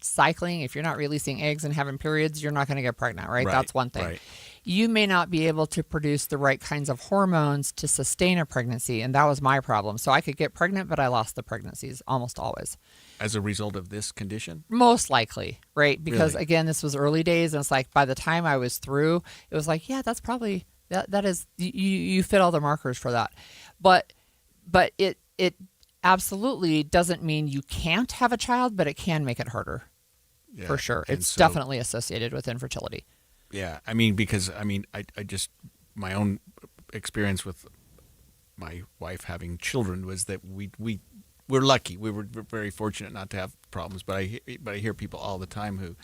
cycling, if you're not releasing eggs and having periods, you're not going to get pregnant, right? That's one thing. Right. You may not be able to produce the right kinds of hormones to sustain a pregnancy, and that was my problem. So I could get pregnant, but I lost the pregnancies almost always. As a result of this condition? Most likely, right? Because Really? again, this was early days, and it's like by the time I was through, it was like, yeah, that's probably that is you fit all the markers for that. But it absolutely doesn't mean you can't have a child, but it can make it harder. Yeah. For sure. And It's so- definitely associated with infertility. Yeah, I just my own experience with my wife having children was that we we're lucky. We're very fortunate not to have problems, but I hear people all the time who.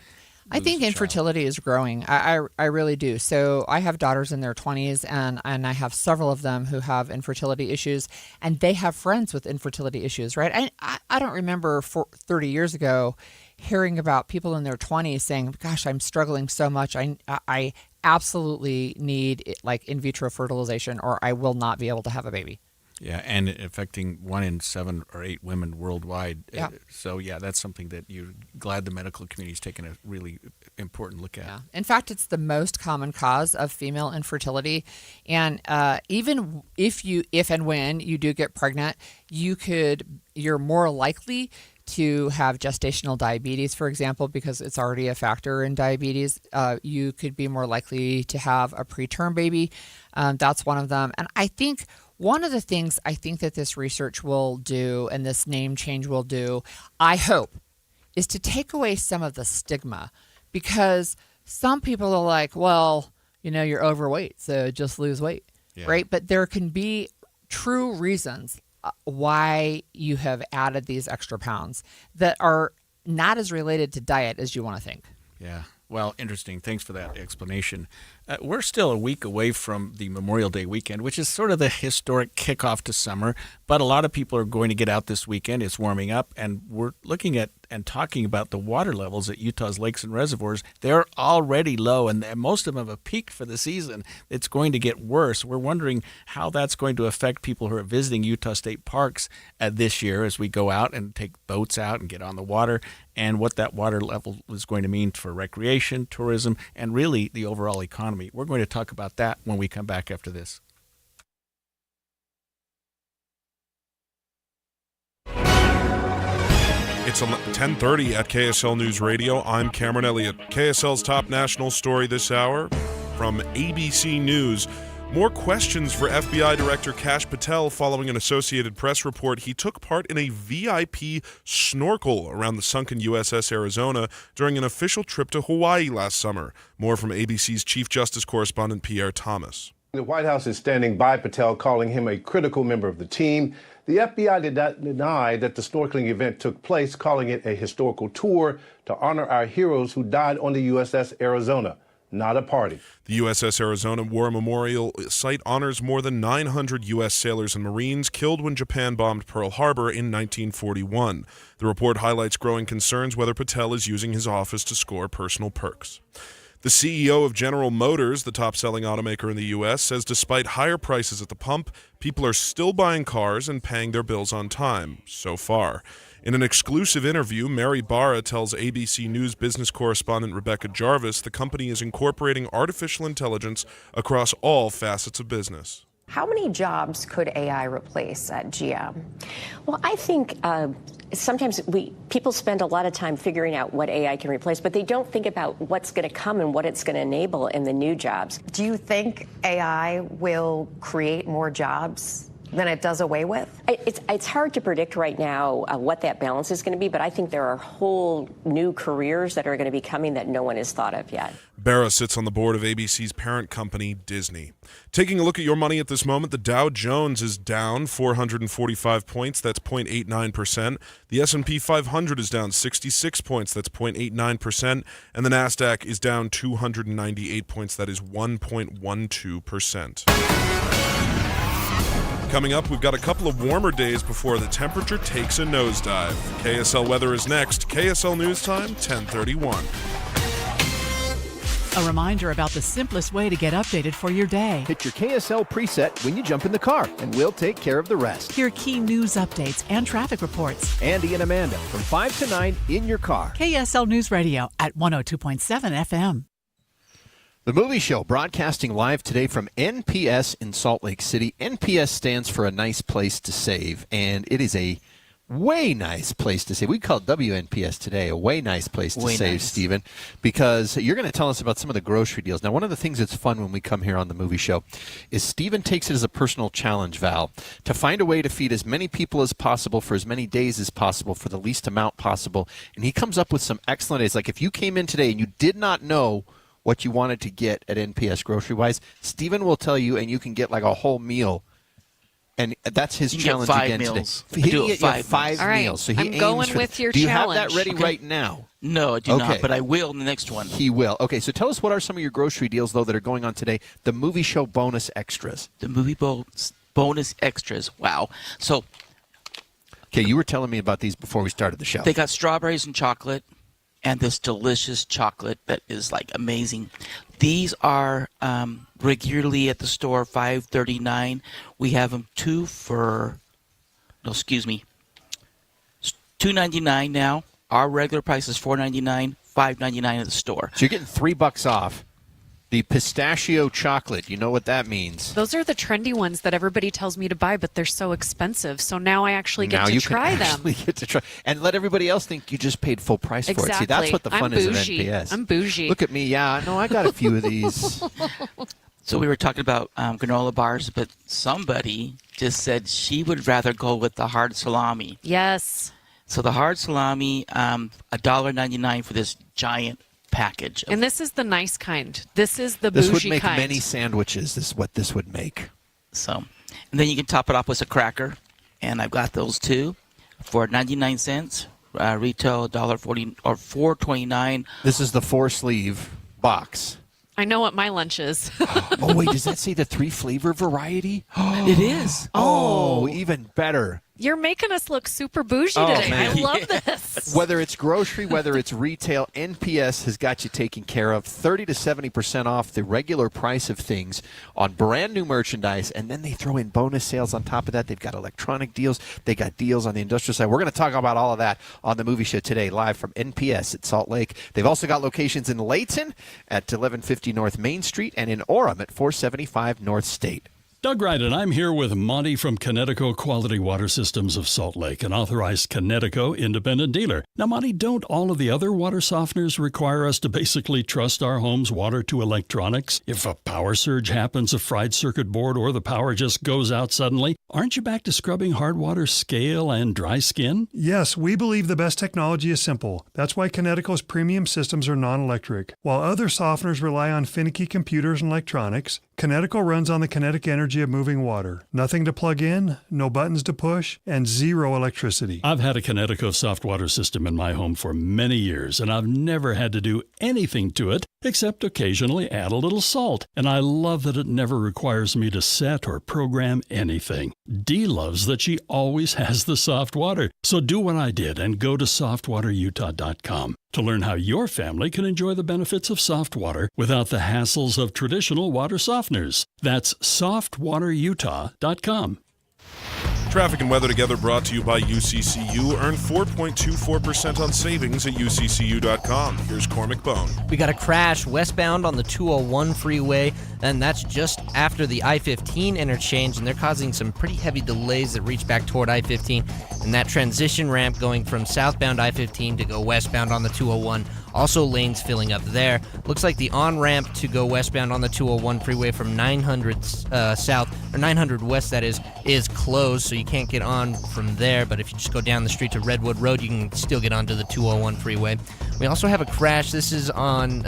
I think infertility is growing. I really do. So I have daughters in their 20s, and I have several of them who have infertility issues, and they have friends with infertility issues, right? I don't remember 30 years ago hearing about people in their 20s saying, gosh, I'm struggling so much. I absolutely need like in vitro fertilization or I will not be able to have a baby. Yeah, and affecting 1 in 7 or 8 women worldwide. Yeah. So, that's something that you're glad the medical community's taken a really important look at. Yeah. In fact, it's the most common cause of female infertility. And even if and when you do get pregnant, you're more likely to have gestational diabetes, for example, because it's already a factor in diabetes. You could be more likely to have a preterm baby. That's one of them. And I think one of the things I think that this research will do and this name change will do, I hope, is to take away some of the stigma, because some people are like, well, you're overweight, so just lose weight, right? But there can be true reasons why you have added these extra pounds that are not as related to diet as you want to think. Yeah. Well, interesting. Thanks for that explanation. We're still a week away from the Memorial Day weekend, which is sort of the historic kickoff to summer. But a lot of people are going to get out this weekend. It's warming up, and we're looking at and talking about the water levels at Utah's lakes and reservoirs. They're already low, and most of them have peaked for the season. It's going to get worse. We're wondering how that's going to affect people who are visiting Utah State Parks this year as we go out and take boats out and get on the water, and what that water level is going to mean for recreation, tourism, and really the overall economy. We're going to talk about that when we come back after this. It's 10:30 at KSL News Radio. I'm Cameron Elliott. KSL's top national story this hour from ABC News. More questions for FBI Director Kash Patel following an Associated Press report he took part in a VIP snorkel around the sunken USS Arizona during an official trip to Hawaii last summer. More from ABC's Chief Justice Correspondent Pierre Thomas. The White House is standing by Patel, calling him a critical member of the team. The FBI did not deny that the snorkeling event took place, calling it a historical tour to honor our heroes who died on the USS Arizona, not a party. The USS Arizona War Memorial Site honors more than 900 U.S. sailors and Marines killed when Japan bombed Pearl Harbor in 1941. The report highlights growing concerns whether Patel is using his office to score personal perks. The CEO of General Motors, the top-selling automaker in the U.S., says despite higher prices at the pump, people are still buying cars and paying their bills on time, so far. In an exclusive interview, Mary Barra tells ABC News business correspondent Rebecca Jarvis the company is incorporating artificial intelligence across all facets of business. How many jobs could AI replace at GM? Well, I think sometimes people spend a lot of time figuring out what AI can replace, but they don't think about what's going to come and what it's going to enable in the new jobs. Do you think AI will create more jobs than it does away with? It's hard to predict right now what that balance is going to be, but I think there are whole new careers that are going to be coming that no one has thought of yet. Barra sits on the board of ABC's parent company, Disney. Taking a look at your money at this moment, the Dow Jones is down 445 points. That's 0.89%. The S&P 500 is down 66 points. That's 0.89%. And the NASDAQ is down 298 points. That is 1.12%. Coming up, we've got a couple of warmer days before the temperature takes a nosedive. KSL weather is next. KSL News Time, 10:31. A reminder about the simplest way to get updated for your day. Hit your KSL preset when you jump in the car, and we'll take care of the rest. Hear key news updates and traffic reports. Andy and Amanda from 5 to 9 in your car. KSL News Radio at 102.7 FM. The Movie Show broadcasting live today from NPS in Salt Lake City. NPS stands for a nice place to save, and it is a way nice place to save. We call it WNPS today, a way nice place to save, Stephen, because you're going to tell us about some of the grocery deals. Now, one of the things that's fun when we come here on the Movie Show is Stephen takes it as a personal challenge, Val, to find a way to feed as many people as possible for as many days as possible for the least amount possible, and he comes up with some excellent days. Like if you came in today and you did not know what you wanted to get at NPS grocery-wise, Stephen will tell you, and you can get like a whole meal And that's his You can get challenge 5 again meals. today. I He do can it get you 5 5 meals. meals. All right, So he I'm aims going for with that. your Do you have that challenge. ready Okay. right now? No, I do not, but I will in the next one. He will. Okay, so tell us what are some of your grocery deals, though, that are going on today. The movie show bonus extras. The movie bonus extras. Wow. So, okay, you were telling me about these before we started the show. They got strawberries and chocolate and this delicious chocolate that is like amazing. These are regularly at the store $5.39. We have them $2.99 now. Our regular price is $4.99, $5.99 at the store. So you're getting $3 off. The pistachio chocolate, you know what that means. Those are the trendy ones that everybody tells me to buy, but they're so expensive. So now I actually get now to you try can them. actually get to try and let everybody else think you just paid full price for it. See, that's what the fun is of NPS. I'm bougie. Look at me. Yeah, no, I got a few of these. So we were talking about granola bars, but somebody just said she would rather go with the hard salami. Yes. So the hard salami, $1.99 for this giant package. And this is the nice kind. This is the This bougie would make kind. many sandwiches. This is what this would make. So, and then you can top it off with a cracker, and I've got those too for 99 cents. Retail $1.40 or $4.29. This is the 4-sleeve box. I know what my lunch is. Oh, wait, does that say the 3-flavor variety? It is. Oh, even better. You're making us look super bougie Oh, today. man. I love this. Whether it's grocery, whether it's retail, NPS has got you taken care of. 30 to 70% off the regular price of things on brand new merchandise, and then they throw in bonus sales on top of that. They've got electronic deals. They got deals on the industrial side. We're going to talk about all of that on the movie show today, live from NPS at Salt Lake. They've also got locations in Layton at 1150 North Main Street and in Orem at 475 North State. Doug Wright, and I'm here with Monty from Connecticut Quality Water Systems of Salt Lake, an authorized Connecticut independent dealer. Now, Monty, don't all of the other water softeners require us to basically trust our home's water to electronics? If a power surge happens, a fried circuit board, or the power just goes out suddenly, aren't you back to scrubbing hard water scale and dry skin? Yes, we believe the best technology is simple. That's why Connecticut's premium systems are non-electric. While other softeners rely on finicky computers and electronics, Connecticut runs on the kinetic energy of moving water. Nothing to plug in, no buttons to push, and zero electricity. I've had a Connecticut soft water system in my home for many years, and I've never had to do anything to it except occasionally add a little salt. And I love that it never requires me to set or program anything. Dee loves that she always has the soft water. So do what I did and go to softwaterutah.com to learn how your family can enjoy the benefits of soft water without the hassles of traditional water softeners. That's softwaterutah.com. Traffic and weather together brought to you by UCCU. Earn 4.24% on savings at UCCU.com. Here's Cormac Bone. We got a crash westbound on the 201 freeway, and that's just after the I-15 interchange, and they're causing some pretty heavy delays that reach back toward I-15. And that transition ramp going from southbound I-15 to go westbound on the 201, also lanes filling up there. Looks like the on-ramp to go westbound on the 201 freeway from 900 south, or 900 west, that is closed, so you can't get on from there. But if you just go down the street to Redwood Road, you can still get onto the 201 freeway. We also have a crash. This is on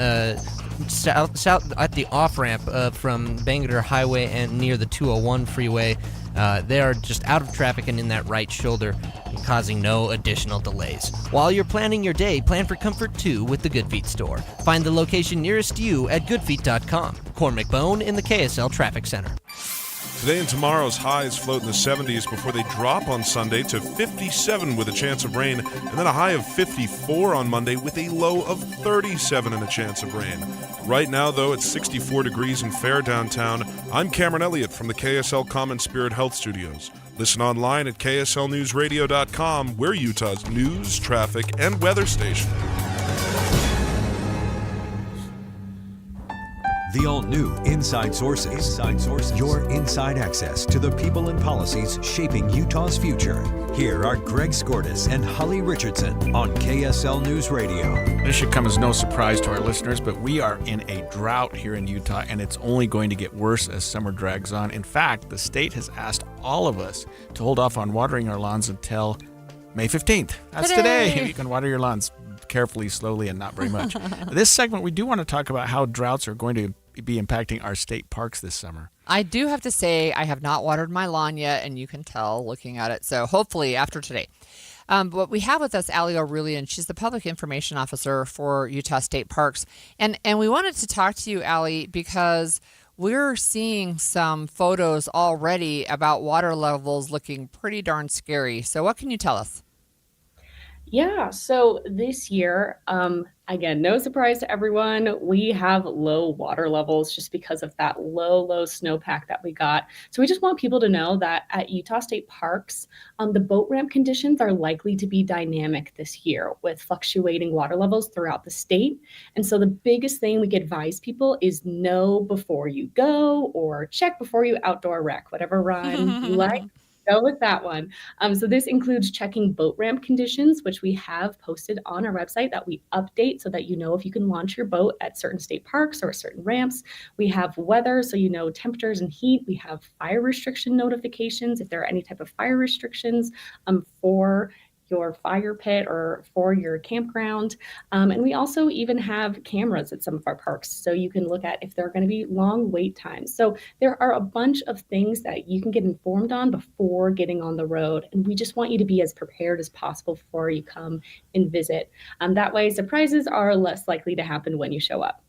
south at the off-ramp from Bangor Highway and near the 201 freeway. They are just out of traffic and in that right shoulder, causing no additional delays. While you're planning your day, plan for comfort too with the Good Feet store. Find the location nearest you at goodfeet.com. Cormac Bone in the KSL Traffic Center. Today and tomorrow's highs float in the 70s before they drop on Sunday to 57 with a chance of rain, and then a high of 54 on Monday with a low of 37 and a chance of rain. Right now, though, it's 64 degrees and fair downtown. I'm Cameron Elliott from the KSL Common Spirit Health Studios. Listen online at kslnewsradio.com. We're Utah's news, traffic, and weather station. The all-new Inside Sources. Your inside access to the people and policies shaping Utah's future. Here are Greg Skordas and Holly Richardson on KSL News Radio. This should come as no surprise to our listeners, but we are in a drought here in Utah, and it's only going to get worse as summer drags on. In fact, the state has asked all of us to hold off on watering our lawns until May 15th. That's today. You can water your lawns carefully, slowly, and not very much. This segment, we do want to talk about how droughts are going to be impacting our state parks this summer. I do have to say I have not watered my lawn yet, and you can tell looking at it. So hopefully after today. But we have with us Allie Aurelian. She's the Public Information Officer for Utah State Parks. And we wanted to talk to you, Allie, because we're seeing some photos already about water levels looking pretty darn scary. So what can you tell us? Yeah, so this year, again, no surprise to everyone, we have low water levels just because of that low snowpack that we got. So we just want people to know that at Utah State Parks, the boat ramp conditions are likely to be dynamic this year with fluctuating water levels throughout the state. And so the biggest thing we could advise people is know before you go or check before you outdoor wreck, whatever rhyme you like. Go with that one. So this includes checking boat ramp conditions, which we have posted on our website that we update so that you know if you can launch your boat at certain state parks or certain ramps. We have weather, so you know temperatures and heat. We have fire restriction notifications if there are any type of fire restrictions for your fire pit or for your campground. And we also even have cameras at some of our parks, so you can look at if there are going to be long wait times. So there are a bunch of things that you can get informed on before getting on the road. And we just want you to be as prepared as possible before you come and visit. That way, surprises are less likely to happen when you show up.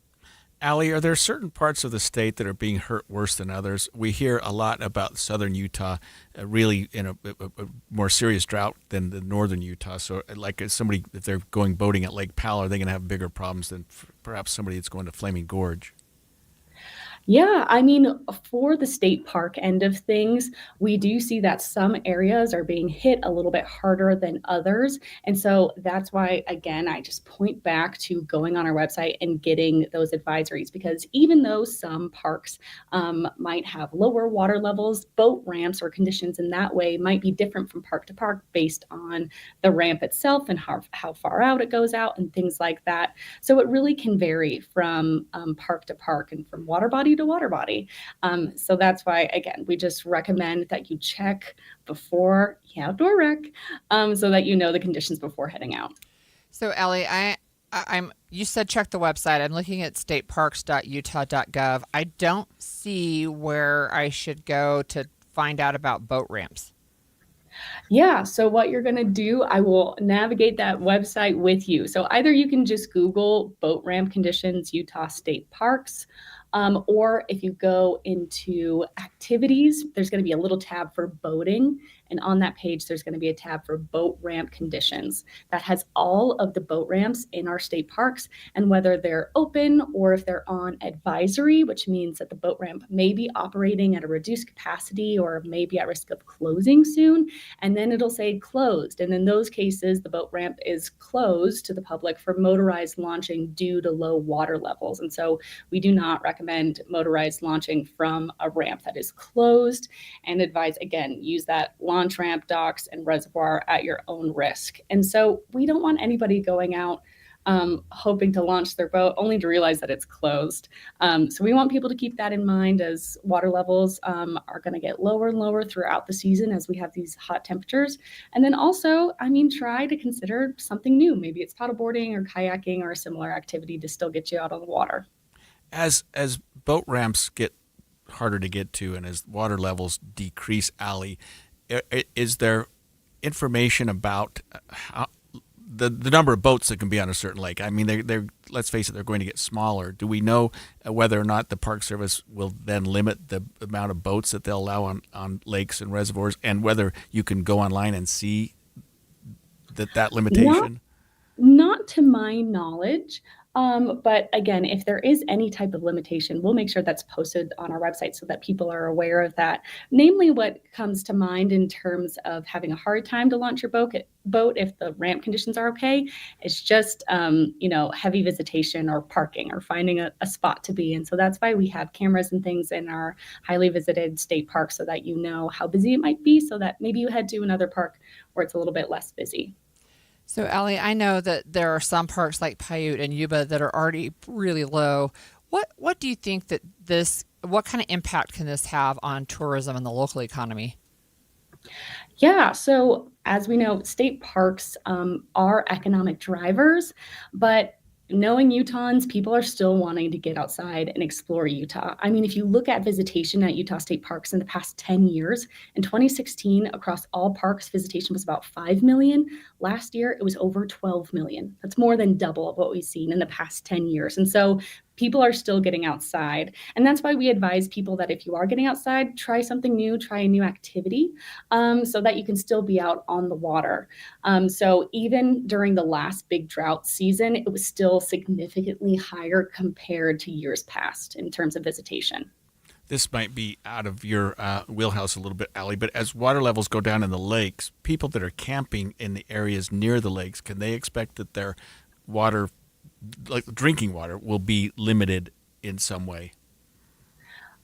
Allie, are there certain parts of the state that are being hurt worse than others? We hear a lot about southern Utah really in a more serious drought than the northern Utah. So like somebody, if they're going boating at Lake Powell, are they going to have bigger problems than perhaps somebody that's going to Flaming Gorge? Yeah, I mean, for the state park end of things, we do see that some areas are being hit a little bit harder than others. And so that's why, again, I just point back to going on our website and getting those advisories, because even though some parks might have lower water levels, boat ramps or conditions in that way might be different from park to park based on the ramp itself and how far out it goes out and things like that. So it really can vary from park to park and from water body to water body. So that's why, again, we just recommend that you check before you outdoor wreck so that you know the conditions before heading out. So Ellie, I'm you said check the website. I'm looking at stateparks.utah.gov. I don't see where I should go to find out about boat ramps. Yeah, so what you're going to do, I will navigate that website with you. So either you can just Google boat ramp conditions, Utah State Parks, or if you go into activities, there's going to be a little tab for boating. And on that page, there's going to be a tab for boat ramp conditions that has all of the boat ramps in our state parks and whether they're open or if they're on advisory, which means that the boat ramp may be operating at a reduced capacity or may be at risk of closing soon. And then it'll say closed. And in those cases, the boat ramp is closed to the public for motorized launching due to low water levels. And so we do not recommend motorized launching from a ramp that is closed, and advise, again, use that launch ramp, docks, and reservoir at your own risk. And so we don't want anybody going out hoping to launch their boat only to realize that it's closed. So we want people to keep that in mind as water levels are going to get lower and lower throughout the season as we have these hot temperatures. And then also, I mean, try to consider something new. Maybe it's paddleboarding or kayaking or a similar activity to still get you out on the water. As boat ramps get harder to get to and as water levels decrease, Allie, is there information about how the number of boats that can be on a certain lake? I mean, they're let's face it, they're going to get smaller. Do we know whether or not the Park Service will then limit the amount of boats that they'll allow on lakes and reservoirs, and whether you can go online and see that limitation? Not to my knowledge. But again, if there is any type of limitation, we'll make sure that's posted on our website so that people are aware of that. Namely, what comes to mind in terms of having a hard time to launch your boat if the ramp conditions are okay, it's just, heavy visitation or parking or finding a spot to be. And so that's why we have cameras and things in our highly visited state parks so that you know how busy it might be, so that maybe you head to another park where it's a little bit less busy. So, Ellie, I know that there are some parks like Paiute and Yuba that are already really low. What do you think that what kind of impact can this have on tourism and the local economy? Yeah, so as we know, state parks are economic drivers, but knowing Utahns, people are still wanting to get outside and explore Utah. I mean, if you look at visitation at Utah State Parks in the past 10 years, in 2016, across all parks, visitation was about 5 million. Last year, it was over 12 million. That's more than double of what we've seen in the past 10 years. And so people are still getting outside. And that's why we advise people that if you are getting outside, try something new, try a new activity so that you can still be out on the water. So even during the last big drought season, it was still significantly higher compared to years past in terms of visitation. This might be out of your wheelhouse a little bit, Allie, but as water levels go down in the lakes, people that are camping in the areas near the lakes, can they expect that their water, like drinking water, will be limited in some way?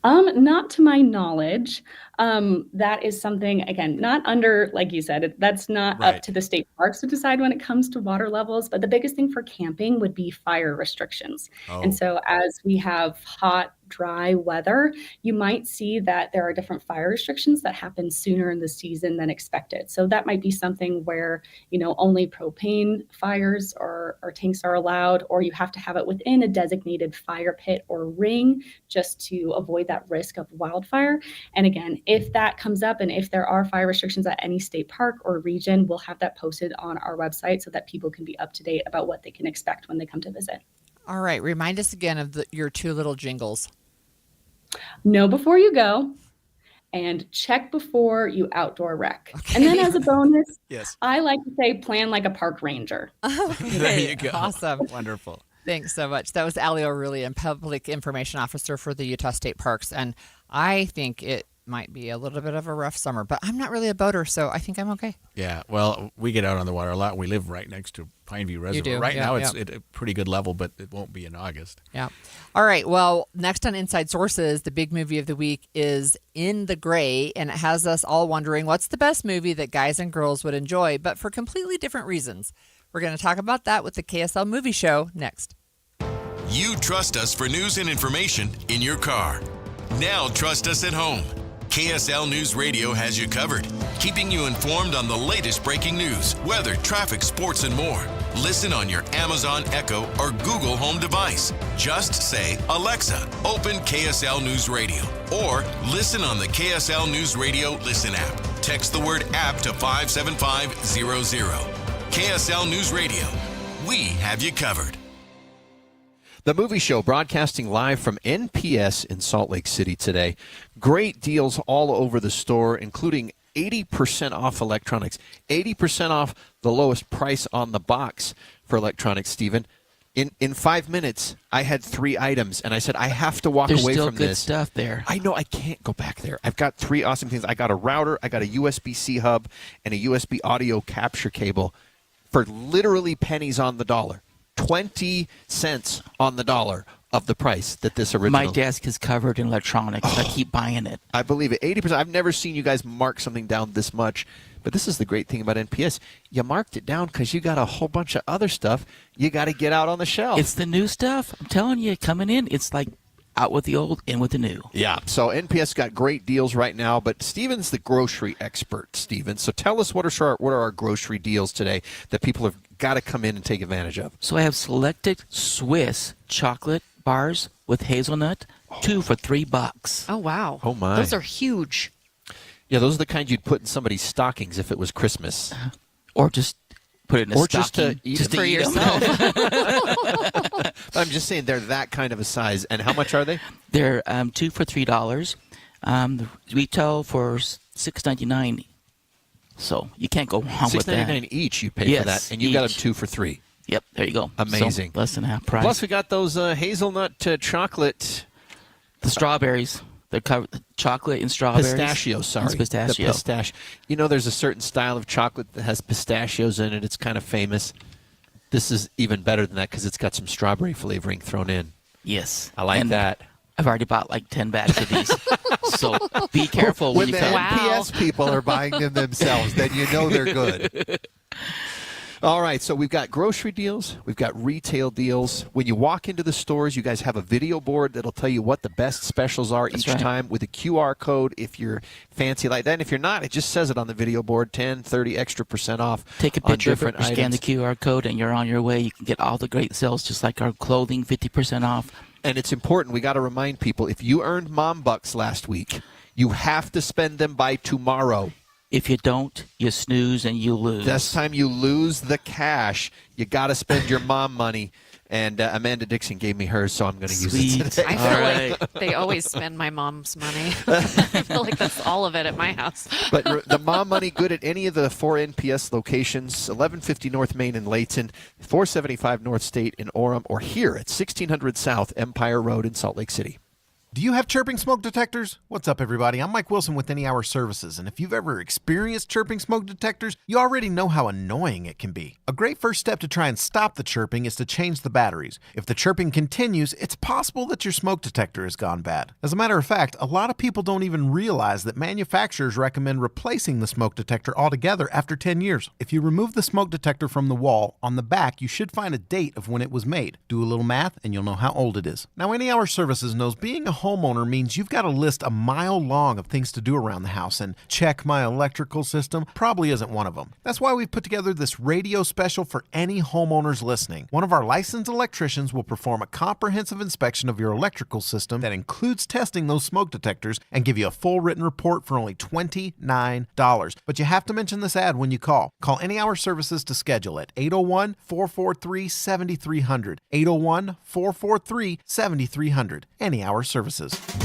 Not to my knowledge. That is something, again, not under, like you said, that's not up to the state parks to decide when it comes to water levels. But the biggest thing for camping would be fire restrictions. And so as we have hot, dry weather, you might see that there are different fire restrictions that happen sooner in the season than expected. So that might be something where, only propane fires or tanks are allowed, or you have to have it within a designated fire pit or ring just to avoid that risk of wildfire. And again, if that comes up and if there are fire restrictions at any state park or region, we'll have that posted on our website so that people can be up to date about what they can expect when they come to visit. All right. Remind us again of your two little jingles. Know before you go and check before you outdoor wreck. Okay. And then as a bonus, yes, I like to say plan like a park ranger. Okay. There you go. Awesome. Wonderful. Thanks so much. That was Allie O'Reilly, Public Information Officer for the Utah State Parks. And I think it might be a little bit of a rough summer, but I'm not really a boater, so I think I'm okay. Yeah, well, we get out on the water a lot. We live right next to Pineview Reservoir. You do. Right Yeah, now, yeah. it's at a pretty good level, but it won't be in August. Yeah. All right. Well, next on Inside Sources, the big movie of the week is In the Gray, and it has us all wondering what's the best movie that guys and girls would enjoy, but for completely different reasons. We're going to talk about that with the KSL Movie Show next. You trust us for news and information in your car. Now trust us at home. KSL News Radio has you covered, keeping you informed on the latest breaking news, weather, traffic, sports, and more. Listen on your Amazon Echo or Google Home device. Just say, Alexa, open KSL News Radio. Or listen on the KSL News Radio Listen app. Text the word app to 57500. KSL News Radio. We have you covered. The Movie Show broadcasting live from NPS in Salt Lake City today. Great deals all over the store, including 80% off electronics, 80% off the lowest price on the box for electronics, Stephen. In 5 minutes, I had 3 items, and I said, I have to walk There's away still from good this. stuff there. I know I can't go back there. I've got 3 awesome things. I got a router, I got a USB-C hub, and a USB audio capture cable for literally pennies on the dollar. 20 cents on the dollar of the price that this original. My desk is covered in electronics. I keep buying it. I believe it. 80%. I've never seen you guys mark something down this much. But this is the great thing about NPS. You marked it down because you got a whole bunch of other stuff you got to get out on the shelf. It's the new stuff. I'm telling you, coming in, it's like out with the old, in with the new. Yeah. So NPS got great deals right now, but Steven's the grocery expert, Steven. So tell us what are our grocery deals today that people have got to come in and take advantage of. So I have selected Swiss chocolate bars with hazelnut, 2 for $3. Oh, wow. Oh, my. Those are huge. Yeah, those are the kind you'd put in somebody's stockings if it was Christmas. Or just put it in a or stocking. Just for eat yourself. I'm just saying they're that kind of a size. And how much are they? They're 2 for $3. The retail for $6.99. So you can't go wrong with that. $6.99 each you pay for that, and you got them 2 for $3. Yep, there you go. Amazing. So less than half price. Plus, we got those hazelnut chocolate. The strawberries. They're covered chocolate and strawberries. Pistachio, sorry. It's pistachio. The pistachio. You know, there's a certain style of chocolate that has pistachios in it. It's kind of famous. This is even better than that because it's got some strawberry flavoring thrown in. Yes. I like that. I've already bought like 10 bags of these. So be careful when you the come. NPS people are buying them themselves, then you know they're good. All right, so we've got grocery deals, we've got retail deals. When you walk into the stores, you guys have a video board that'll tell you what the best specials are each time with a QR code if you're fancy like that. And if you're not, it just says it on the video board, 10, 30 extra % off. Take a picture of it, different scan the items. QR code, and you're on your way. You can get all the great sales, just like our clothing, 50% off. And it's important. We got to remind people, if you earned mom bucks last week, you have to spend them by tomorrow. If you don't, you snooze and you lose. This time you lose the cash. You got to spend your mom money. And Amanda Dixon gave me hers, so I'm going to use it today. I feel like they always spend my mom's money. I feel like that's all of it at my house. But the mom money good at any of the 4 NPS locations, 1150 North Main in Layton, 475 North State in Orem, or here at 1600 South Empire Road in Salt Lake City. Do you have chirping smoke detectors? What's up, everybody? I'm Mike Wilson with Any Hour Services, and if you've ever experienced chirping smoke detectors, you already know how annoying it can be. A great first step to try and stop the chirping is to change the batteries. If the chirping continues, it's possible that your smoke detector has gone bad. As a matter of fact, a lot of people don't even realize that manufacturers recommend replacing the smoke detector altogether after 10 years. If you remove the smoke detector from the wall, on the back you should find a date of when it was made. Do a little math and you'll know how old it is. Now, Any Hour Services knows being a homeowner means you've got a list a mile long of things to do around the house, and check my electrical system probably isn't one of them. That's why we've put together this radio special for any homeowners listening. One of our licensed electricians will perform a comprehensive inspection of your electrical system that includes testing those smoke detectors and give you a full written report for only $29. But you have to mention this ad when you call. Call Any Hour Services to schedule it. 801-443-7300. 801-443-7300. Any Hour Services.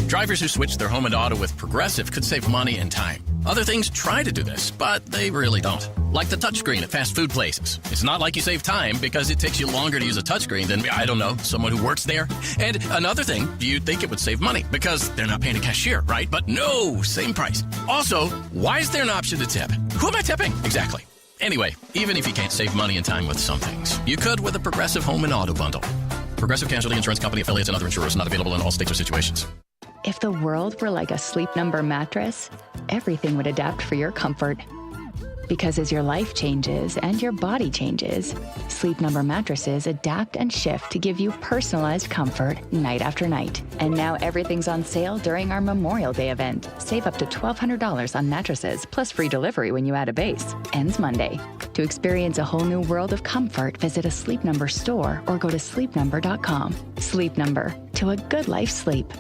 Drivers who switch their home and auto with Progressive could save money and time. Other things try to do this, but they really don't. Like the touchscreen at fast food places. It's not like you save time because it takes you longer to use a touchscreen than, I don't know, someone who works there. And another thing, you'd think it would save money because they're not paying a cashier, right? But no, same price. Also, why is there an option to tip? Who am I tipping? Exactly. Anyway, even if you can't save money and time with some things, you could with a Progressive Home and Auto Bundle. Progressive Casualty Insurance Company affiliates and other insurers not available in all states or situations. If the world were like a Sleep Number mattress, everything would adapt for your comfort. Because as your life changes and your body changes, Sleep Number mattresses adapt and shift to give you personalized comfort night after night. And now everything's on sale during our Memorial Day event. Save up to $1,200 on mattresses, plus free delivery when you add a base. Ends Monday. To experience a whole new world of comfort, visit a Sleep Number store or go to sleepnumber.com. Sleep Number. To a good life sleep.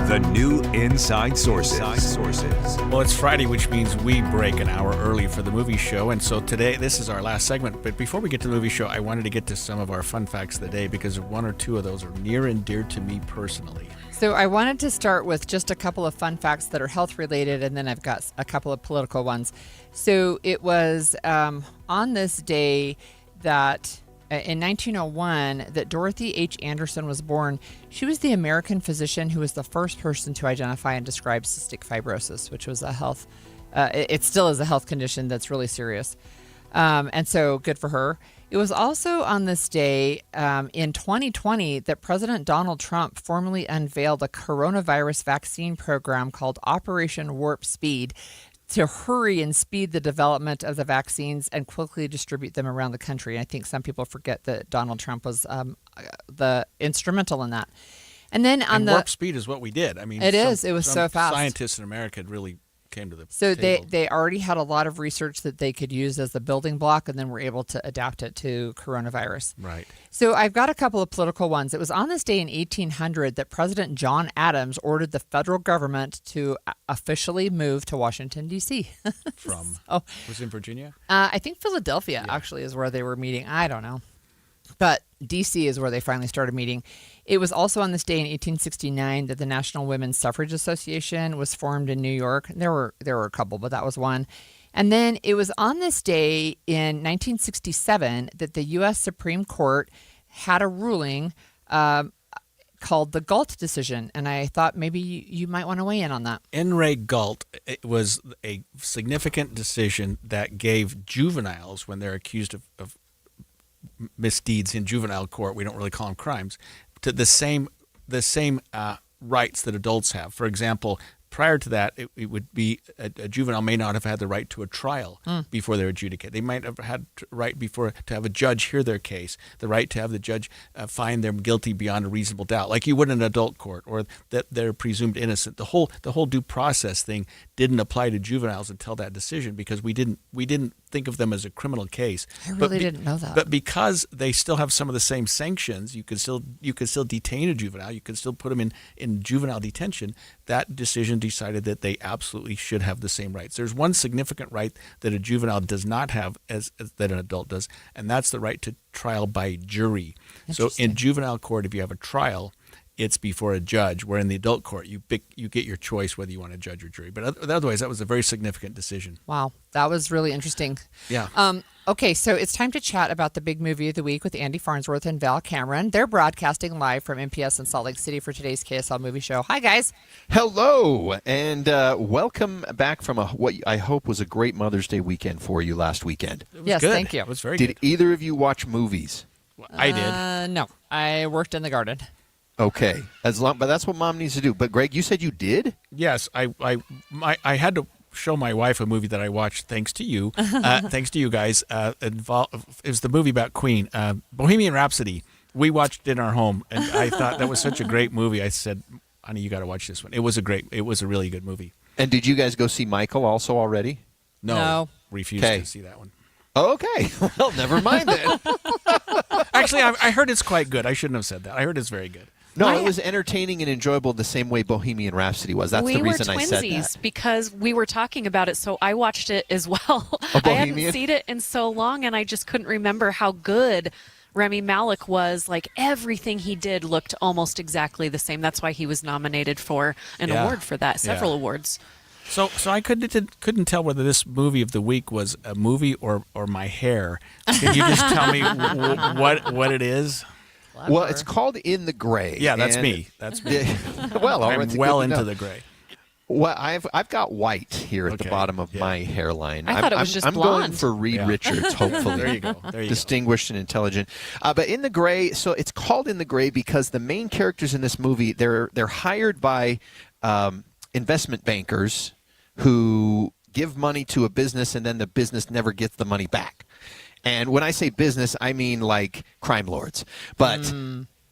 The new Inside Sources. Well, it's Friday, which means we break an hour early for the movie show. And so today, this is our last segment. But before we get to the movie show, I wanted to get to some of our fun facts of the day because one or two of those are near and dear to me personally. So I wanted to start with just a couple of fun facts that are health related, and then I've got a couple of political ones. So it was on this day that in 1901 that Dorothy H. Anderson was born. She was the American physician who was the first person to identify and describe cystic fibrosis, which was a health, it still is a health condition that's really serious. And so good for her. It was also on this day in 2020 that President Donald Trump formally unveiled a coronavirus vaccine program called Operation Warp Speed to hurry and speed the development of the vaccines and quickly distribute them around the country. And I think some people forget that Donald Trump was the instrumental in that. And then on Warp speed is what we did. I mean, it was so fast. Scientists in America really came to the So table. they already had a lot of research that they could use as the building block, and then were able to adapt it to coronavirus. Right. So I've got a couple of political ones. It was on this day in 1800 that President John Adams ordered the federal government to officially move to Washington, D.C. From? Was it in Virginia? I think Philadelphia actually is where they were meeting. I don't know. But D.C. is where they finally started meeting. It was also on this day in 1869 that the National Women's Suffrage Association was formed in New York. There were a couple, but that was one. And then it was on this day in 1967 that the U.S. Supreme Court had a ruling called the Galt decision. And I thought maybe you might want to weigh in on that. N. Ray Galt, it was a significant decision that gave juveniles, when they're accused of misdeeds in juvenile court, we don't really call them crimes, to the same rights that adults have. For example, prior to that, it would be a juvenile may not have had the right to a trial before they're adjudicated. They might have had right before to have a judge hear their case, the right to have the judge find them guilty beyond a reasonable doubt, like you would in an adult court, or that they're presumed innocent. The whole due process thing didn't apply to juveniles until that decision, because we didn't think of them as a criminal case. I really didn't know that. But because they still have some of the same sanctions, you could still detain a juvenile. You could still put them in juvenile detention. That decision decided that they absolutely should have the same rights. There's one significant right that a juvenile does not have as that an adult does, and that's the right to trial by jury. So in juvenile court, if you have a trial, it's before a judge, where in the adult court, you get your choice whether you want a judge or jury. But otherwise, that was a very significant decision. Wow, that was really interesting. Yeah. Okay, so it's time to chat about the big movie of the week with Andy Farnsworth and Val Cameron. They're broadcasting live from MPS in Salt Lake City for today's KSL Movie Show. Hi, guys. Hello, and welcome back from what I hope was a great Mother's Day weekend for you last weekend. Yes, good. thank you. It was very Did good. either of you watch movies? I did. No, I worked in the garden. Okay, but that's what Mom needs to do. But Greg, you said you did? Yes, I had to show my wife a movie that I watched thanks to you. Thanks to you guys. It was the movie about Queen, Bohemian Rhapsody. We watched it in our home, and I thought that was such a great movie. I said, honey, you got to watch this one. It was a really good movie. And did you guys go see Michael also already? No. Refused to see that one. Okay, well, never mind then. Actually, I heard it's quite good. I shouldn't have said that. I heard it's very good. No, it was entertaining and enjoyable the same way Bohemian Rhapsody was. That's the reason I said that. We were twinsies because we were talking about it, so I watched it as well. I hadn't seen it in so long, and I just couldn't remember how good Rami Malek was. Like, everything he did looked almost exactly the same. That's why he was nominated for an award for that, several awards. So I couldn't tell whether this movie of the week was a movie or my hair. Can you just tell me what it is? Clever. Well, it's called In the Gray. Yeah, that's me. That's me. Well, I'm well into the gray. Well, I've got white here at the bottom of my hairline. I thought it was just I'm blonde. going for Reed Richards, hopefully. There you go. Distinguished and intelligent. But In the Gray, so it's called In the Gray because the main characters in this movie, they're hired by investment bankers who give money to a business and then the business never gets the money back. And when I say business, I mean like crime lords. But,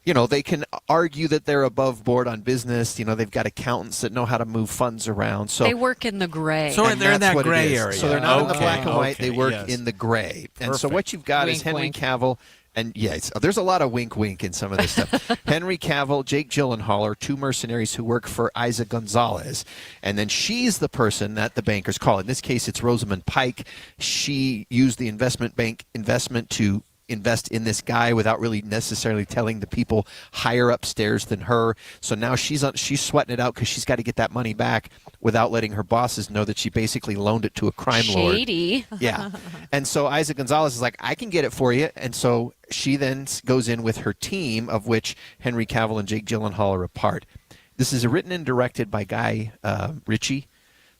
they can argue that they're above board on business. They've got accountants that know how to move funds around. So they work in the gray. So they're in that gray area. So they're not in the black and white. They work in the gray. And so what you've got is Henry Cavill. And there's a lot of wink in some of this stuff. Henry Cavill, Jake Gyllenhaal are two mercenaries who work for Isa Gonzalez. And then she's the person that the bankers call. In this case, it's Rosamund Pike. She used the investment bank investment to invest in this guy without really necessarily telling the people higher upstairs than her. So now she's sweating it out because she's got to get that money back without letting her bosses know that she basically loaned it to a crime lord. Shady. Yeah. And so Isa Gonzalez is like, I can get it for you. And so she then goes in with her team, of which Henry Cavill and Jake Gyllenhaal are a part. This is written and directed by Guy Ritchie.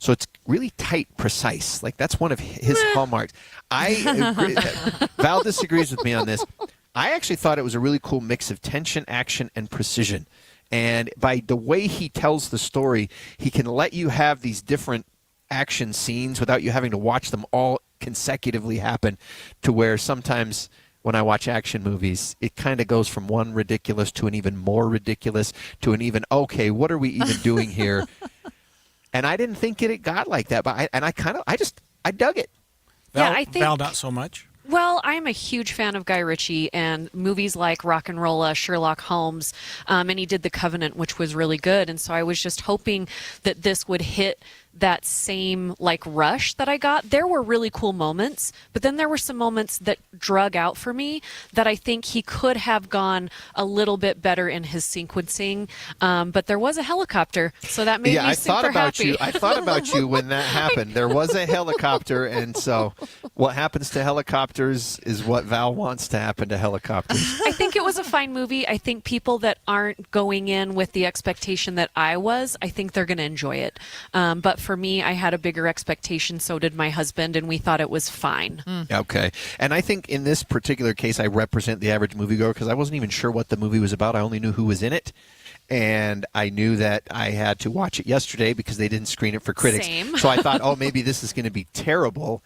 So it's really tight, precise. Like, that's one of his hallmarks. I agree. Val disagrees with me on this. I actually thought it was a really cool mix of tension, action, and precision. And by the way he tells the story, he can let you have these different action scenes without you having to watch them all consecutively happen, to where sometimes when I watch action movies, it kind of goes from one ridiculous to an even more ridiculous to an even, okay, what are we even doing here? And I didn't think it got like that, but I dug it. Val, I think Val, not so much. Well, I'm a huge fan of Guy Ritchie and movies like Rock and Rolla, Sherlock Holmes, and he did The Covenant, which was really good. And so I was just hoping that this would hit that same rush that I got. There were really cool moments, but then there were some moments that drug out for me that I think he could have gone a little bit better in his sequencing. But there was a helicopter, so that made me super happy. I thought about you when that happened. There was a helicopter, and so what happens to helicopters is what Val wants to happen to helicopters. I think it was a fine movie. I think people that aren't going in with the expectation that I was, I think they're going to enjoy it. But for me, I had a bigger expectation. So did my husband, and we thought it was fine. Okay. And I think in this particular case, I represent the average moviegoer because I wasn't even sure what the movie was about. I only knew who was in it. and I knew that I had to watch it yesterday because they didn't screen it for critics. Same. So I thought, oh, maybe this is going to be terrible.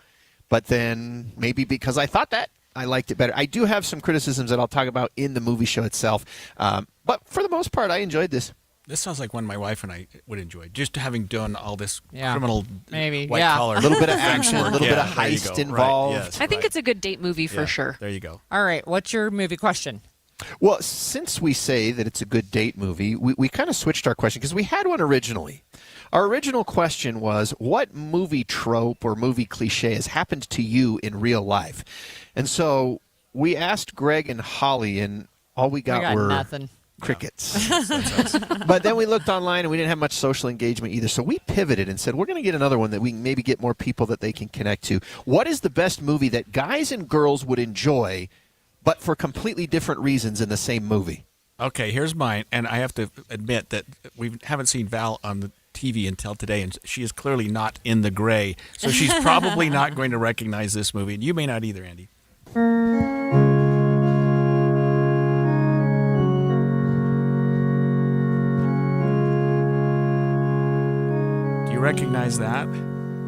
But then maybe because I thought that, I liked it better. I do have some criticisms that I'll talk about in the movie show itself. But for the most part, I enjoyed this. This sounds like one my wife and I would enjoy. Just having done all this criminal maybe white collar. A little bit of action, a little bit of there you heist go. involved. Right, yes, I think it's a good date movie for sure. There you go. All right, what's your movie question? Well, since we say that it's a good date movie, we kind of switched our question because we had one originally. Our original question was, what movie trope or movie cliche has happened to you in real life? And so we asked Greg and Holly, and all we got were nothing. Crickets. But then we looked online, and we didn't have much social engagement either. So we pivoted and said, we're going to get another one that we can maybe get more people that they can connect to. What is the best movie that guys and girls would enjoy, but for completely different reasons in the same movie? Okay, here's mine, and I have to admit that we haven't seen Val on the TV until today, and she is clearly not in the gray, so she's probably not going to recognize this movie, and you may not either, Andy. Do you recognize that?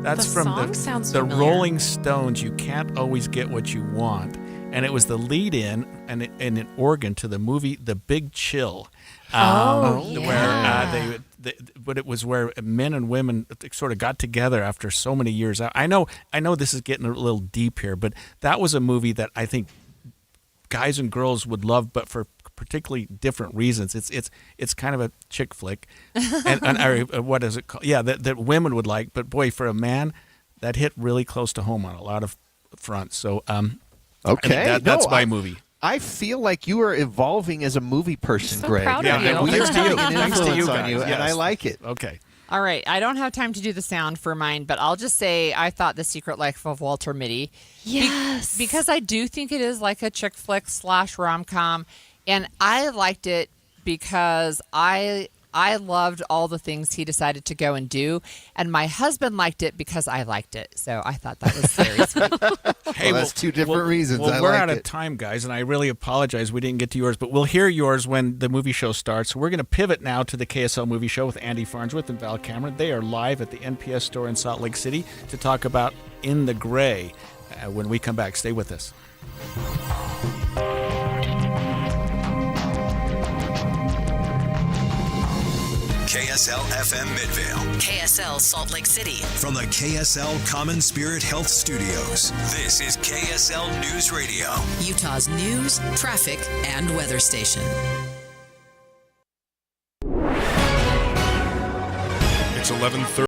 That's The from song sounds the familiar. Rolling Stones, You Can't Always Get What You Want, and it was the lead-in and an organ to the movie The Big Chill. Where but it was where men and women sort of got together after so many years. I know this is getting a little deep here, but that was a movie that I think guys and girls would love, but for particularly different reasons. It's kind of a chick flick, or what is it called? Yeah, that women would like, but boy, for a man, that hit really close to home on a lot of fronts. So, okay, that's my movie. I feel like you are evolving as a movie person, So Greg. proud of you. And we Thanks are to you. having an Thanks to influence you on guys, you, and yes. I like it. Okay. All right, I don't have time to do the sound for mine, but I'll just say I thought The Secret Life of Walter Mitty. Yes. Because I do think it is like a chick flick / rom-com, and I liked it because I loved all the things he decided to go and do, and my husband liked it because I liked it. So I thought that was very sweet. Hey, that's two different reasons. Well, I we're like out of it. time, guys, and I really apologize we didn't get to yours, but we'll hear yours when the movie show starts. So we're going to pivot now to the KSL movie show with Andy Farnsworth and Val Cameron. They are live at the NPS store in Salt Lake City to talk about In the Gray. When we come back, stay with us. KSL FM Midvale. KSL Salt Lake City. From the KSL Common Spirit Health Studios, this is KSL News Radio. Utah's news, traffic, and weather station. It's 11:30.